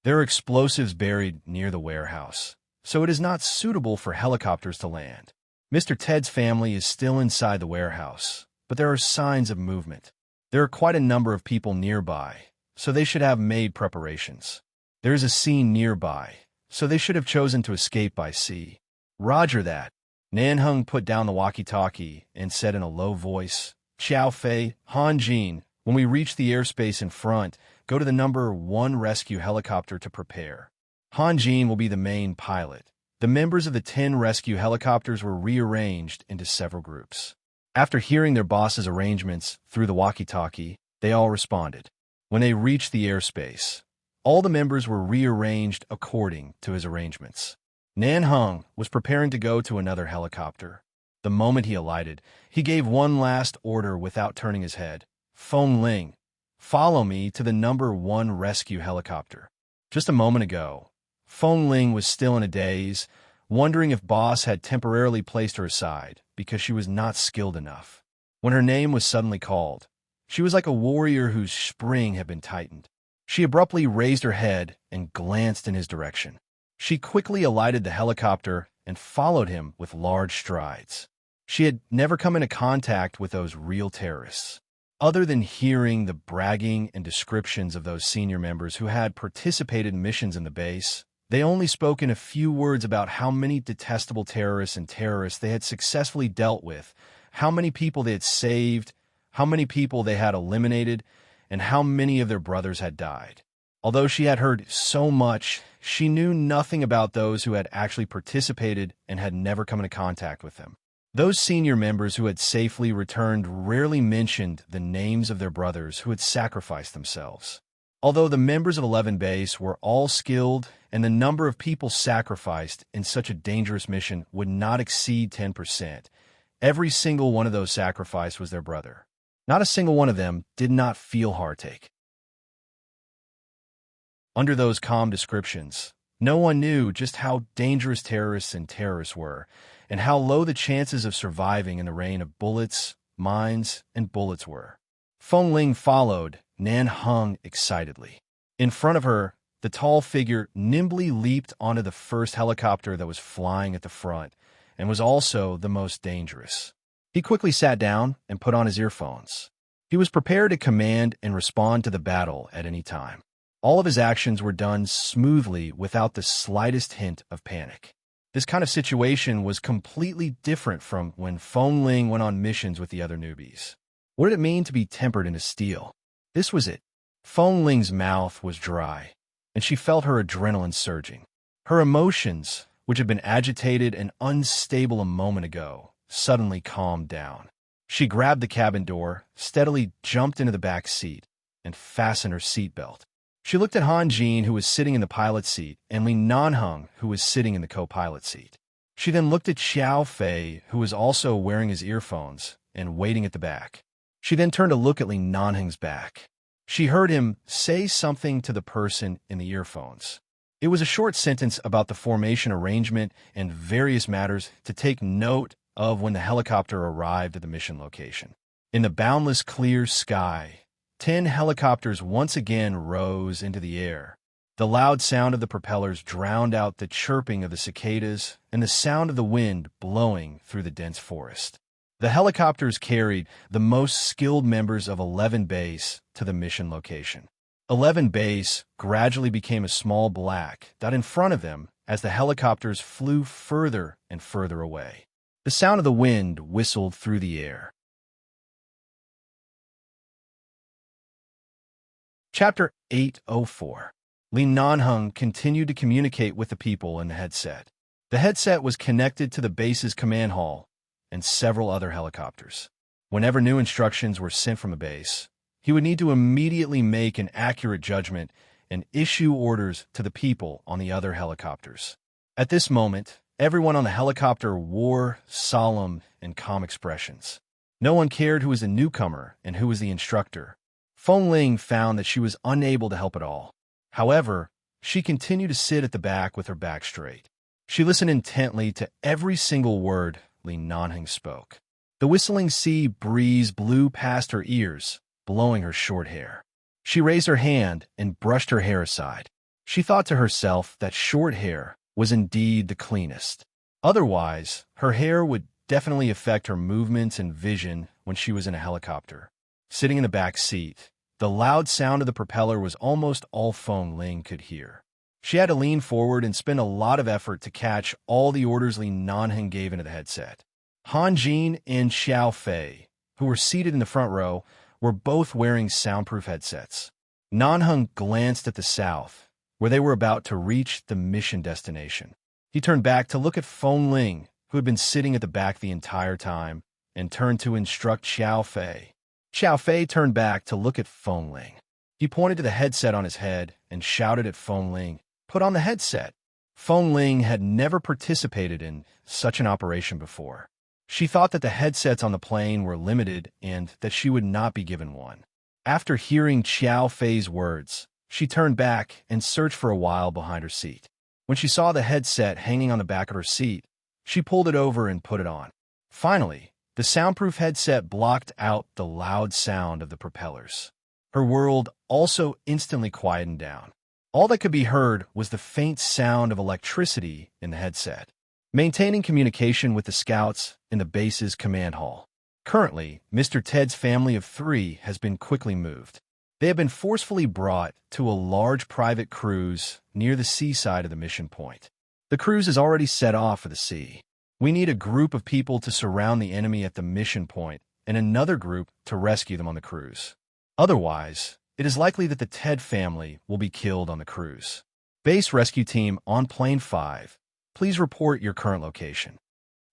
S1: There are explosives buried near the warehouse, so it is not suitable for helicopters to land. Mr. Ted's family is still inside the warehouse, but there are signs of movement. There are quite a number of people nearby, so they should have made preparations. There is a scene nearby, so they should have chosen to escape by sea." "Roger that." Nanheng put down the walkie-talkie and said in a low voice, "Qiao Fei, Han Jin, when we reach the airspace in front, go to the number 1 rescue helicopter to prepare. Han Jin will be the main pilot." The members of the 10 rescue helicopters were rearranged into several groups. After hearing their boss's arrangements through the walkie-talkie, they all responded. When they reached the airspace, all the members were rearranged according to his arrangements. Nanheng was preparing to go to another helicopter. The moment he alighted, he gave one last order without turning his head. "Feng Ling, follow me to the number 1 rescue helicopter." Just a moment ago, Feng Ling was still in a daze, wondering if Boss had temporarily placed her aside because she was not skilled enough. When her name was suddenly called, she was like a warrior whose spring had been tightened. She abruptly raised her head and glanced in his direction. She quickly alighted the helicopter and followed him with large strides. She had never come into contact with those real terrorists. Other than hearing the bragging and descriptions of those senior members who had participated in missions in the base, they only spoke in a few words about how many detestable terrorists they had successfully dealt with, how many people they had saved, how many people they had eliminated, and how many of their brothers had died. Although she had heard so much, she knew nothing about those who had actually participated and had never come into contact with them. Those senior members who had safely returned rarely mentioned the names of their brothers who had sacrificed themselves. Although the members of 11 Base were all skilled and the number of people sacrificed in such a dangerous mission would not exceed 10%, every single one of those sacrificed was their brother. Not a single one of them did not feel heartache. Under those calm descriptions, no one knew just how dangerous terrorists were, and how low the chances of surviving in the rain of bullets, mines, and bullets were. Feng Ling followed Nanheng excitedly. In front of her, the tall figure nimbly leaped onto the first helicopter that was flying at the front, and was also the most dangerous. He quickly sat down and put on his earphones. He was prepared to command and respond to the battle at any time. All of his actions were done smoothly without the slightest hint of panic. This kind of situation was completely different from when Feng Ling went on missions with the other newbies. What did it mean to be tempered into steel? This was it. Feng Ling's mouth was dry, and she felt her adrenaline surging. Her emotions, which had been agitated and unstable a moment ago, suddenly calmed down. She grabbed the cabin door, steadily jumped into the back seat, and fastened her seatbelt. She looked at Han Jin, who was sitting in the pilot seat, and Li Nanheng, who was sitting in the co-pilot seat. She then looked at Xiao Fei, who was also wearing his earphones and waiting at the back. She then turned to look at Li Nanheng's back. She heard him say something to the person in the earphones. It was a short sentence about the formation arrangement and various matters to take note of when the helicopter arrived at the mission location. In the boundless clear sky, 10 helicopters once again rose into the air. The loud sound of the propellers drowned out the chirping of the cicadas and the sound of the wind blowing through the dense forest. The helicopters carried the most skilled members of 11 Base to the mission location. 11 Base gradually became a small black dot in front of them as the helicopters flew further and further away. The sound of the wind whistled through the air. Chapter 804. Li Nanheng continued to communicate with the people in the headset. The headset was connected to the base's command hall and several other helicopters. Whenever new instructions were sent from a base, he would need to immediately make an accurate judgment and issue orders to the people on the other helicopters. At this moment, everyone on the helicopter wore solemn and calm expressions. No one cared who was the newcomer and who was the instructor. Feng Ling found that she was unable to help at all. However, she continued to sit at the back with her back straight. She listened intently to every single word Li Nanheng spoke. The whistling sea breeze blew past her ears, blowing her short hair. She raised her hand and brushed her hair aside. She thought to herself that short hair was indeed the cleanest. Otherwise, her hair would definitely affect her movements and vision when she was in a helicopter. Sitting in the back seat, the loud sound of the propeller was almost all Feng Ling could hear. She had to lean forward and spend a lot of effort to catch all the orders Li Nanheng gave into the headset. Han Jin and Xiao Fei, who were seated in the front row, were both wearing soundproof headsets. Nanheng glanced at the south, where they were about to reach the mission destination. He turned back to look at Feng Ling, who had been sitting at the back the entire time, and turned to instruct Xiao Fei. Xiao Fei turned back to look at Feng Ling. He pointed to the headset on his head and shouted at Feng Ling, "Put on the headset." Feng Ling had never participated in such an operation before. She thought that the headsets on the plane were limited and that she would not be given one. After hearing Xiao Fei's words, she turned back and searched for a while behind her seat. When she saw the headset hanging on the back of her seat, she pulled it over and put it on. Finally, the soundproof headset blocked out the loud sound of the propellers. Her world also instantly quietened down. All that could be heard was the faint sound of electricity in the headset, maintaining communication with the scouts in the base's command hall. Currently, Mr. Ted's family of 3 has been quickly moved. They have been forcefully brought to a large private cruise near the seaside of the mission point. The cruise is already set off for the sea. We need a group of people to surround the enemy at the mission point and another group to rescue them on the cruise. Otherwise, it is likely that the Ted family will be killed on the cruise. Base rescue team on plane 5, please report your current location.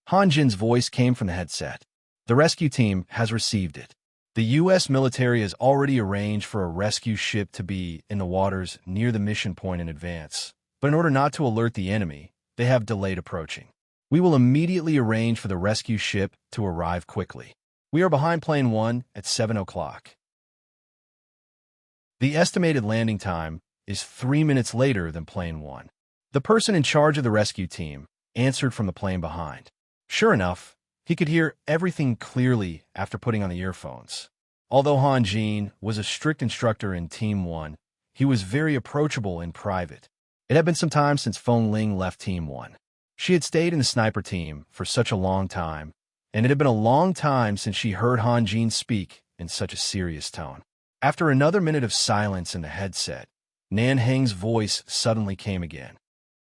S1: Han Jin's voice came from the headset. The rescue team has received it. The U.S. military has already arranged for a rescue ship to be in the waters near the mission point in advance, but in order not to alert the enemy, they have delayed approaching. We will immediately arrange for the rescue ship to arrive quickly. We are behind plane 1 at 7 o'clock. The estimated landing time is 3 minutes later than plane 1. The person in charge of the rescue team answered from the plane behind. Sure enough, he could hear everything clearly after putting on the earphones. Although Han Jin was a strict instructor in Team 1, he was very approachable in private. It had been some time since Feng Ling left Team 1. She had stayed in the sniper team for such a long time, and it had been a long time since she heard Han Jin speak in such a serious tone. After another minute of silence in the headset, Nanheng's voice suddenly came again.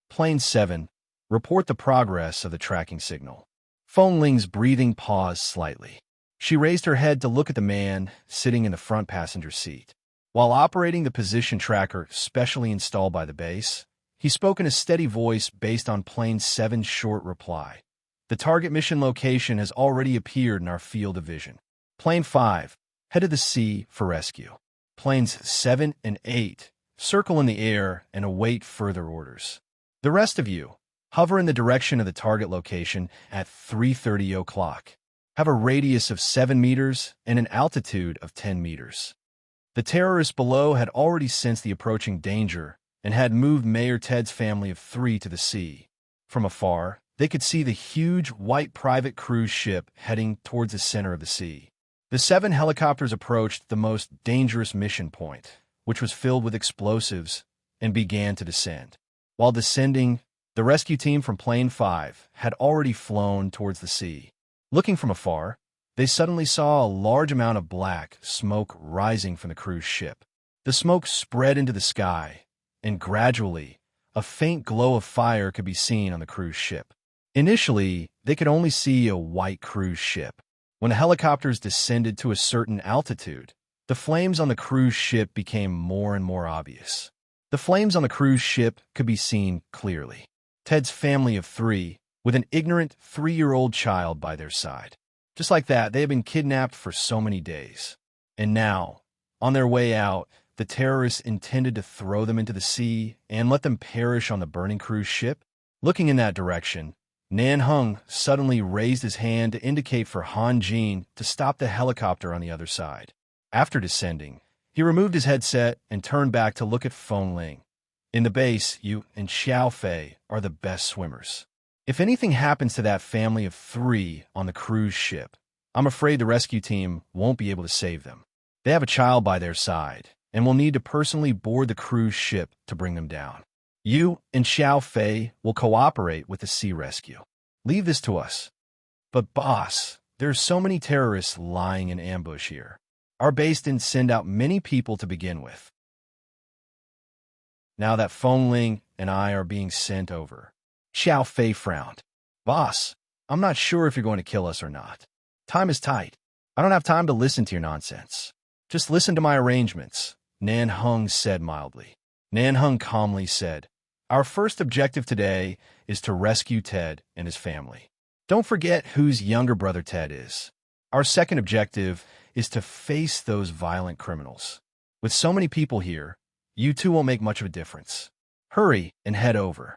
S1: Plane 7, report the progress of the tracking signal. Feng Ling's breathing paused slightly. She raised her head to look at the man sitting in the front passenger seat. While operating the position tracker specially installed by the base, he spoke in a steady voice based on Plane 7's short reply. The target mission location has already appeared in our field of vision. Plane 5, head to the sea for rescue. Planes 7 and 8, circle in the air and await further orders. The rest of you, hover in the direction of the target location at 3:30 o'clock. Have a radius of 7 meters and an altitude of 10 meters. The terrorists below had already sensed the approaching danger and had moved Mayor Ted's family of 3 to the sea. From afar, they could see the huge white private cruise ship heading towards the center of the sea. The 7 helicopters approached the most dangerous mission point, which was filled with explosives, and began to descend. While descending, the rescue team from Plane 5 had already flown towards the sea. Looking from afar, they suddenly saw a large amount of black smoke rising from the cruise ship. The smoke spread into the sky, and gradually, a faint glow of fire could be seen on the cruise ship. Initially, they could only see a white cruise ship. When the helicopters descended to a certain altitude, the flames on the cruise ship became more and more obvious. The flames on the cruise ship could be seen clearly. Ted's family of 3, with an ignorant 3-year-old child by their side. Just like that, they had been kidnapped for so many days. And now, on their way out, the terrorists intended to throw them into the sea and let them perish on the burning cruise ship. Looking in that direction, Nan Hung suddenly raised his hand to indicate for Han Jin to stop the helicopter on the other side. After descending, he removed his headset and turned back to look at Feng Ling. In the base, you and Xiao Fei are the best swimmers. If anything happens to that family of 3 on the cruise ship, I'm afraid the rescue team won't be able to save them. They have a child by their side and will need to personally board the cruise ship to bring them down. You and Xiao Fei will cooperate with the sea rescue. Leave this to us. But boss, there are so many terrorists lying in ambush here. Our base didn't send out many people to begin with. Now that Feng Ling and I are being sent over. Xiao Fei frowned. Boss, I'm not sure if you're going to kill us or not. Time is tight. I don't have time to listen to your nonsense. Just listen to my arrangements, Nan Hung said mildly. Nan Hung calmly said, our first objective today is to rescue Ted and his family. Don't forget whose younger brother Ted is. Our second objective is to face those violent criminals. With so many people here, you two won't make much of a difference. Hurry and head over.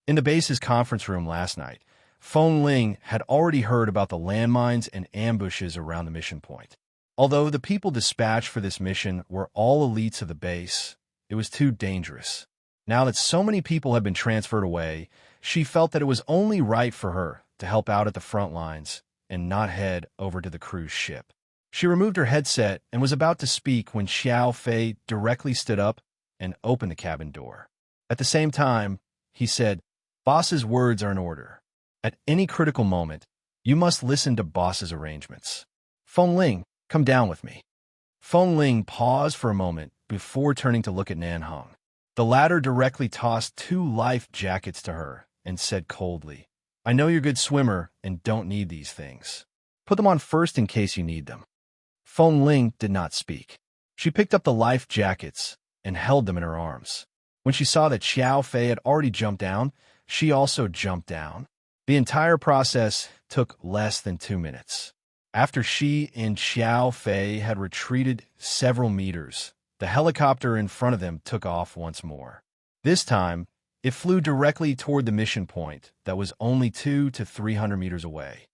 S1: In the base's conference room last night, Feng Ling had already heard about the landmines and ambushes around the mission point. Although the people dispatched for this mission were all elites of the base, it was too dangerous. Now that so many people had been transferred away, she felt that it was only right for her to help out at the front lines and not head over to the cruise ship. She removed her headset and was about to speak when Xiao Fei directly stood up and opened the cabin door. At the same time, he said, Boss's words are in order. At any critical moment, you must listen to Boss's arrangements. Feng Ling, come down with me. Feng Ling paused for a moment before turning to look at Nan Hung. The latter directly tossed 2 life jackets to her and said coldly, I know you're a good swimmer and don't need these things. Put them on first in case you need them. Feng Ling did not speak. She picked up the life jackets and held them in her arms. When she saw that Xiao Fei had already jumped down, she also jumped down. The entire process took less than 2 minutes. After she and Xiao Fei had retreated several meters, the helicopter in front of them took off once more. This time, it flew directly toward the mission point that was only 200 to 300 meters away.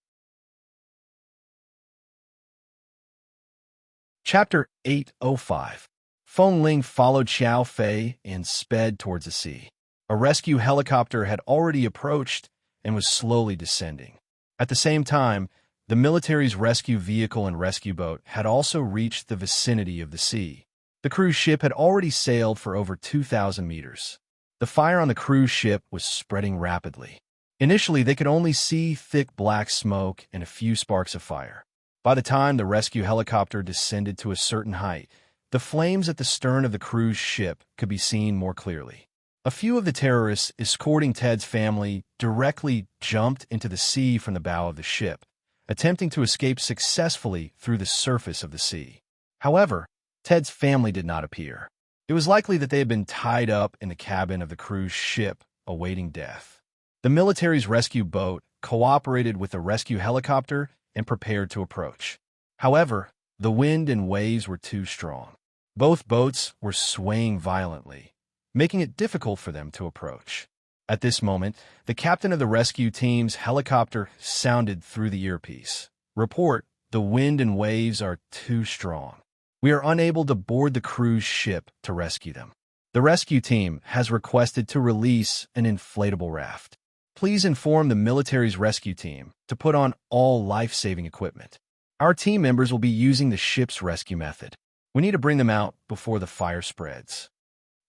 S1: Chapter 805. Feng Ling followed Xiao Fei and sped towards the sea. A rescue helicopter had already approached and was slowly descending. At the same time, the military's rescue vehicle and rescue boat had also reached the vicinity of the sea. The cruise ship had already sailed for over 2,000 meters. The fire on the cruise ship was spreading rapidly. Initially, they could only see thick black smoke and a few sparks of fire. By the time the rescue helicopter descended to a certain height, the flames at the stern of the cruise ship could be seen more clearly. A few of the terrorists escorting Ted's family directly jumped into the sea from the bow of the ship, attempting to escape successfully through the surface of the sea. However, Ted's family did not appear. It was likely that they had been tied up in the cabin of the cruise ship, awaiting death. The military's rescue boat cooperated with the rescue helicopter and prepared to approach. However, the wind and waves were too strong. Both boats were swaying violently, making it difficult for them to approach. At this moment, the captain of the rescue team's helicopter sounded through the earpiece. "Report, the wind and waves are too strong. We are unable to board the cruise ship to rescue them. The rescue team has requested to release an inflatable raft. Please inform the military's rescue team to put on all life-saving equipment. Our team members will be using the ship's rescue method. We need to bring them out before the fire spreads."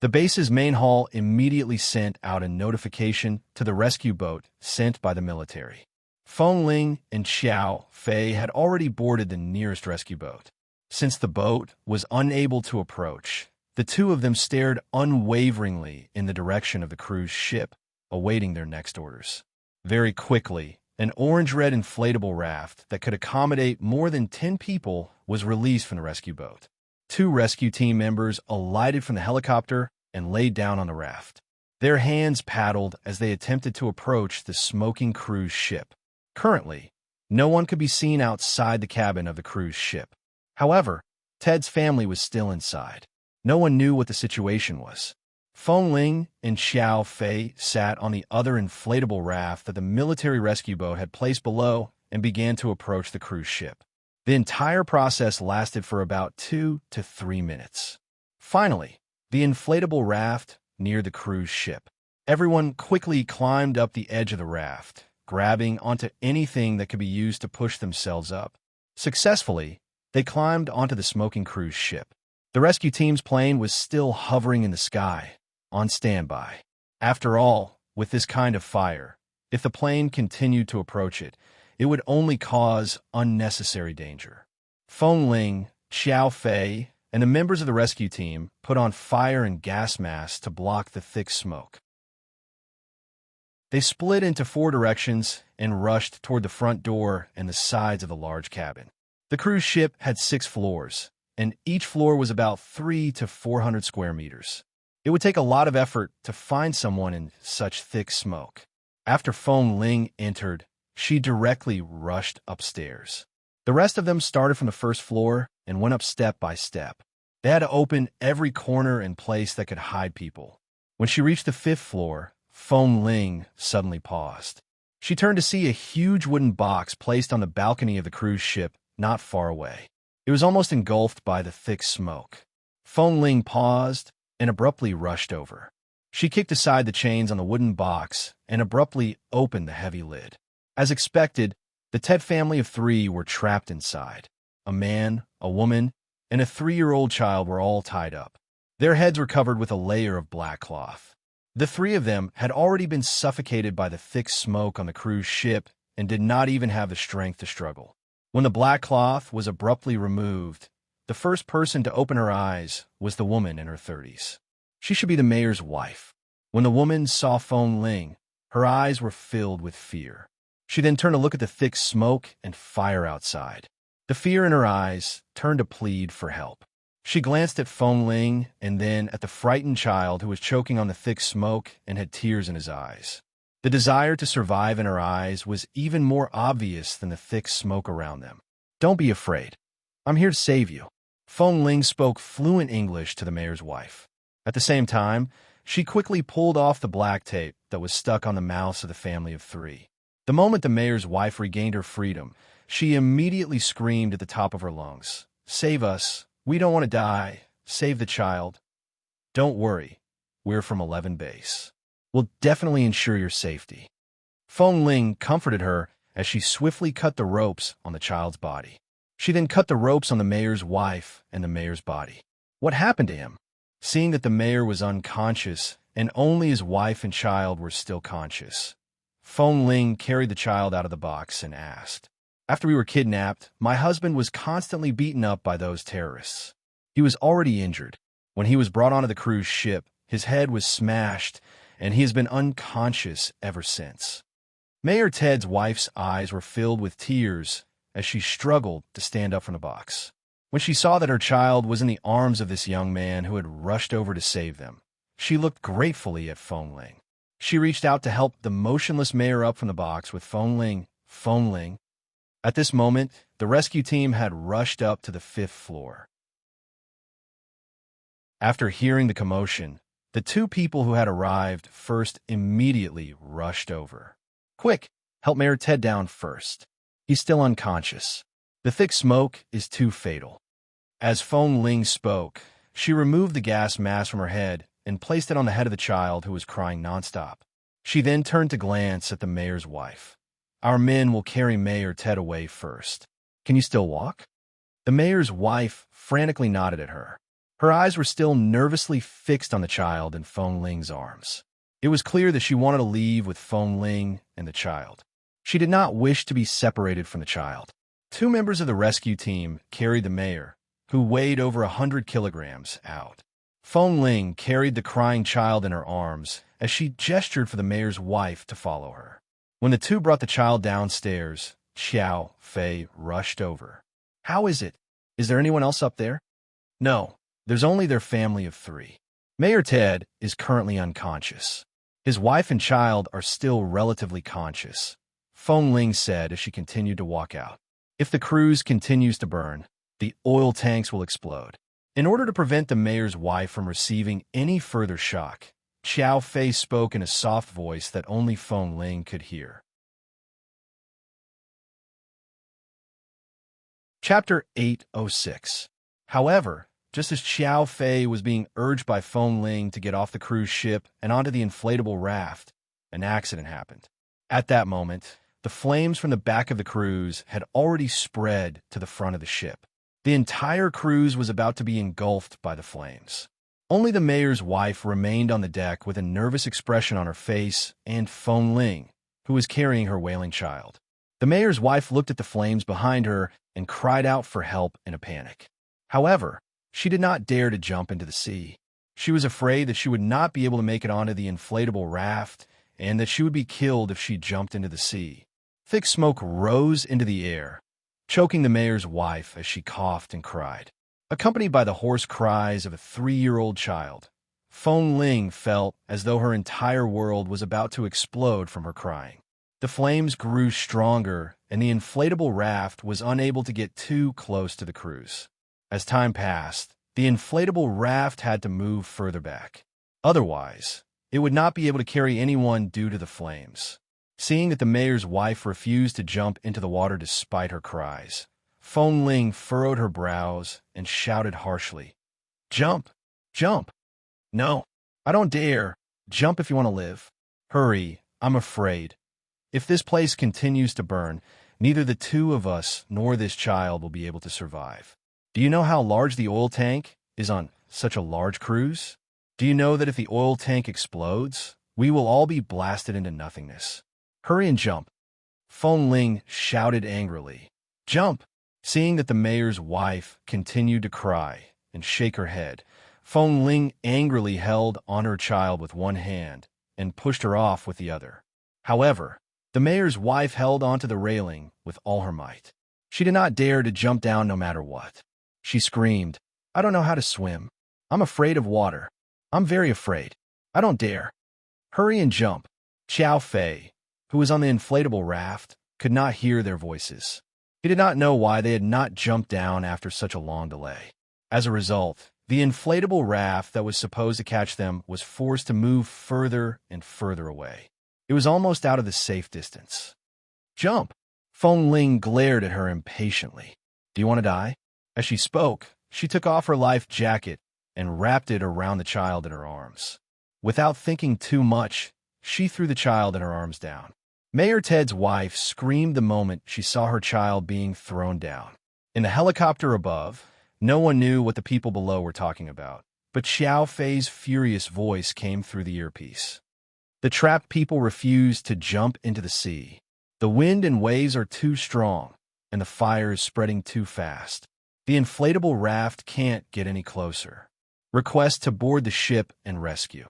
S1: The base's main hall immediately sent out a notification to the rescue boat sent by the military. Feng Ling and Xiao Fei had already boarded the nearest rescue boat. Since the boat was unable to approach, the two of them stared unwaveringly in the direction of the cruise ship, awaiting their next orders. Very quickly, an orange-red inflatable raft that could accommodate more than 10 people was released from the rescue boat. 2 rescue team members alighted from the helicopter and laid down on the raft. Their hands paddled as they attempted to approach the smoking cruise ship. Currently, no one could be seen outside the cabin of the cruise ship. However, Ted's family was still inside. No one knew what the situation was. Feng Ling and Xiao Fei sat on the other inflatable raft that the military rescue boat had placed below and began to approach the cruise ship. The entire process lasted for about 2 to 3 minutes. Finally, the inflatable raft neared the cruise ship. Everyone quickly climbed up the edge of the raft, grabbing onto anything that could be used to push themselves up. Successfully, they climbed onto the smoking cruise ship. The rescue team's plane was still hovering in the sky, on standby. After all, with this kind of fire, if the plane continued to approach it, it would only cause unnecessary danger. Feng Ling, Xiao Fei, and the members of the rescue team put on fire and gas masks to block the thick smoke. They split into 4 directions and rushed toward the front door and the sides of the large cabin. The cruise ship had 6 floors, and each floor was about 300 to 400 square meters. It would take a lot of effort to find someone in such thick smoke. After Feng Ling entered, she directly rushed upstairs. The rest of them started from the first floor and went up step by step. They had to open every corner and place that could hide people. When she reached the 5th floor, Feng Ling suddenly paused. She turned to see a huge wooden box placed on the balcony of the cruise ship not far away. It was almost engulfed by the thick smoke. Feng Ling paused and abruptly rushed over. She kicked aside the chains on the wooden box and abruptly opened the heavy lid. As expected, the Ted family of 3 were trapped inside. A man, a woman, and a 3-year-old child were all tied up. Their heads were covered with a layer of black cloth. The 3 of them had already been suffocated by the thick smoke on the cruise ship and did not even have the strength to struggle. When the black cloth was abruptly removed, the first person to open her eyes was the woman in her 30s. She should be the mayor's wife. When the woman saw Feng Ling, her eyes were filled with fear. She then turned to look at the thick smoke and fire outside. The fear in her eyes turned to plead for help. She glanced at Feng Ling and then at the frightened child who was choking on the thick smoke and had tears in his eyes. The desire to survive in her eyes was even more obvious than the thick smoke around them. "Don't be afraid. I'm here to save you." Feng Ling spoke fluent English to the mayor's wife. At the same time, she quickly pulled off the black tape that was stuck on the mouths of the family of 3. The moment the mayor's wife regained her freedom, she immediately screamed at the top of her lungs, "Save us! We don't want to die! Save the child! Don't worry, we're from 11 Base. We'll definitely ensure your safety." Feng Ling comforted her as she swiftly cut the ropes on the child's body. She then cut the ropes on the mayor's wife and the mayor's body. What happened to him? Seeing that the mayor was unconscious and only his wife and child were still conscious, Feng Ling carried the child out of the box and asked, "After we were kidnapped, my husband was constantly beaten up by those terrorists. He was already injured. When he was brought onto the cruise ship, his head was smashed, and he has been unconscious ever since." Mayor Ted's wife's eyes were filled with tears as she struggled to stand up from the box. When she saw that her child was in the arms of this young man who had rushed over to save them, she looked gratefully at Feng Ling. She reached out to help the motionless mayor up from the box with Feng Ling. Feng Ling. At this moment, the rescue team had rushed up to the 5th floor. After hearing the commotion, the two people who had arrived first immediately rushed over. Quick, help Mayor Ted down first. He's still unconscious. The thick smoke is too fatal. As Feng Ling spoke, she removed the gas mask from her head and placed it on the head of the child who was crying nonstop. She then turned to glance at the mayor's wife. Our men will carry Mayor Ted away first. Can you still walk? The mayor's wife frantically nodded at her. Her eyes were still nervously fixed on the child in Feng Ling's arms. It was clear that she wanted to leave with Feng Ling and the child. She did not wish to be separated from the child. Two members of the rescue team carried the mayor, who weighed over 100 kilograms, out. Feng Ling carried the crying child in her arms as she gestured for the mayor's wife to follow her. When the two brought the child downstairs, Xiao Fei rushed over. How is it? Is there anyone else up there? No, there's only their family of 3. Mayor Ted is currently unconscious. His wife and child are still relatively conscious, Feng Ling said as she continued to walk out. If the cruise continues to burn, the oil tanks will explode. In order to prevent the mayor's wife from receiving any further shock, Xiao Fei spoke in a soft voice that only Feng Ling could hear. Chapter 806. However, just as Xiao Fei was being urged by Feng Ling to get off the cruise ship and onto the inflatable raft, an accident happened. At that moment, the flames from the back of the cruise had already spread to the front of the ship. The entire cruise was about to be engulfed by the flames. Only the mayor's wife remained on the deck with a nervous expression on her face and Feng Ling, who was carrying her wailing child. The mayor's wife looked at the flames behind her and cried out for help in a panic. However, she did not dare to jump into the sea. She was afraid that she would not be able to make it onto the inflatable raft and that she would be killed if she jumped into the sea. Thick smoke rose into the air, choking the mayor's wife as she coughed and cried. Accompanied by the hoarse cries of a 3-year-old child, Feng Ling felt as though her entire world was about to explode from her crying. The flames grew stronger, and the inflatable raft was unable to get too close to the cruise. As time passed, the inflatable raft had to move further back. Otherwise, it would not be able to carry anyone due to the flames. Seeing that the mayor's wife refused to jump into the water despite her cries, Feng Ling furrowed her brows and shouted harshly, "Jump! Jump! No, I don't dare. Jump if you want to live. Hurry, I'm afraid. If this place continues to burn, neither the two of us nor this child will be able to survive. Do you know how large the oil tank is on such a large cruise? Do you know that if the oil tank explodes, we will all be blasted into nothingness? Hurry and jump." Feng Ling shouted angrily, "Jump!" Seeing that the mayor's wife continued to cry and shake her head, Feng Ling angrily held on her child with one hand and pushed her off with the other. However, the mayor's wife held onto the railing with all her might. She did not dare to jump down no matter what. She screamed, "I don't know how to swim. I'm afraid of water. I'm very afraid. I don't dare. Hurry and jump." Xiao Fei, who was on the inflatable raft, could not hear their voices. He did not know why they had not jumped down after such a long delay. As a result, the inflatable raft that was supposed to catch them was forced to move further and further away. It was almost out of the safe distance. "Jump!" Feng Ling glared at her impatiently. "Do you want to die?" As she spoke, she took off her life jacket and wrapped it around the child in her arms. Without thinking too much, she threw the child in her arms down. Mayor Ted's wife screamed the moment she saw her child being thrown down. In the helicopter above, no one knew what the people below were talking about, but Xiao Fei's furious voice came through the earpiece. The trapped people refused to jump into the sea. The wind and waves are too strong, and the fire is spreading too fast. The inflatable raft can't get any closer. Request to board the ship and rescue.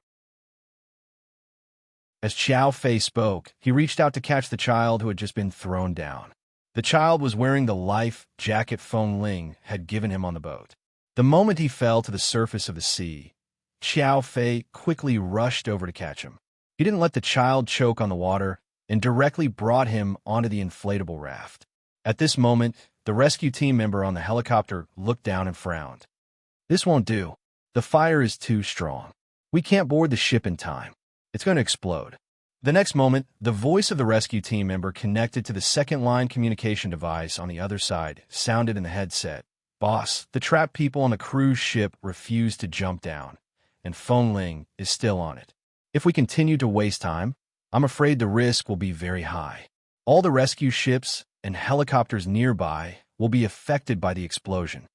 S1: As Xiao Fei spoke, he reached out to catch the child who had just been thrown down. The child was wearing the life jacket Feng Ling had given him on the boat. The moment he fell to the surface of the sea, Xiao Fei quickly rushed over to catch him. He didn't let the child choke on the water and directly brought him onto the inflatable raft. At this moment, the rescue team member on the helicopter looked down and frowned. This won't do. The fire is too strong. We can't board the ship in time. It's going to explode. The next moment, the voice of the rescue team member connected to the second-line communication device on the other side sounded in the headset. Boss, the trapped people on the cruise ship refused to jump down, and Feng Ling is still on it. If we continue to waste time, I'm afraid the risk will be very high. All the rescue ships and helicopters nearby will be affected by the explosion.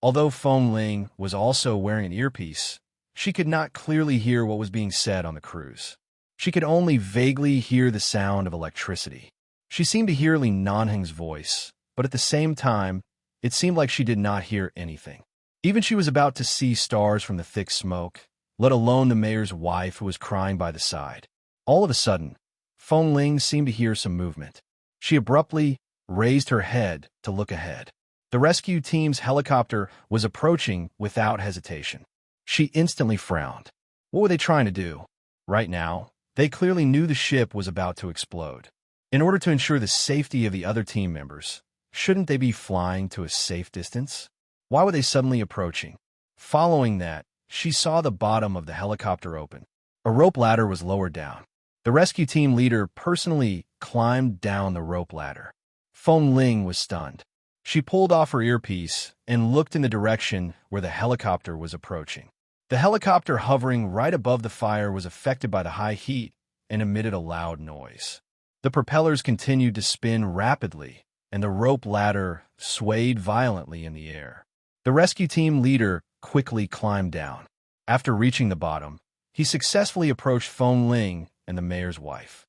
S1: Although Feng Ling was also wearing an earpiece, she could not clearly hear what was being said on the cruise. She could only vaguely hear the sound of electricity. She seemed to hear Li Nanheng's voice, but at the same time, it seemed like she did not hear anything. Even she was about to see stars from the thick smoke, let alone the mayor's wife who was crying by the side. All of a sudden, Feng Ling seemed to hear some movement. She abruptly raised her head to look ahead. The rescue team's helicopter was approaching without hesitation. She instantly frowned. What were they trying to do? Right now, they clearly knew the ship was about to explode. In order to ensure the safety of the other team members, shouldn't they be flying to a safe distance? Why were they suddenly approaching? Following that, she saw the bottom of the helicopter open. A rope ladder was lowered down. The rescue team leader personally climbed down the rope ladder. Feng Ling was stunned. She pulled off her earpiece and looked in the direction where the helicopter was approaching. The helicopter hovering right above the fire was affected by the high heat and emitted a loud noise. The propellers continued to spin rapidly, and the rope ladder swayed violently in the air. The rescue team leader quickly climbed down. After reaching the bottom, he successfully approached Feng Ling and the mayor's wife.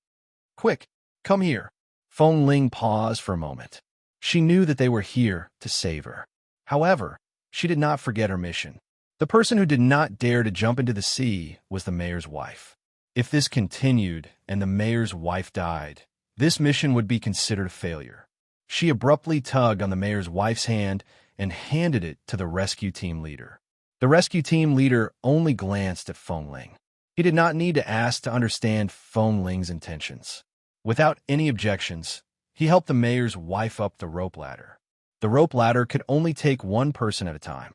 S1: "Quick, come here." Feng Ling paused for a moment. She knew that they were here to save her. However, she did not forget her mission. The person who did not dare to jump into the sea was the mayor's wife. If this continued and the mayor's wife died, this mission would be considered a failure. She abruptly tugged on the mayor's wife's hand and handed it to the rescue team leader. The rescue team leader only glanced at Feng Ling. He did not need to ask to understand Feng Ling's intentions. Without any objections, he helped the mayor's wife up the rope ladder. The rope ladder could only take one person at a time.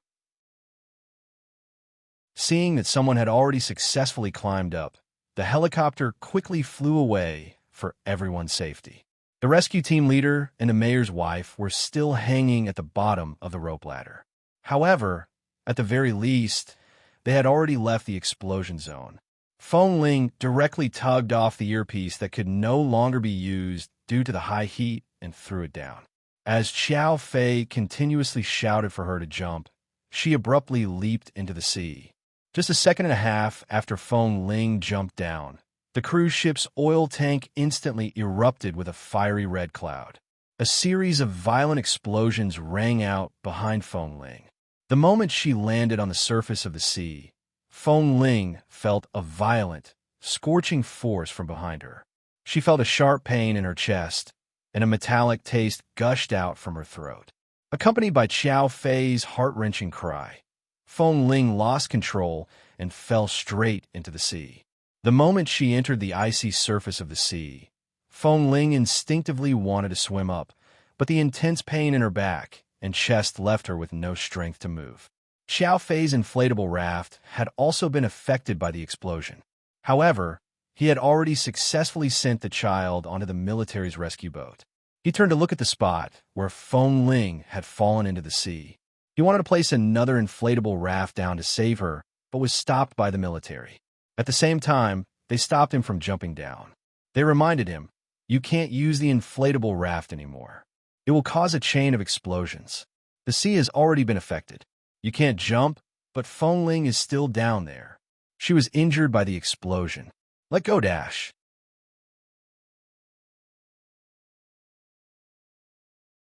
S1: Seeing that someone had already successfully climbed up, the helicopter quickly flew away for everyone's safety. The rescue team leader and the mayor's wife were still hanging at the bottom of the rope ladder. However, at the very least, they had already left the explosion zone. Feng Ling directly tugged off the earpiece that could no longer be used due to the high heat and threw it down. As Xiao Fei continuously shouted for her to jump, she abruptly leaped into the sea. Just a second and a half after Feng Ling jumped down, the cruise ship's oil tank instantly erupted with a fiery red cloud. A series of violent explosions rang out behind Feng Ling. The moment she landed on the surface of the sea, Feng Ling felt a violent, scorching force from behind her. She felt a sharp pain in her chest, and a metallic taste gushed out from her throat. Accompanied by Xiao Fei's heart-wrenching cry, Feng Ling lost control and fell straight into the sea. The moment she entered the icy surface of the sea, Feng Ling instinctively wanted to swim up, but the intense pain in her back and chest left her with no strength to move. Xiao Fei's inflatable raft had also been affected by the explosion. However, he had already successfully sent the child onto the military's rescue boat. He turned to look at the spot where Feng Ling had fallen into the sea. He wanted to place another inflatable raft down to save her, but was stopped by the military. At the same time, they stopped him from jumping down. They reminded him, "You can't use the inflatable raft anymore. It will cause a chain of explosions. The sea has already been affected. You can't jump, but Feng Ling is still down there. She was injured by the explosion. Let go, Dash."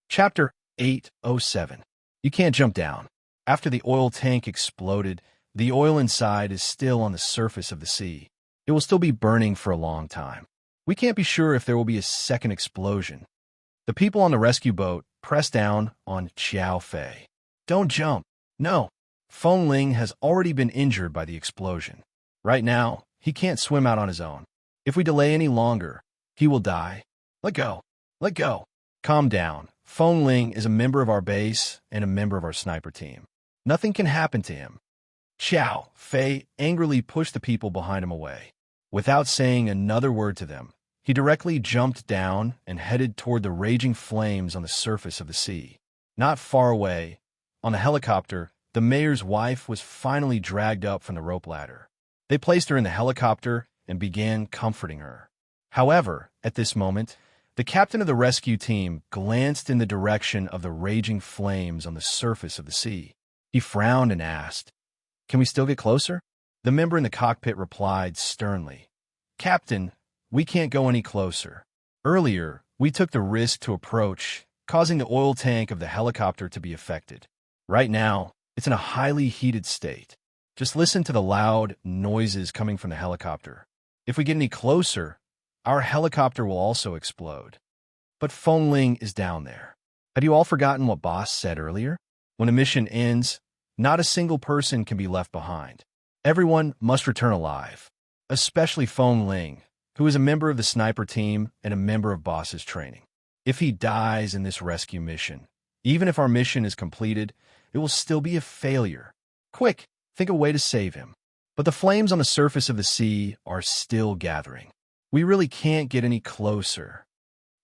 S1: Chapter 807. You can't jump down. After the oil tank exploded, the oil inside is still on the surface of the sea. It will still be burning for a long time. We can't be sure if there will be a second explosion. The people on the rescue boat pressed down on Xiao Fei. "Don't jump. No. Feng Ling has already been injured by the explosion. Right now, he can't swim out on his own. If we delay any longer, he will die. Let go. Let go. Calm down. Feng Ling is a member of our base and a member of our sniper team. Nothing can happen to him. Xiao Fei angrily pushed the people behind him away. Without saying another word to them, he directly jumped down and headed toward the raging flames on the surface of the sea. Not far away, on the helicopter, the mayor's wife was finally dragged up from the rope ladder. They placed her in the helicopter and began comforting her. However, at this moment, the captain of the rescue team glanced in the direction of the raging flames on the surface of the sea. He frowned and asked, "Can we still get closer?" The member in the cockpit replied sternly, "Captain, we can't go any closer. Earlier, we took the risk to approach, causing the oil tank of the helicopter to be affected. Right now, it's in a highly heated state. Just listen to the loud noises coming from the helicopter. If we get any closer, our helicopter will also explode." But Feng Ling is down there. Had you all forgotten what Boss said earlier? When a mission ends, not a single person can be left behind. Everyone must return alive, especially Feng Ling, who is a member of the sniper team and a member of Boss's training. If he dies in this rescue mission, even if our mission is completed, it will still be a failure. Quick, think of a way to save him. But the flames on the surface of the sea are still gathering. We really can't get any closer.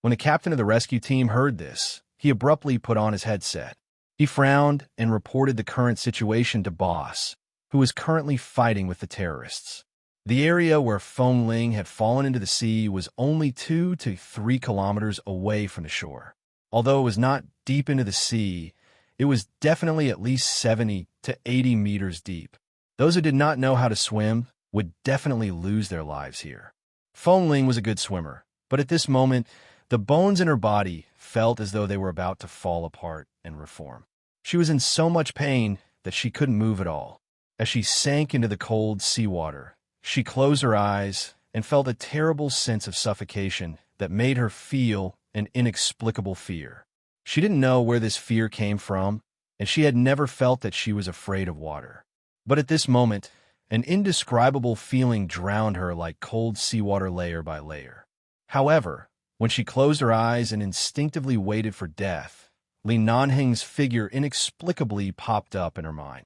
S1: When the captain of the rescue team heard this, he abruptly put on his headset. He frowned and reported the current situation to Boss, who is currently fighting with the terrorists. The area where Feng Ling had fallen into the sea was only 2 to 3 kilometers away from the shore. Although it was not deep into the sea, it was definitely at least 70 to 80 meters deep. Those who did not know how to swim would definitely lose their lives here. Feng Ling was a good swimmer, but at this moment, the bones in her body felt as though they were about to fall apart and reform. She was in so much pain that she couldn't move at all. As she sank into the cold seawater, she closed her eyes and felt a terrible sense of suffocation that made her feel an inexplicable fear. She didn't know where this fear came from, and she had never felt that she was afraid of water. But at this moment, an indescribable feeling drowned her like cold seawater layer by layer. However, when she closed her eyes and instinctively waited for death, Li Nanheng's figure inexplicably popped up in her mind.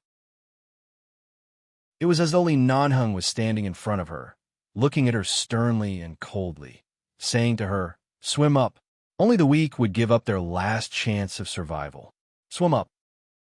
S1: It was as though Li Nanheng was standing in front of her, looking at her sternly and coldly, saying to her, "Swim up." Only the weak would give up their last chance of survival. Swim up.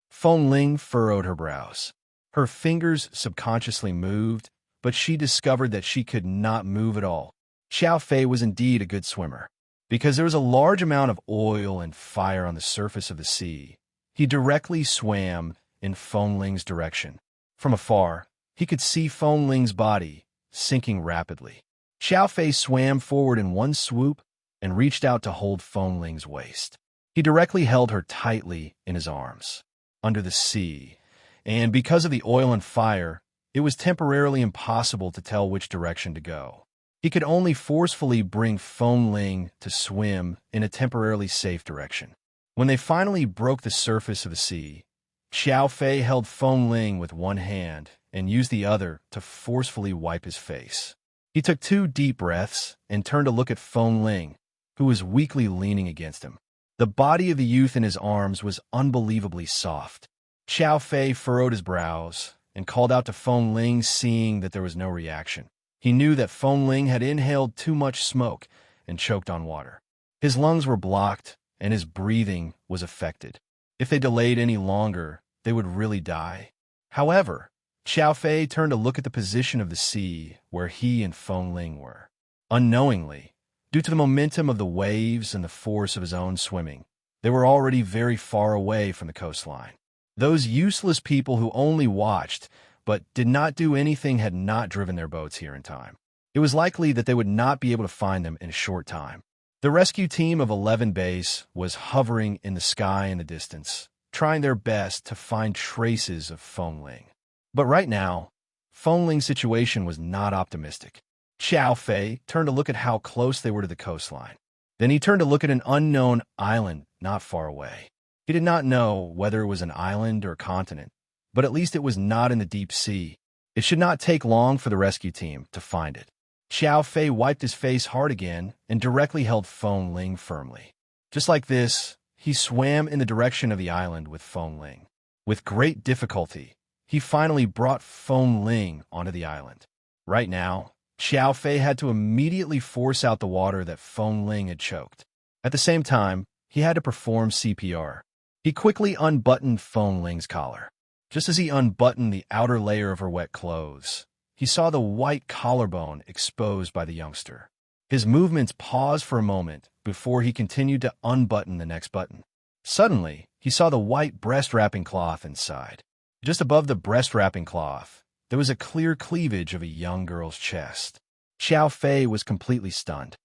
S1: Feng Ling furrowed her brows. Her fingers subconsciously moved, but she discovered that she could not move at all. Xiao Fei was indeed a good swimmer. Because there was a large amount of oil and fire on the surface of the sea, he directly swam in Feng Ling's direction. From afar, he could see Feng Ling's body sinking rapidly. Xiao Fei swam forward in one swoop and reached out to hold Feng Ling's waist. He directly held her tightly in his arms. Under the sea, and because of the oil and fire, it was temporarily impossible to tell which direction to go. He could only forcefully bring Feng Ling to swim in a temporarily safe direction. When they finally broke the surface of the sea, Xiao Fei held Feng Ling with one hand and used the other to forcefully wipe his face. He took 2 deep breaths and turned to look at Feng Ling, who was weakly leaning against him. The body of the youth in his arms was unbelievably soft. Xiao Fei furrowed his brows and called out to Feng Ling, seeing that there was no reaction. He knew that Feng Ling had inhaled too much smoke and choked on water. His lungs were blocked and his breathing was affected. If they delayed any longer, they would really die. However, Xiao Fei turned to look at the position of the sea where he and Feng Ling were. Unknowingly, due to the momentum of the waves and the force of his own swimming, they were already very far away from the coastline. Those useless people who only watched but did not do anything had not driven their boats here in time. It was likely that they would not be able to find them in a short time. The rescue team of 11 base was hovering in the sky in the distance, trying their best to find traces of Feng Ling. But right now, Feng Ling's situation was not optimistic. Xiao Fei turned to look at how close they were to the coastline. Then he turned to look at an unknown island not far away. He did not know whether it was an island or a continent, but at least it was not in the deep sea. It should not take long for the rescue team to find it. Xiao Fei wiped his face hard again and directly held Feng Ling firmly. Just like this, he swam in the direction of the island with Feng Ling. With great difficulty, he finally brought Feng Ling onto the island. Right now, Xiao Fei had to immediately force out the water that Feng Ling had choked. At the same time, he had to perform CPR. He quickly unbuttoned Feng Ling's collar. Just as he unbuttoned the outer layer of her wet clothes, he saw the white collarbone exposed by the youngster. His movements paused for a moment before he continued to unbutton the next button. Suddenly, he saw the white breast-wrapping cloth inside. Just above the breast-wrapping cloth, there was a clear cleavage of a young girl's chest. Xiao Fei was completely stunned.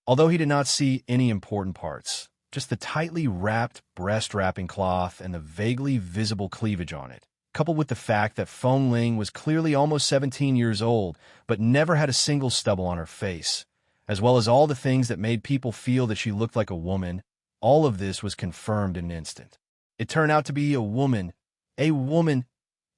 S1: Although he did not see any important parts, just the tightly wrapped breast-wrapping cloth and the vaguely visible cleavage on it, coupled with the fact that Feng Ling was clearly almost 17 years old but never had a single stubble on her face, as well as all the things that made people feel that she looked like a woman, all of this was confirmed in an instant. It turned out to be a woman. A woman.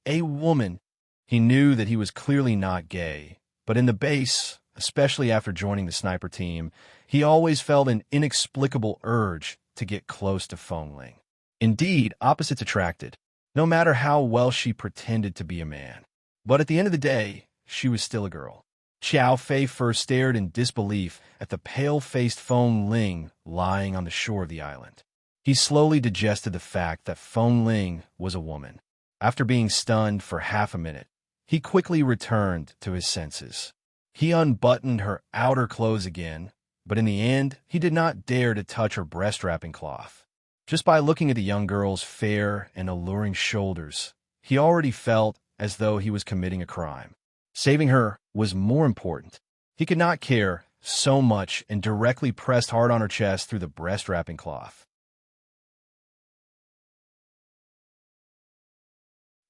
S1: A woman. He knew that he was clearly not gay, but in the base, especially after joining the sniper team, he always felt an inexplicable urge to get close to Feng Ling. Indeed, opposites attracted, no matter how well she pretended to be a man. But at the end of the day, she was still a girl. Xiao Fei first stared in disbelief at the pale-faced Feng Ling lying on the shore of the island. He slowly digested the fact that Feng Ling was a woman. After being stunned for half a minute, he quickly returned to his senses. He unbuttoned her outer clothes again, but in the end, he did not dare to touch her breast-wrapping cloth. Just by looking at the young girl's fair and alluring shoulders, he already felt as though he was committing a crime. Saving her was more important. He could not care so much and directly pressed hard on her chest through the breast-wrapping cloth.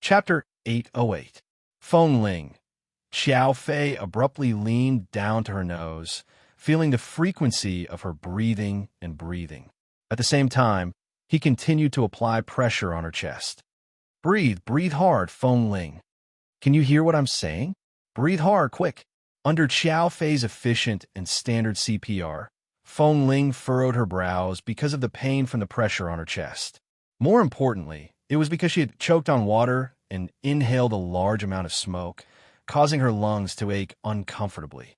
S1: Chapter 808. Feng Ling. Xiao Fei abruptly leaned down to her nose, feeling the frequency of her breathing and breathing. At the same time, he continued to apply pressure on her chest. Breathe hard, Feng Ling. Can you hear what I'm saying? Breathe hard, quick. Under Xiao Fei's efficient and standard CPR, Feng Ling furrowed her brows because of the pain from the pressure on her chest. More importantly, it was because she had choked on water and inhaled a large amount of smoke, causing her lungs to ache uncomfortably.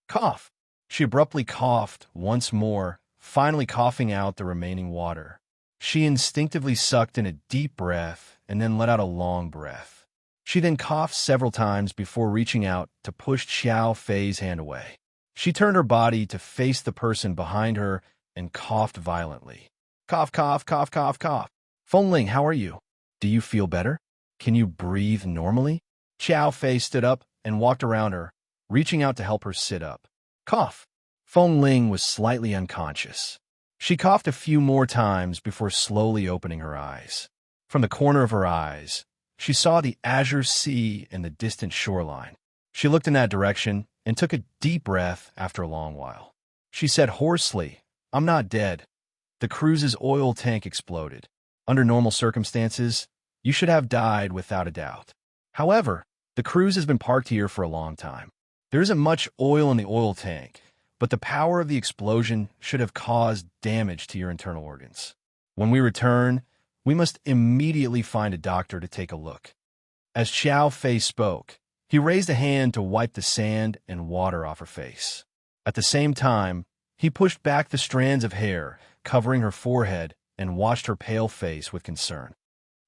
S1: Cough. She abruptly coughed once more, finally coughing out the remaining water. She instinctively sucked in a deep breath and then let out a long breath. She then coughed several times before reaching out to push Xiao Fei's hand away. She turned her body to face the person behind her and coughed violently. Cough, cough, cough, cough, cough. Feng Ling, how are you? Do you feel better? Can you breathe normally? Xiao Fei stood up and walked around her, reaching out to help her sit up. Cough. Feng Ling was slightly unconscious. She coughed a few more times before slowly opening her eyes. From the corner of her eyes, she saw the azure sea and the distant shoreline. She looked in that direction and took a deep breath after a long while. She said hoarsely, "I'm not dead. The cruise's oil tank exploded. Under normal circumstances, you should have died without a doubt. However, the cruise has been parked here for a long time. There isn't much oil in the oil tank, but the power of the explosion should have caused damage to your internal organs. When we return, we must immediately find a doctor to take a look." As Xiao Fei spoke, he raised a hand to wipe the sand and water off her face. At the same time, he pushed back the strands of hair covering her forehead and watched her pale face with concern.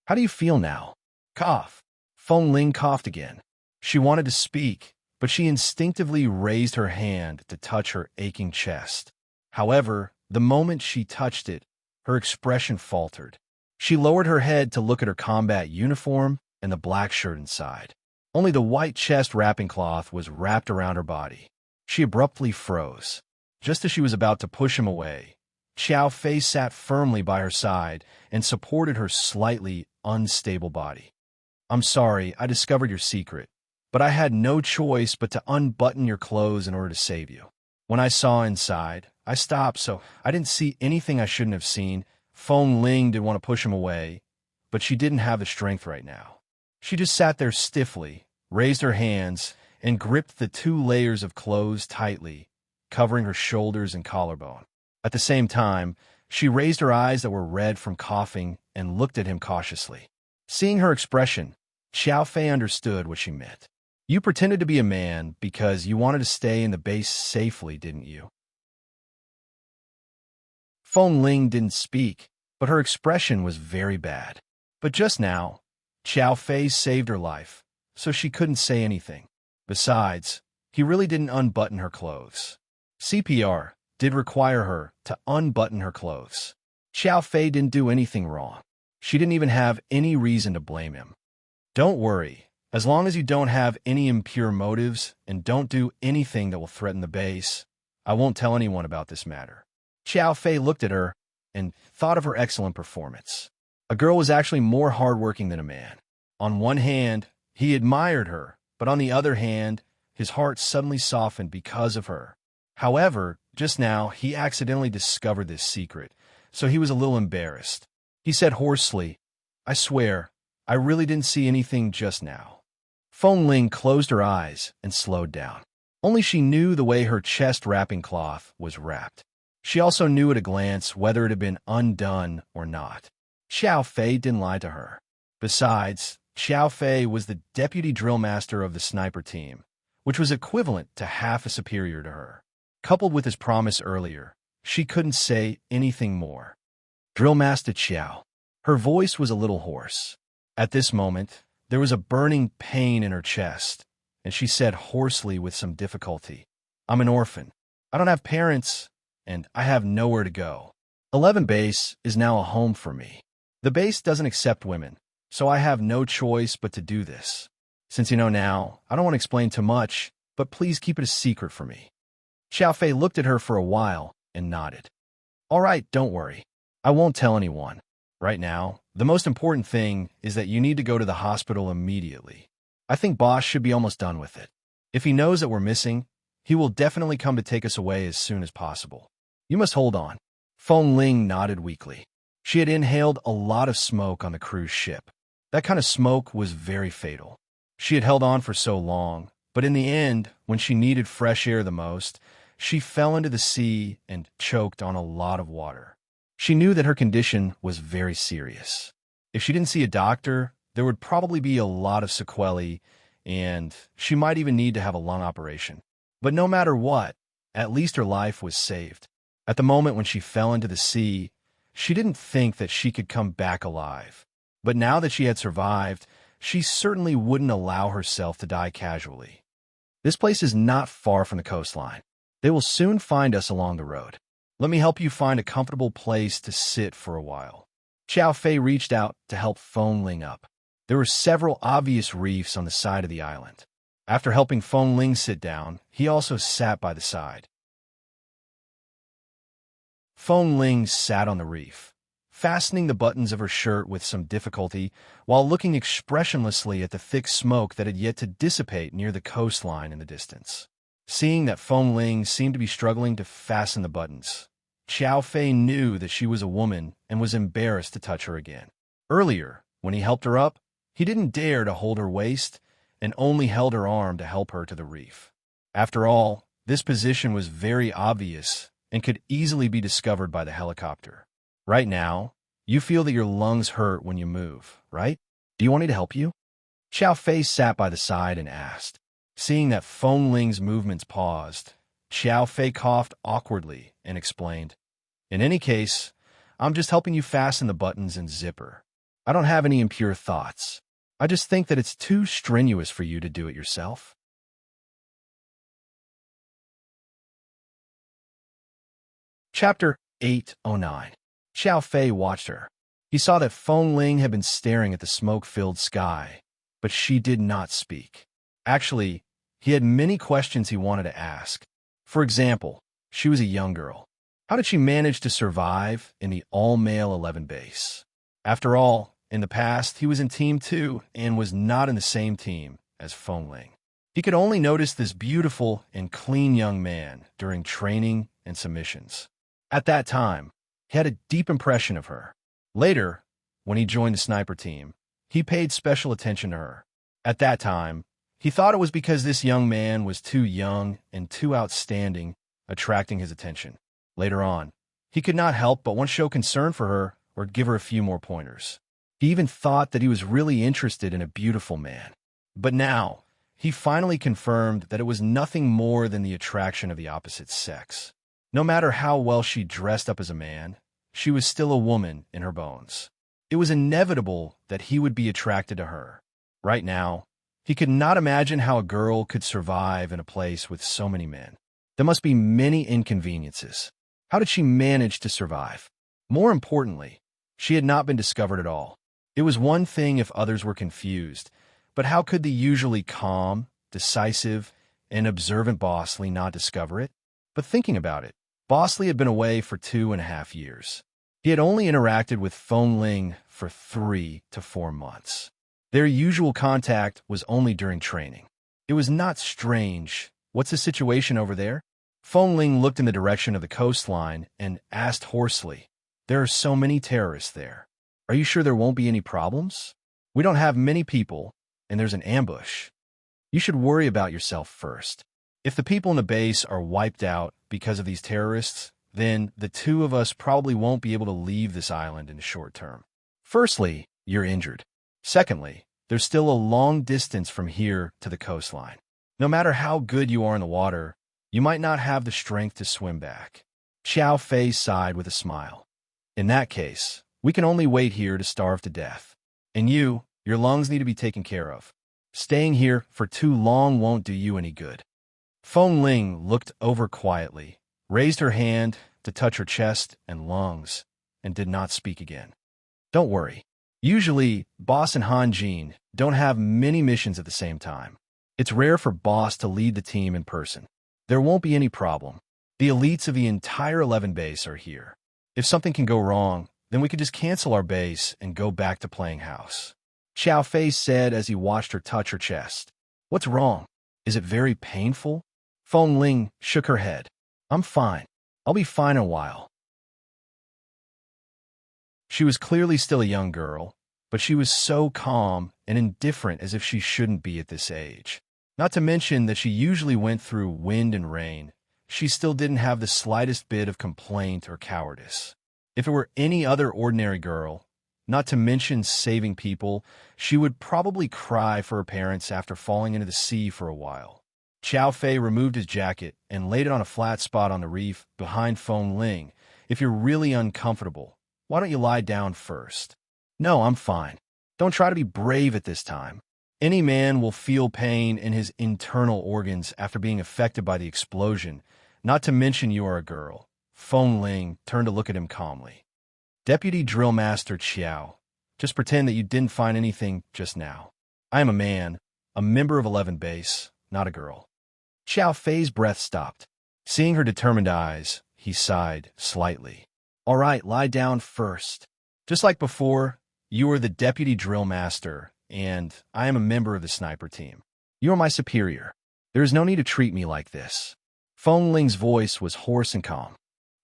S1: "How do you feel now?" Cough. Feng Ling coughed again. She wanted to speak, but she instinctively raised her hand to touch her aching chest. However, the moment she touched it, her expression faltered. She lowered her head to look at her combat uniform and the black shirt inside. Only the white chest wrapping cloth was wrapped around her body. She abruptly froze. Just as she was about to push him away, Xiao Fei sat firmly by her side and supported her slightly unstable body. "I'm sorry, I discovered your secret, but I had no choice but to unbutton your clothes in order to save you. When I saw inside, I stopped, so I didn't see anything I shouldn't have seen." Feng Ling did want to push him away, but she didn't have the strength right now. She just sat there stiffly, raised her hands, and gripped the 2 layers of clothes tightly, covering her shoulders and collarbone. At the same time, she raised her eyes that were red from coughing and looked at him cautiously. Seeing her expression, Xiao Fei understood what she meant. You pretended to be a man because you wanted to stay in the base safely, didn't you? Feng Ling didn't speak, but her expression was very bad. But just now, Xiao Fei saved her life, so she couldn't say anything. Besides, he really didn't unbutton her clothes. CPR did require her to unbutton her clothes. Xiao Fei didn't do anything wrong. She didn't even have any reason to blame him. Don't worry. As long as you don't have any impure motives and don't do anything that will threaten the base, I won't tell anyone about this matter. Xiao Fei looked at her and thought of her excellent performance. A girl was actually more hardworking than a man. On one hand, he admired her, but on the other hand, his heart suddenly softened because of her. However, just now, he accidentally discovered this secret, so he was a little embarrassed. He said hoarsely, I swear, I really didn't see anything just now. Feng Ling closed her eyes and slowed down. Only she knew the way her chest wrapping cloth was wrapped. She also knew at a glance whether it had been undone or not. Xiao Fei didn't lie to her. Besides, Xiao Fei was the deputy drill master of the sniper team, which was equivalent to half a superior to her. Coupled with his promise earlier, she couldn't say anything more. Drill Master Xiao. Her voice was a little hoarse. At this moment, there was a burning pain in her chest, and she said hoarsely with some difficulty, I'm an orphan. I don't have parents, and I have nowhere to go. 11 Base is now a home for me. The base doesn't accept women, so I have no choice but to do this. Since you know now, I don't want to explain too much, but please keep it a secret for me. Xiao Fei looked at her for a while and nodded. All right, don't worry. I won't tell anyone. Right now, the most important thing is that you need to go to the hospital immediately. I think Boss should be almost done with it. If he knows that we're missing, he will definitely come to take us away as soon as possible. You must hold on. Feng Ling nodded weakly. She had inhaled a lot of smoke on the cruise ship. That kind of smoke was very fatal. She had held on for so long, but in the end, when she needed fresh air the most, she fell into the sea and choked on a lot of water. She knew that her condition was very serious. If she didn't see a doctor, there would probably be a lot of sequelae, and she might even need to have a lung operation. But no matter what, at least her life was saved. At the moment when she fell into the sea, she didn't think that she could come back alive. But now that she had survived, she certainly wouldn't allow herself to die casually. This place is not far from the coastline. They will soon find us along the road. Let me help you find a comfortable place to sit for a while. Xiao Fei reached out to help Feng Ling up. There were several obvious reefs on the side of the island. After helping Feng Ling sit down, he also sat by the side. Feng Ling sat on the reef, fastening the buttons of her shirt with some difficulty while looking expressionlessly at the thick smoke that had yet to dissipate near the coastline in the distance. Seeing that Feng Ling seemed to be struggling to fasten the buttons, Xiao Fei knew that she was a woman and was embarrassed to touch her again. Earlier, when he helped her up, he didn't dare to hold her waist and only held her arm to help her to the reef. After all, this position was very obvious and could easily be discovered by the helicopter. Right now, you feel that your lungs hurt when you move, right? Do you want me to help you? Xiao Fei sat by the side and asked. Seeing that Feng Ling's movements paused, Xiao Fei coughed awkwardly and explained, In any case, I'm just helping you fasten the buttons and zipper. I don't have any impure thoughts. I just think that it's too strenuous for you to do it yourself. Chapter 809. Xiao Fei watched her. He saw that Feng Ling had been staring at the smoke-filled sky, but she did not speak. Actually, he had many questions he wanted to ask. For example, she was a young girl. How did she manage to survive in the all-male 11 base? After all, in the past, he was in Team 2 and was not in the same team as Feng Ling. He could only notice this beautiful and clean young man during training and submissions. At that time, he had a deep impression of her. Later, when he joined the sniper team, he paid special attention to her. At that time, He thought it was because this young man was too young and too outstanding, attracting his attention. Later on, he could not help but want to show concern for her or give her a few more pointers. He even thought that he was really interested in a beautiful man. But now, he finally confirmed that it was nothing more than the attraction of the opposite sex. No matter how well she dressed up as a man, she was still a woman in her bones. It was inevitable that he would be attracted to her. Right now, he could not imagine how a girl could survive in a place with so many men. There must be many inconveniences. How did she manage to survive? More importantly, she had not been discovered at all. It was one thing if others were confused, but how could the usually calm, decisive, and observant Bosley not discover it? But thinking about it, Bosley had been away for 2.5 years. He had only interacted with Phone Ling for 3 to 4 months. Their usual contact was only during training. It was not strange. What's the situation over there? Phone Ling looked in the direction of the coastline and asked hoarsely, "There are so many terrorists there. Are you sure there won't be any problems? We don't have many people, and there's an ambush. You should worry about yourself first. If the people in the base are wiped out because of these terrorists, then the two of us probably won't be able to leave this island in the short term. Firstly, you're injured. Secondly, there's still a long distance from here to the coastline. No matter how good you are in the water, you might not have the strength to swim back." Xiao Fei sighed with a smile. "In that case, we can only wait here to starve to death. And your lungs need to be taken care of. Staying here for too long won't do you any good." Phone Ling looked over quietly, raised her hand to touch her chest and lungs, and did not speak again. "Don't worry. Usually, Boss and Han Jin don't have many missions at the same time. It's rare for Boss to lead the team in person. There won't be any problem. The elites of the entire 11 base are here. If something can go wrong, then we could just cancel our base and go back to playing house." Xiao Fei said as he watched her touch her chest. "What's wrong? Is it very painful?" Phone Ling shook her head. "I'm fine. I'll be fine in a while." She was clearly still a young girl, but she was so calm and indifferent as if she shouldn't be at this age. Not to mention that she usually went through wind and rain, she still didn't have the slightest bit of complaint or cowardice. If it were any other ordinary girl, not to mention saving people, she would probably cry for her parents after falling into the sea for a while. Xiao Fei removed his jacket and laid it on a flat spot on the reef behind Phone Ling. "If you're really uncomfortable, why don't you lie down first?" "No, I'm fine. Don't try to be brave at this time. Any man will feel pain in his internal organs after being affected by the explosion, not to mention you are a girl." Phone Ling turned to look at him calmly. "Deputy Drill Master Qiao, just pretend that you didn't find anything just now. I am a man, a member of 11 Base, not a girl." Xiao Fei's breath stopped. Seeing her determined eyes, he sighed slightly. "All right, lie down first. Just like before, you are the Deputy Drill Master, and I am a member of the sniper team. You are my superior. There is no need to treat me like this." Phone Ling's voice was hoarse and calm.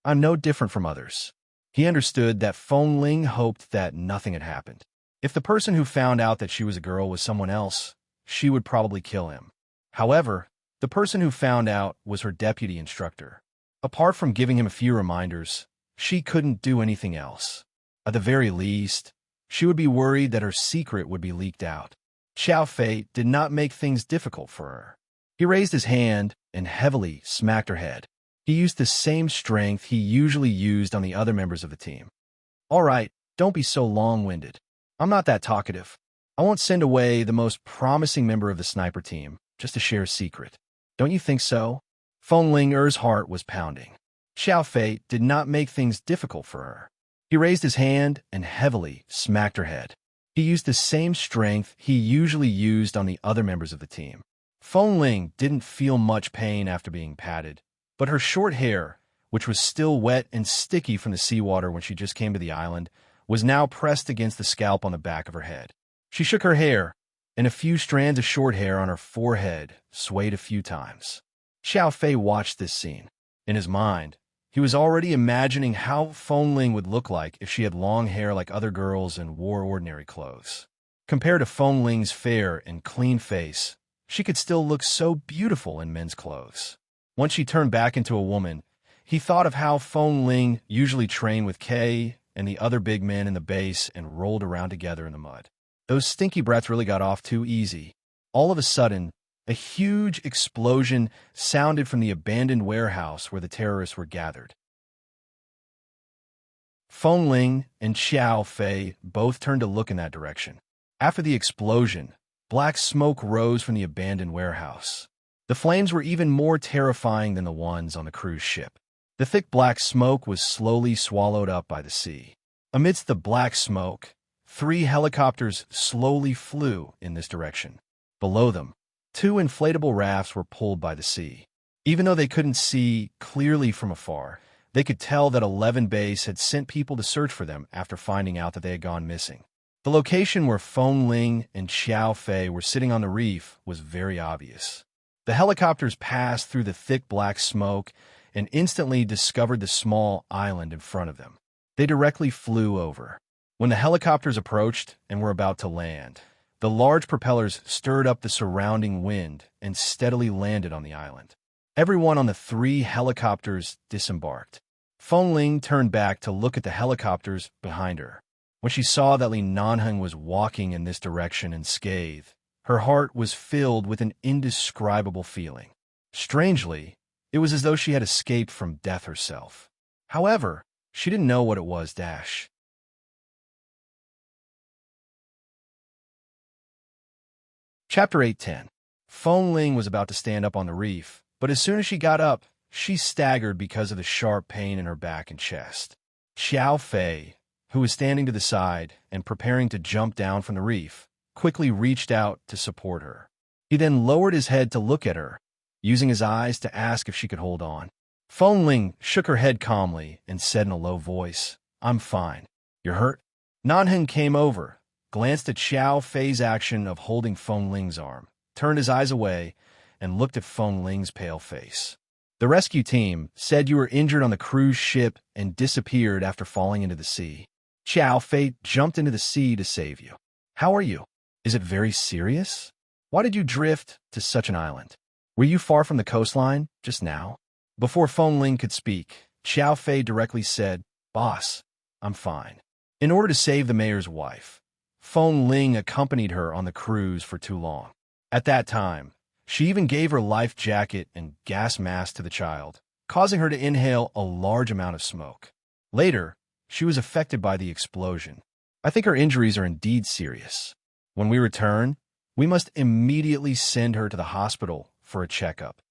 S1: "I'm no different from others." He understood that Phone Ling hoped that nothing had happened. If the person who found out that she was a girl was someone else, she would probably kill him. However, the person who found out was her deputy instructor. Apart from giving him a few reminders, she couldn't do anything else. At the very least, she would be worried that her secret would be leaked out. Xiao Fei did not make things difficult for her. He raised his hand and heavily smacked her head. He used the same strength he usually used on the other members of the team. "All right, don't be so long-winded. I'm not that talkative. I won't send away the most promising member of the sniper team just to share a secret. Don't you think so?" Phone Linger's heart was pounding. Xiao Fei did not make things difficult for her. He raised his hand and heavily smacked her head. He used the same strength he usually used on the other members of the team. Phone Ling didn't feel much pain after being patted, but her short hair, which was still wet and sticky from the seawater when she just came to the island, was now pressed against the scalp on the back of her head. She shook her hair, and a few strands of short hair on her forehead swayed a few times. Xiao Fei watched this scene. In his mind, he was already imagining how Phone Ling would look like if she had long hair like other girls and wore ordinary clothes. Compared to Phone Ling's fair and clean face, she could still look so beautiful in men's clothes. Once she turned back into a woman, he thought of how Feng Ling usually trained with Kay and the other big men in the base and rolled around together in the mud. Those stinky brats really got off too easy. All of a sudden, a huge explosion sounded from the abandoned warehouse where the terrorists were gathered. Feng Ling and Xiao Fei both turned to look in that direction. After the explosion, black smoke rose from the abandoned warehouse. The flames were even more terrifying than the ones on the cruise ship. The thick black smoke was slowly swallowed up by the sea. Amidst the black smoke, 3 helicopters slowly flew in this direction. Below them, 2 inflatable rafts were pulled by the sea. Even though they couldn't see clearly from afar, they could tell that 11 Base had sent people to search for them after finding out that they had gone missing. The location where Feng Ling and Xiao Fei were sitting on the reef was very obvious. The helicopters passed through the thick black smoke and instantly discovered the small island in front of them. They directly flew over. When the helicopters approached and were about to land, the large propellers stirred up the surrounding wind and steadily landed on the island. Everyone on the 3 helicopters disembarked. Feng Ling turned back to look at the helicopters behind her. When she saw that Li Nanheng was walking in this direction unscathed, her heart was filled with an indescribable feeling. Strangely, it was as though she had escaped from death herself. However, she didn't know what it was. Chapter 8:10. Feng Ling was about to stand up on the reef, but as soon as she got up, she staggered because of the sharp pain in her back and chest. Xiao Fei, who was standing to the side and preparing to jump down from the reef, quickly reached out to support her. He then lowered his head to look at her, using his eyes to ask if she could hold on. Feng Ling shook her head calmly and said in a low voice, "I'm fine. You're hurt?" Nanheng came over, glanced at Xiao Fei's action of holding Feng Ling's arm, turned his eyes away, and looked at Feng Ling's pale face. "The rescue team said you were injured on the cruise ship and disappeared after falling into the sea. Xiao Fei jumped into the sea to save you. How are you? Is it very serious? Why did you drift to such an island? Were you far from the coastline just now?" Before Feng Ling could speak, Xiao Fei directly said, "Boss, I'm fine." In order to save the mayor's wife, Feng Ling accompanied her on the cruise for too long. At that time, she even gave her life jacket and gas mask to the child, causing her to inhale a large amount of smoke. Later, she was affected by the explosion. I think her injuries are indeed serious. When we return, we must immediately send her to the hospital for a checkup.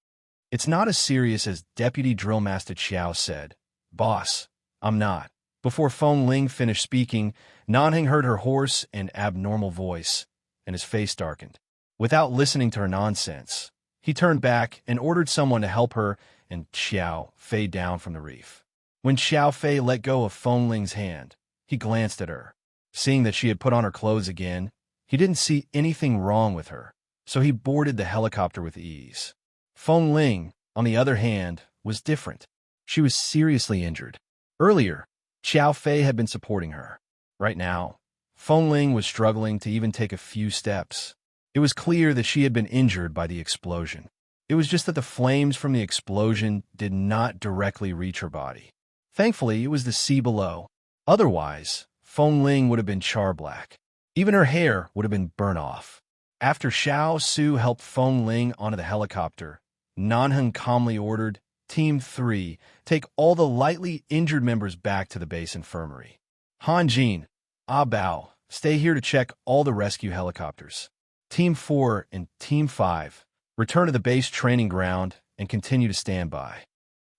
S1: It's not as serious as Deputy Drill Master Xiao said. "Boss, I'm not." Before Feng Ling finished speaking, Nanheng heard her hoarse and abnormal voice, and his face darkened. Without listening to her nonsense, he turned back and ordered someone to help her and Xiao Fei down from the reef. When Xiao Fei let go of Feng Ling's hand, he glanced at her. Seeing that she had put on her clothes again, he didn't see anything wrong with her, so he boarded the helicopter with ease. Feng Ling, on the other hand, was different. She was seriously injured. Earlier, Xiao Fei had been supporting her. Right now, Feng Ling was struggling to even take a few steps. It was clear that she had been injured by the explosion. It was just that the flames from the explosion did not directly reach her body. Thankfully, it was the sea below. Otherwise, Feng Ling would have been char-black. Even her hair would have been burnt off. After Xiao Su helped Feng Ling onto the helicopter, Nanheng calmly ordered, Team 3, take all the lightly injured members back to the base infirmary. Han Jin, Ah Bao, stay here to check all the rescue helicopters. Team 4 and Team 5, return to the base training ground and continue to stand by.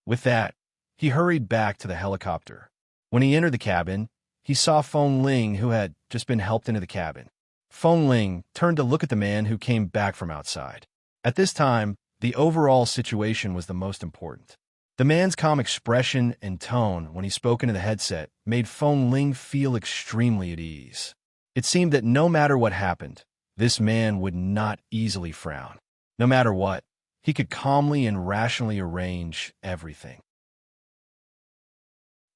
S1: With that, he hurried back to the helicopter. When he entered the cabin, he saw Feng Ling, who had just been helped into the cabin. Feng Ling turned to look at the man who came back from outside. At this time, the overall situation was the most important. The man's calm expression and tone when he spoke into the headset made Feng Ling feel extremely at ease. It seemed that no matter what happened, this man would not easily frown. No matter what, he could calmly and rationally arrange everything.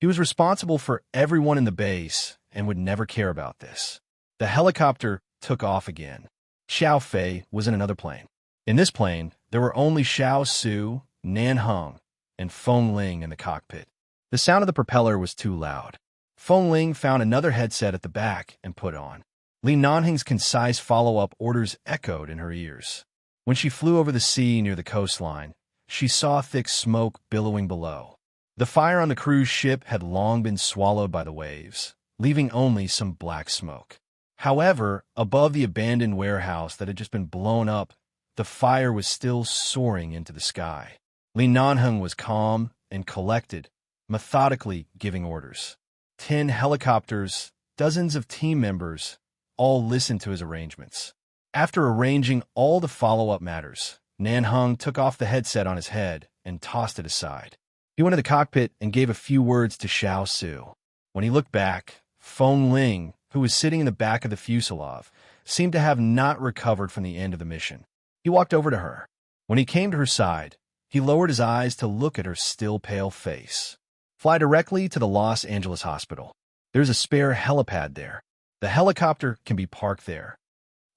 S1: He was responsible for everyone in the base and would never care about this. The helicopter took off again. Xiao Fei was in another plane. In this plane, there were only Xiao Su, Nan Heng, and Feng Ling in the cockpit. The sound of the propeller was too loud. Feng Ling found another headset at the back and put on. Li Nanheng's concise follow-up orders echoed in her ears. When she flew over the sea near the coastline, she saw thick smoke billowing below. The fire on the cruise ship had long been swallowed by the waves, leaving only some black smoke. However, above the abandoned warehouse that had just been blown up, the fire was still soaring into the sky. Li Nanheng was calm and collected, methodically giving orders. 10 helicopters, dozens of team members, all listened to his arrangements. After arranging all the follow-up matters, Nan Heng took off the headset on his head and tossed it aside. He went to the cockpit and gave a few words to Xiao Su. When he looked back, Feng Ling, who was sitting in the back of the fuselage, seemed to have not recovered from the end of the mission. He walked over to her. When he came to her side, he lowered his eyes to look at her still pale face. Fly directly to the Los Angeles hospital. There's a spare helipad there. The helicopter can be parked there.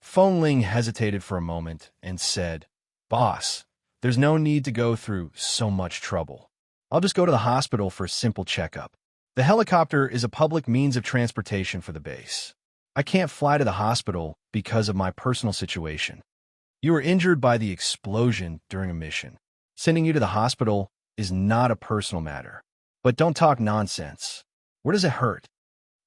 S1: Feng Ling hesitated for a moment and said, "Boss, there's no need to go through so much trouble. I'll just go to the hospital for a simple checkup. The helicopter is a public means of transportation for the base. I can't fly to the hospital because of my personal situation. You were injured by the explosion during a mission. Sending you to the hospital is not a personal matter. But don't talk nonsense. Where does it hurt?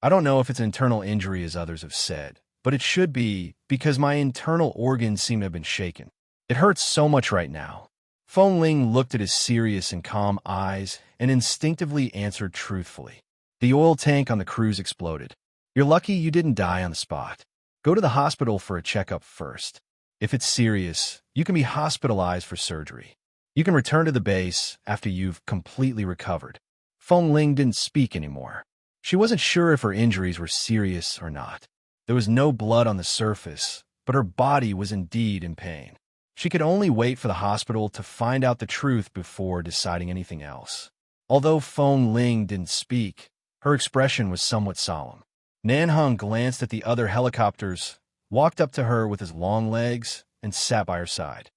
S1: I don't know if it's an internal injury, as others have said, but it should be because my internal organs seem to have been shaken. It hurts so much right now." Feng Ling looked at his serious and calm eyes and instinctively answered truthfully. "The oil tank on the cruise exploded. You're lucky you didn't die on the spot. Go to the hospital for a checkup first. If it's serious, you can be hospitalized for surgery. You can return to the base after you've completely recovered." Feng Ling didn't speak anymore. She wasn't sure if her injuries were serious or not. There was no blood on the surface, but her body was indeed in pain. She could only wait for the hospital to find out the truth before deciding anything else. Although Feng Ling didn't speak, her expression was somewhat solemn. Nan Heng glanced at the other helicopters, walked up to her with his long legs, and sat by her side.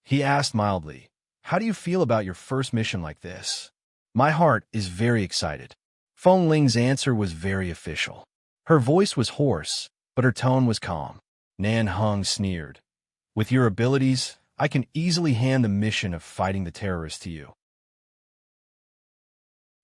S1: He asked mildly, "How do you feel about your first mission like this?" "My heart is very excited." Feng Ling's answer was very official. Her voice was hoarse, but her tone was calm. Nan Heng sneered. "With your abilities, I can easily hand the mission of fighting the terrorists to you.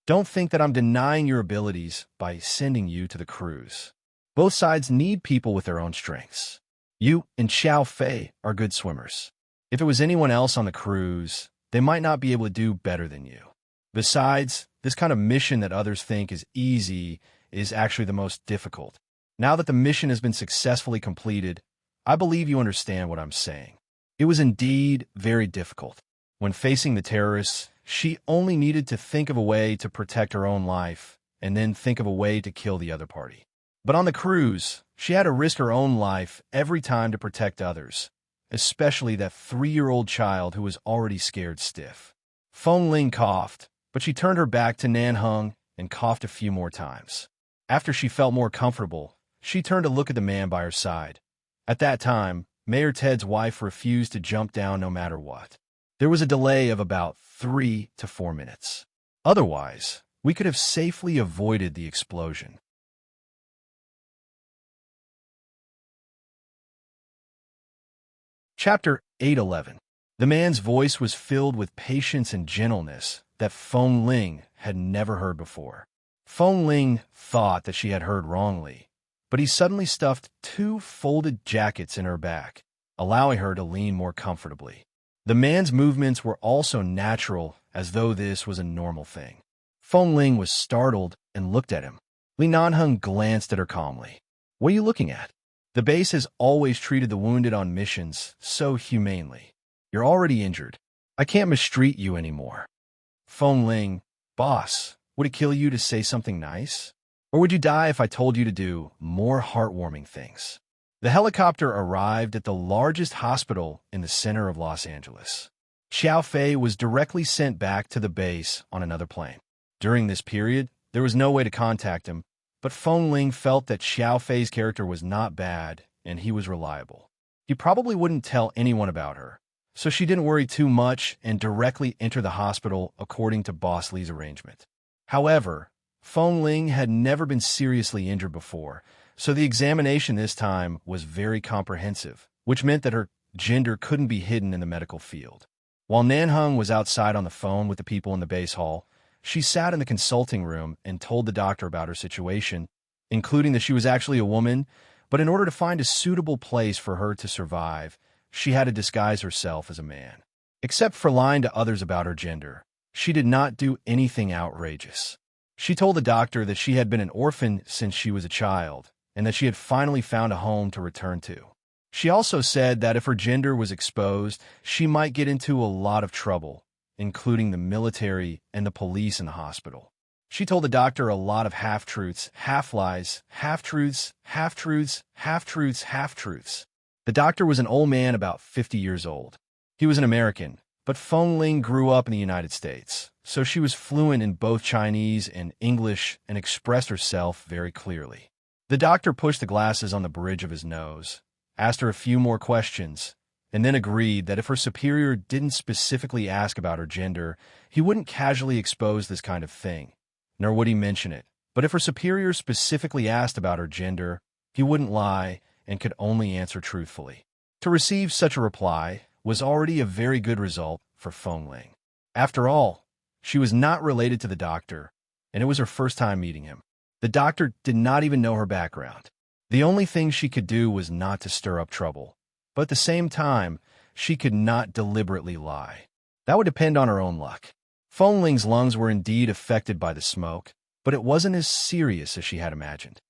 S1: Don't think that I'm denying your abilities by sending you to the cruise. Both sides need people with their own strengths. You and Xiao Fei are good swimmers. If it was anyone else on the cruise, they might not be able to do better than you. Besides, this kind of mission that others think is easy is actually the most difficult. Now that the mission has been successfully completed, I believe you understand what I'm saying. It was indeed very difficult. When facing the terrorists, she only needed to think of a way to protect her own life and then think of a way to kill the other party. But on the cruise, she had to risk her own life every time to protect others, especially that 3-year-old child who was already scared stiff. Feng Ling coughed, but she turned her back to Nan Heng and coughed a few more times. After she felt more comfortable, she turned to look at the man by her side. At that time, Mayor Ted's wife refused to jump down no matter what. There was a delay of about 3 to 4 minutes. Otherwise, we could have safely avoided the explosion. Chapter 811. The man's voice was filled with patience and gentleness that Feng Ling had never heard before. Feng Ling thought that she had heard wrongly, but he suddenly stuffed 2 folded jackets in her back, allowing her to lean more comfortably. The man's movements were also natural, as though this was a normal thing. Feng Ling was startled and looked at him. Li Nanheng glanced at her calmly. "What are you looking at? The base has always treated the wounded on missions so humanely. You're already injured. I can't mistreat you anymore." Feng Ling, "Boss, would it kill you to say something nice? Or would you die if I told you to do more heartwarming things?" The helicopter arrived at the largest hospital in the center of Los Angeles. Xiao Fei was directly sent back to the base on another plane. During this period, there was no way to contact him, but Feng Ling felt that Xiao Fei's character was not bad and he was reliable. He probably wouldn't tell anyone about her, so she didn't worry too much and directly entered the hospital according to Boss Lee's arrangement. However, Feng Ling had never been seriously injured before, so the examination this time was very comprehensive, which meant that her gender couldn't be hidden in the medical field. While Nanhung was outside on the phone with the people in the base hall, she sat in the consulting room and told the doctor about her situation, including that she was actually a woman, but in order to find a suitable place for her to survive, she had to disguise herself as a man. Except for lying to others about her gender, she did not do anything outrageous. She told the doctor that she had been an orphan since she was a child, and that she had finally found a home to return to. She also said that if her gender was exposed, she might get into a lot of trouble, including the military and the police in the hospital. She told the doctor a lot of half-truths, half-lies, half-truths, half-truths, half-truths, half-truths. The doctor was an old man about 50 years old. He was an American, but Feng Ling grew up in the United States, so she was fluent in both Chinese and English and expressed herself very clearly. The doctor pushed the glasses on the bridge of his nose, asked her a few more questions, and then agreed that if her superior didn't specifically ask about her gender, he wouldn't casually expose this kind of thing, nor would he mention it. But if her superior specifically asked about her gender, he wouldn't lie and could only answer truthfully. To receive such a reply was already a very good result for Feng Ling. After all, she was not related to the doctor, and it was her first time meeting him. The doctor did not even know her background. The only thing she could do was not to stir up trouble, but at the same time, she could not deliberately lie. That would depend on her own luck. Feng Ling's lungs were indeed affected by the smoke, but it wasn't as serious as she had imagined.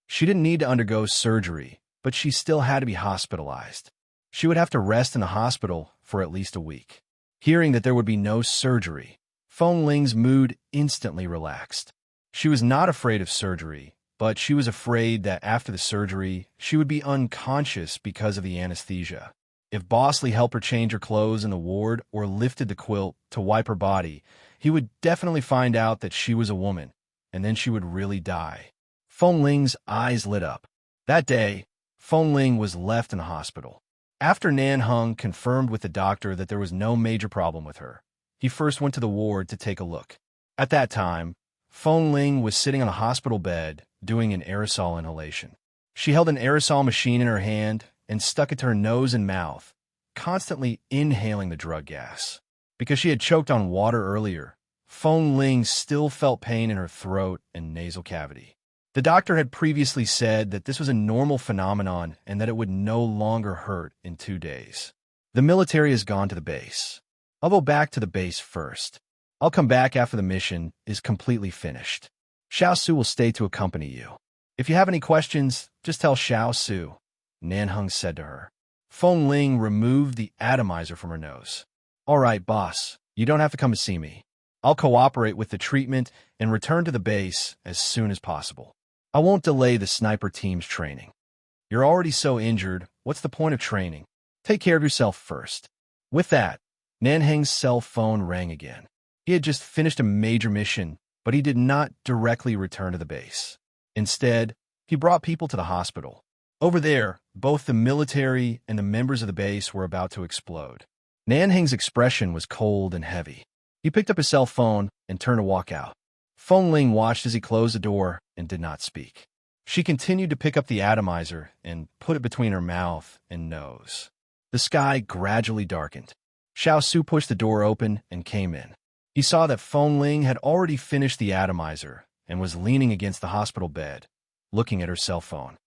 S1: She didn't need to undergo surgery, but she still had to be hospitalized. She would have to rest in the hospital for at least a week. Hearing that there would be no surgery, Feng Ling's mood instantly relaxed. She was not afraid of surgery, but she was afraid that after the surgery, she would be unconscious because of the anesthesia. If Boss Lee helped her change her clothes in the ward or lifted the quilt to wipe her body, he would definitely find out that she was a woman, and then she would really die. Feng Ling's eyes lit up. That day, Feng Ling was left in the hospital. After Nanhung confirmed with the doctor that there was no major problem with her, he first went to the ward to take a look. At that time, Feng Ling was sitting on a hospital bed doing an aerosol inhalation. She held an aerosol machine in her hand and stuck it to her nose and mouth, constantly inhaling the drug gas. Because she had choked on water earlier, Feng Ling still felt pain in her throat and nasal cavity. The doctor had previously said that this was a normal phenomenon and that it would no longer hurt in 2 days. The military has gone to the base. I'll go back to the base first. I'll come back after the mission is completely finished. Xiao Su will stay to accompany you. If you have any questions, just tell Xiao Su, Nanhung said to her. Feng Ling removed the atomizer from her nose. All right, boss, you don't have to come to see me. I'll cooperate with the treatment and return to the base as soon as possible. I won't delay the sniper team's training. You're already so injured, what's the point of training? Take care of yourself first. With that, Nanhang's cell phone rang again. He had just finished a major mission, but he did not directly return to the base. Instead, he brought people to the hospital. Over there, both the military and the members of the base were about to explode. Nanhang's expression was cold and heavy. He picked up his cell phone and turned to walk out. Feng Ling watched as he closed the door and did not speak. She continued to pick up the atomizer and put it between her mouth and nose. The sky gradually darkened. Xiao Su pushed the door open and came in. He saw that Feng Ling had already finished the atomizer and was leaning against the hospital bed, looking at her cell phone.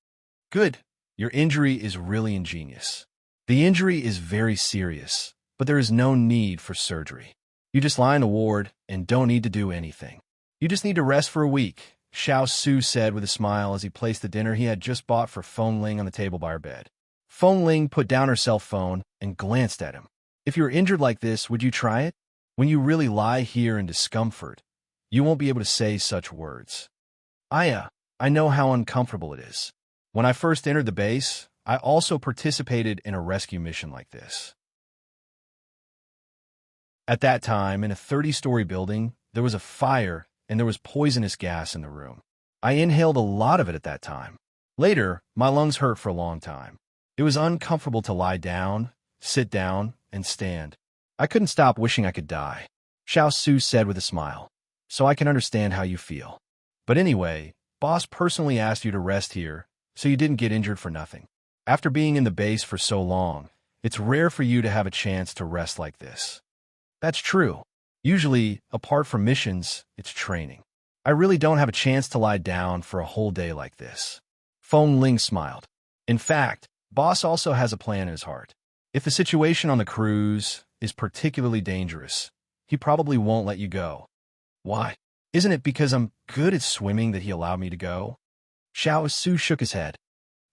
S1: Good. Your injury is really ingenious. The injury is very serious, but there is no need for surgery. You just lie in the ward and don't need to do anything. You just need to rest for a week, Xiao Su said with a smile as he placed the dinner he had just bought for Feng Ling on the table by her bed. Feng Ling put down her cell phone and glanced at him. If you're injured like this, would you try it? When you really lie here in discomfort, you won't be able to say such words. I know how uncomfortable it is. When I first entered the base, I also participated in a rescue mission like this. At that time, in a 30-story building, there was a fire and there was poisonous gas in the room. I inhaled a lot of it at that time. Later, my lungs hurt for a long time. It was uncomfortable to lie down, sit down, and stand. I couldn't stop wishing I could die, Xiao Su said with a smile. So I can understand how you feel. But anyway, boss personally asked you to rest here, so you didn't get injured for nothing. After being in the base for so long, it's rare for you to have a chance to rest like this. That's true. Usually, apart from missions, it's training. I really don't have a chance to lie down for a whole day like this. Feng Ling smiled. In fact, boss also has a plan in his heart. If the situation on the cruise is particularly dangerous, he probably won't let you go. Why? Isn't it because I'm good at swimming that he allowed me to go? Xiao Su shook his head.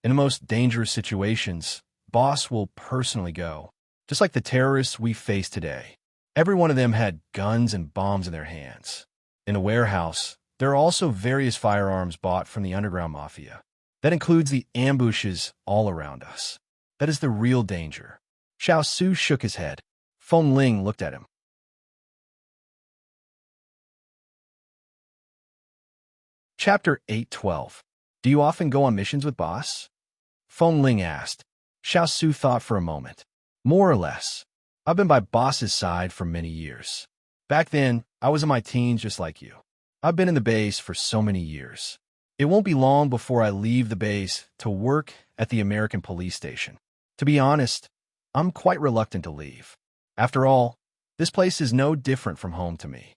S1: In the most dangerous situations, boss will personally go. Just like the terrorists we face today. Every one of them had guns and bombs in their hands. In a warehouse, there are also various firearms bought from the underground mafia. That includes the ambushes all around us. That is the real danger. Xiao Su shook his head. Feng Ling looked at him. Chapter 8:12. Do you often go on missions with boss? Feng Ling asked. Xiao Su thought for a moment. More or less. I've been by boss's side for many years. Back then, I was in my teens just like you. I've been in the base for so many years. It won't be long before I leave the base to work at the American police station. To be honest, I'm quite reluctant to leave. After all, this place is no different from home to me.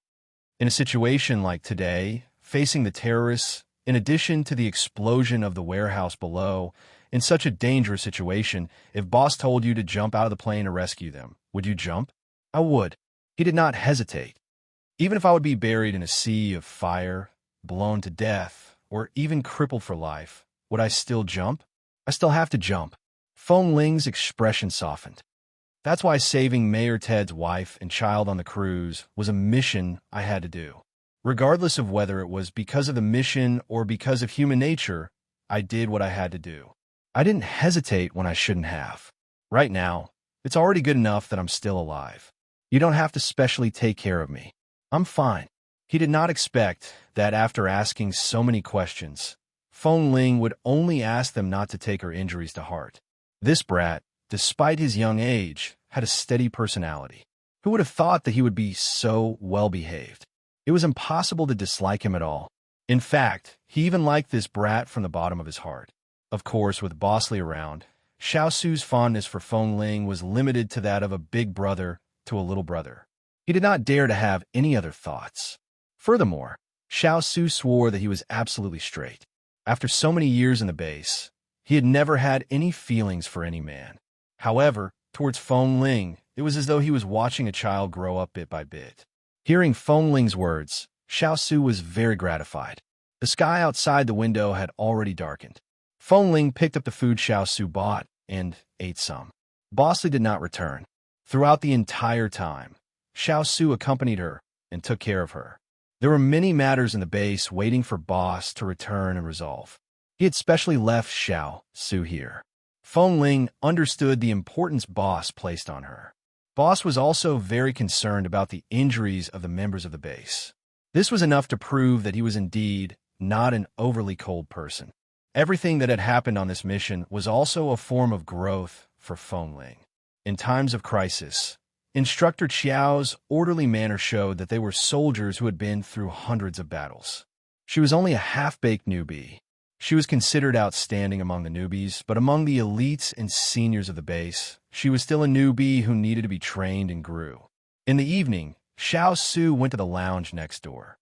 S1: In a situation like today, facing the terrorists, in addition to the explosion of the warehouse below, in such a dangerous situation, if boss told you to jump out of the plane to rescue them, would you jump? I would. He did not hesitate. Even if I would be buried in a sea of fire, blown to death, or even crippled for life, would I still jump? I still have to jump. Feng Ling's expression softened. That's why saving Mayor Ted's wife and child on the cruise was a mission I had to do. Regardless of whether it was because of the mission or because of human nature, I did what I had to do. I didn't hesitate when I shouldn't have. Right now, it's already good enough that I'm still alive. You don't have to specially take care of me. I'm fine. He did not expect that after asking so many questions, Feng Ling would only ask them not to take her injuries to heart. This brat, despite his young age, had a steady personality. Who would have thought that he would be so well-behaved? It was impossible to dislike him at all. In fact, he even liked this brat from the bottom of his heart. Of course, with Bosley around, Xiao Su's fondness for Feng Ling was limited to that of a big brother to a little brother. He did not dare to have any other thoughts. Furthermore, Xiao Su swore that he was absolutely straight. After so many years in the base, he had never had any feelings for any man. However, towards Feng Ling, it was as though he was watching a child grow up bit by bit. Hearing Feng Ling's words, Xiao Su was very gratified. The sky outside the window had already darkened. Feng Ling picked up the food Xiao Su bought and ate some. Bosley did not return. Throughout the entire time, Xiao Su accompanied her and took care of her. There were many matters in the base waiting for Boss to return and resolve. He had specially left Xiao Su here. Feng Ling understood the importance Boss placed on her. Boss was also very concerned about the injuries of the members of the base. This was enough to prove that he was indeed not an overly cold person. Everything that had happened on this mission was also a form of growth for Feng Ling. In times of crisis, Instructor Qiao's orderly manner showed that they were soldiers who had been through hundreds of battles. She was only a half-baked newbie. She was considered outstanding among the newbies, but among the elites and seniors of the base, she was still a newbie who needed to be trained and grew. In the evening, Xiao Su went to the lounge next door.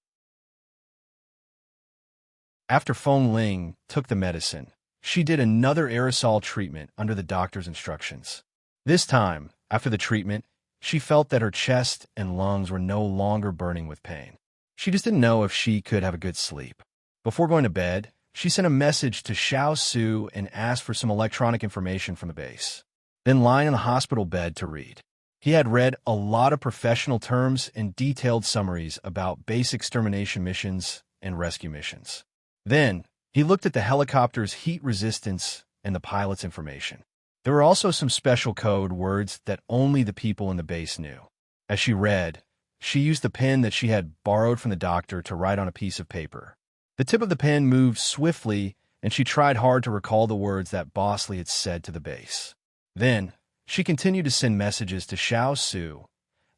S1: After Feng Ling took the medicine, she did another aerosol treatment under the doctor's instructions. This time, after the treatment, she felt that her chest and lungs were no longer burning with pain. She just didn't know if she could have a good sleep. Before going to bed, she sent a message to Xiao Su and asked for some electronic information from the base. Then lying on the hospital bed to read. He had read a lot of professional terms and detailed summaries about base extermination missions and rescue missions. Then, he looked at the helicopter's heat resistance and the pilot's information. There were also some special code words that only the people in the base knew. As she read, she used the pen that she had borrowed from the doctor to write on a piece of paper. The tip of the pen moved swiftly and she tried hard to recall the words that Boss Lee had said to the base. Then, she continued to send messages to Xiao Su,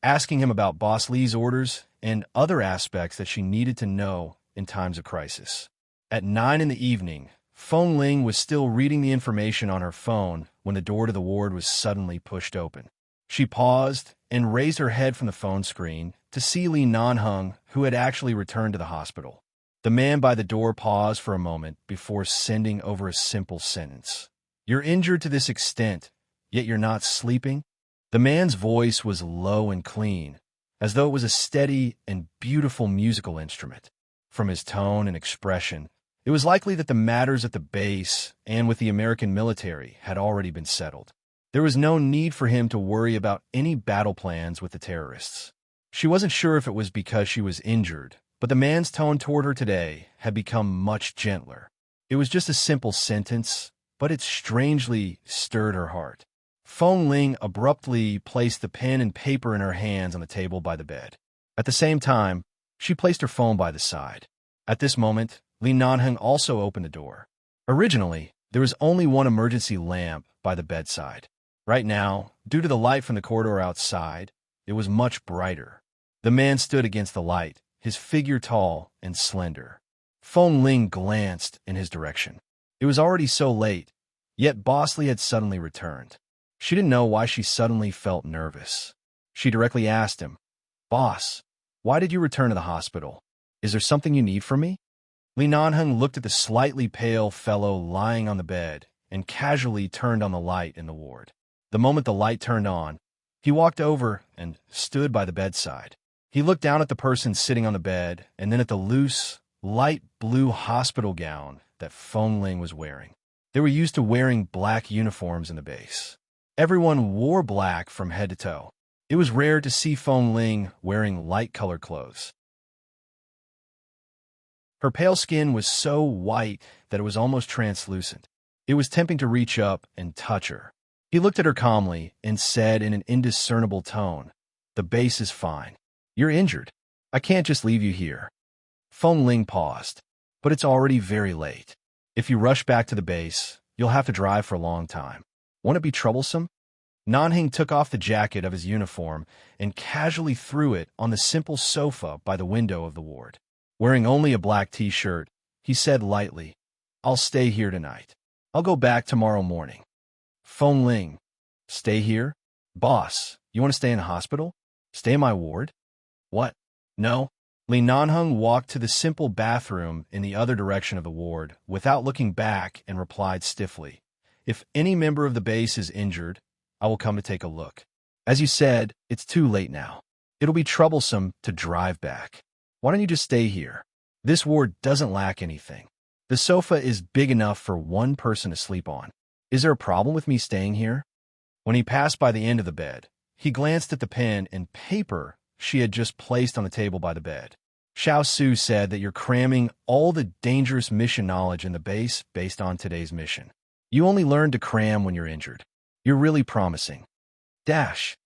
S1: asking him about Boss Lee's orders and other aspects that she needed to know in times of crisis. At 9 in the evening, Feng Ling was still reading the information on her phone when the door to the ward was suddenly pushed open. She paused and raised her head from the phone screen to see Li Nanheng, who had actually returned to the hospital. The man by the door paused for a moment before sending over a simple sentence. "You're injured to this extent, yet you're not sleeping?" The man's voice was low and clean, as though it was a steady and beautiful musical instrument. From his tone and expression, it was likely that the matters at the base and with the American military had already been settled. There was no need for him to worry about any battle plans with the terrorists. She wasn't sure if it was because she was injured, but the man's tone toward her today had become much gentler. It was just a simple sentence, but it strangely stirred her heart. Feng Ling abruptly placed the pen and paper in her hands on the table by the bed. At the same time, she placed her phone by the side. At this moment, Li Nanheng also opened the door. Originally, there was only one emergency lamp by the bedside. Right now, due to the light from the corridor outside, it was much brighter. The man stood against the light, his figure tall and slender. Feng Ling glanced in his direction. It was already so late, yet Boss Lee had suddenly returned. She didn't know why she suddenly felt nervous. She directly asked him, "Boss, why did you return to the hospital? Is there something you need from me?" Li Nanheng looked at the slightly pale fellow lying on the bed and casually turned on the light in the ward. The moment the light turned on, he walked over and stood by the bedside. He looked down at the person sitting on the bed and then at the loose, light blue hospital gown that Feng Ling was wearing. They were used to wearing black uniforms in the base. Everyone wore black from head to toe. It was rare to see Feng Ling wearing light-colored clothes. Her pale skin was so white that it was almost translucent. It was tempting to reach up and touch her. He looked at her calmly and said in an indiscernible tone, "The base is fine. You're injured. I can't just leave you here." Feng Ling paused. "But it's already very late. If you rush back to the base, you'll have to drive for a long time. Won't it be troublesome?" Nanheng took off the jacket of his uniform and casually threw it on the simple sofa by the window of the ward. Wearing only a black t-shirt, he said lightly, "I'll stay here tonight. I'll go back tomorrow morning." Feng Ling, "Stay here? Boss, you want to stay in the hospital? Stay in my ward?" "What? No." Li Nanheng walked to the simple bathroom in the other direction of the ward without looking back and replied stiffly, "If any member of the base is injured, I will come to take a look. As you said, it's too late now. It'll be troublesome to drive back. Why don't you just stay here? This ward doesn't lack anything. The sofa is big enough for one person to sleep on. Is there a problem with me staying here?" When he passed by the end of the bed, he glanced at the pen and paper she had just placed on the table by the bed. "Xiao Su said that you're cramming all the dangerous mission knowledge in the base based on today's mission. You only learn to cram when you're injured. You're really promising. Dash."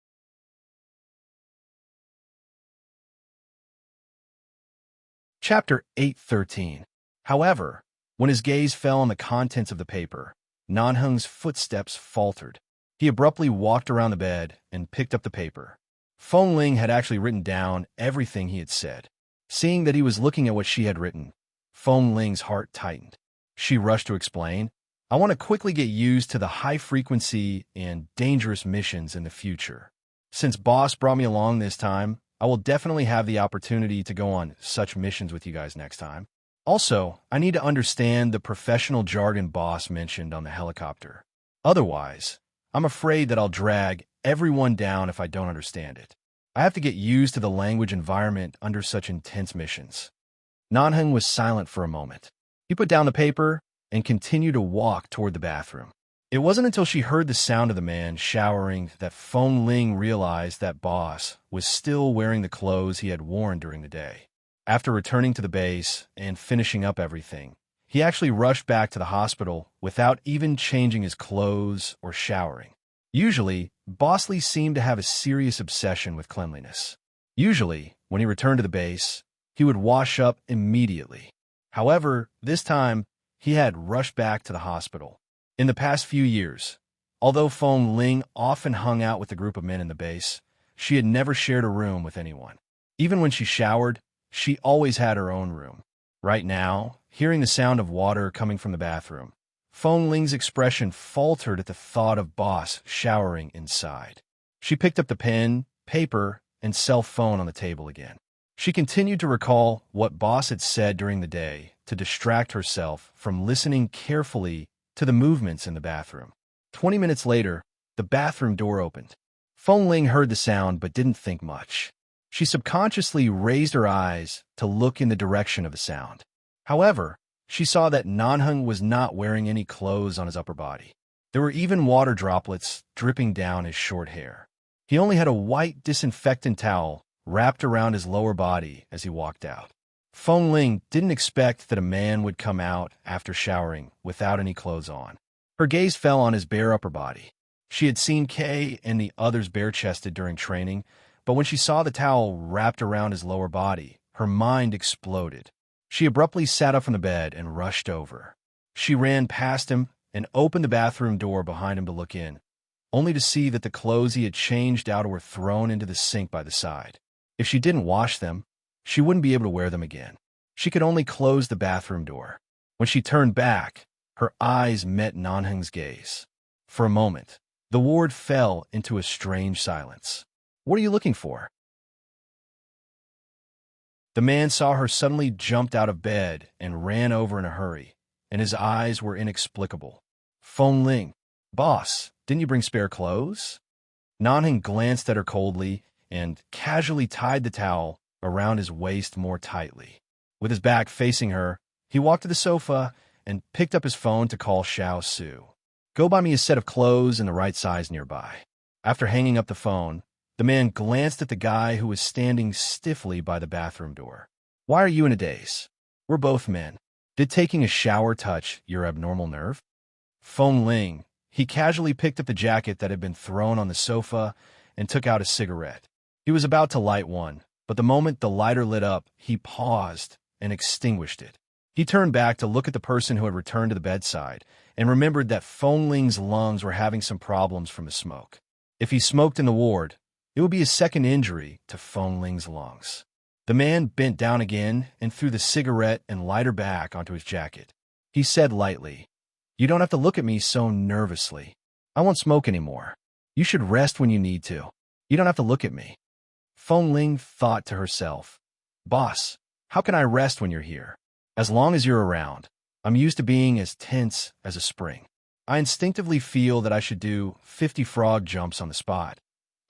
S1: Chapter 8:13. However, when his gaze fell on the contents of the paper, Nanheng's footsteps faltered. He abruptly walked around the bed and picked up the paper. Feng Ling had actually written down everything he had said. Seeing that he was looking at what she had written, Feng Ling's heart tightened. She rushed to explain, "I want to quickly get used to the high-frequency and dangerous missions in the future. Since Boss brought me along this time, I will definitely have the opportunity to go on such missions with you guys next time. Also, I need to understand the professional jargon Boss mentioned on the helicopter. Otherwise, I'm afraid that I'll drag everyone down if I don't understand it. I have to get used to the language environment under such intense missions." Nanheng was silent for a moment. He put down the paper and continued to walk toward the bathroom. It wasn't until she heard the sound of the man showering that Feng Ling realized that Boss was still wearing the clothes he had worn during the day. After returning to the base and finishing up everything, he actually rushed back to the hospital without even changing his clothes or showering. Usually, Boss Lee seemed to have a serious obsession with cleanliness. Usually, when he returned to the base, he would wash up immediately. However, this time, he had rushed back to the hospital. In the past few years, although Feng Ling often hung out with a group of men in the base, she had never shared a room with anyone. Even when she showered, she always had her own room. Right now, hearing the sound of water coming from the bathroom, Feng Ling's expression faltered at the thought of Boss showering inside. She picked up the pen, paper, and cell phone on the table again. She continued to recall what Boss had said during the day to distract herself from listening carefully to the movements in the bathroom. 20 minutes later, the bathroom door opened. Feng Ling heard the sound but didn't think much. She subconsciously raised her eyes to look in the direction of the sound. However, she saw that Nanheng was not wearing any clothes on his upper body. There were even water droplets dripping down his short hair. He only had a white disinfectant towel wrapped around his lower body as he walked out. Feng Ling didn't expect that a man would come out after showering without any clothes on. Her gaze fell on his bare upper body. She had seen Kay and the others bare-chested during training, but when she saw the towel wrapped around his lower body, her mind exploded. She abruptly sat up from the bed and rushed over. She ran past him and opened the bathroom door behind him to look in, only to see that the clothes he had changed out were thrown into the sink by the side. If she didn't wash them, she wouldn't be able to wear them again. She could only close the bathroom door. When she turned back, her eyes met Nanheng's gaze. For a moment, the ward fell into a strange silence. "What are you looking for?" The man saw her suddenly jumped out of bed and ran over in a hurry, and his eyes were inexplicable. "Feng Ling, boss, didn't you bring spare clothes?" Nanheng glanced at her coldly and casually tied the towel around his waist more tightly. With his back facing her, he walked to the sofa and picked up his phone to call Xiao Su. "Go buy me a set of clothes in the right size nearby." After hanging up the phone, the man glanced at the guy who was standing stiffly by the bathroom door. "Why are you in a daze? We're both men. Did taking a shower touch your abnormal nerve?" Feng Ling, he casually picked up the jacket that had been thrown on the sofa and took out a cigarette. He was about to light one, but the moment the lighter lit up, he paused and extinguished it. He turned back to look at the person who had returned to the bedside and remembered that Feng Ling's lungs were having some problems from the smoke. If he smoked in the ward, it would be a second injury to Feng Ling's lungs. The man bent down again and threw the cigarette and lighter back onto his jacket. He said lightly, "You don't have to look at me so nervously. I won't smoke anymore. You should rest when you need to. You don't have to look at me." Feng Ling thought to herself, "Boss, how can I rest when you're here? As long as you're around, I'm used to being as tense as a spring. I instinctively feel that I should do 50 frog jumps on the spot.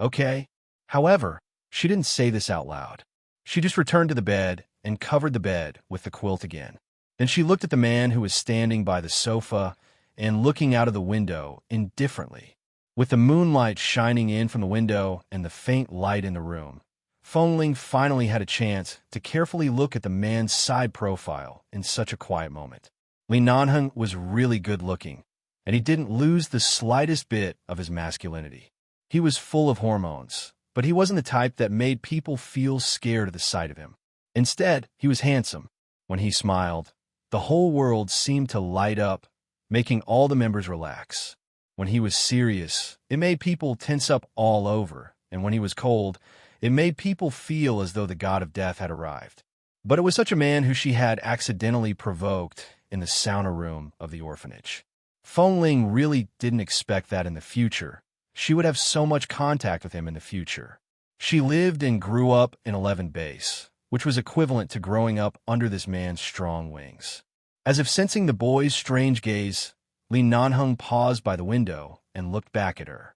S1: Okay?" However, she didn't say this out loud. She just returned to the bed and covered the bed with the quilt again. Then she looked at the man who was standing by the sofa and looking out of the window indifferently. With the moonlight shining in from the window and the faint light in the room, Feng Ling finally had a chance to carefully look at the man's side profile in such a quiet moment. Li Nanheng was really good-looking, and he didn't lose the slightest bit of his masculinity. He was full of hormones, but he wasn't the type that made people feel scared at the sight of him. Instead, he was handsome. When he smiled, the whole world seemed to light up, making all the members relax. When he was serious, it made people tense up all over, and when he was cold, it made people feel as though the god of death had arrived. But it was such a man who she had accidentally provoked in the sauna room of the orphanage. Feng Ling really didn't expect that in the future she would have so much contact with him in the future. She lived and grew up in 11 Base, which was equivalent to growing up under this man's strong wings. As if sensing the boy's strange gaze, Li Nanheng paused by the window and looked back at her.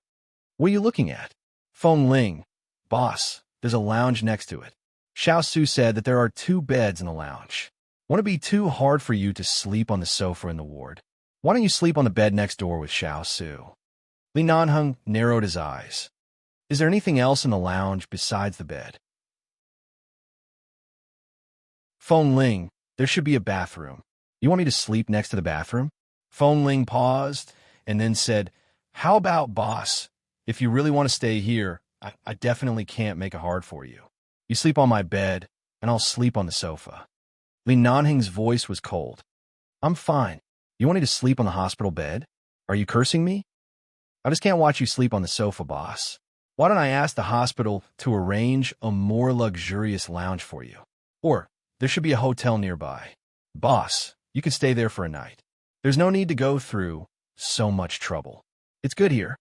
S1: "What are you looking at?" "Feng Ling, boss, there's a lounge next to it. Xiao Su said that there are 2 beds in the lounge. Won't it be too hard for you to sleep on the sofa in the ward? Why don't you sleep on the bed next door with Xiao Su?" Li Nanheng narrowed his eyes. "Is there anything else in the lounge besides the bed?" "Feng Ling, there should be a bathroom. You want me to sleep next to the bathroom?" Feng Ling paused and then said, "How about, boss? If you really want to stay here, I definitely can't make it hard for you. You sleep on my bed, and I'll sleep on the sofa." Li Nanheng's voice was cold. "I'm fine. You want me to sleep on the hospital bed? Are you cursing me? I just can't watch you sleep on the sofa, boss. Why don't I ask the hospital to arrange a more luxurious lounge for you? Or there should be a hotel nearby. Boss, you can stay there for a night. There's no need to go through so much trouble. It's good here.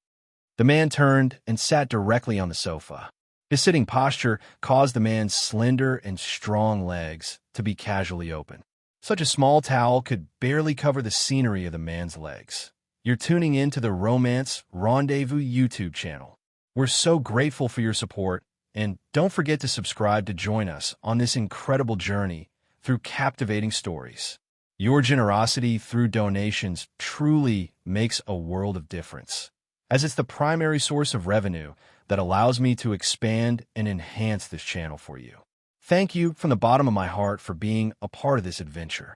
S1: The man turned and sat directly on the sofa. His sitting posture caused the man's slender and strong legs to be casually open. Such a small towel could barely cover the scenery of the man's legs. You're tuning in to the Romance Rendezvous YouTube channel. We're so grateful for your support, and don't forget to subscribe to join us on this incredible journey through captivating stories. Your generosity through donations truly makes a world of difference, as it's the primary source of revenue that allows me to expand and enhance this channel for you. Thank you from the bottom of my heart for being a part of this adventure.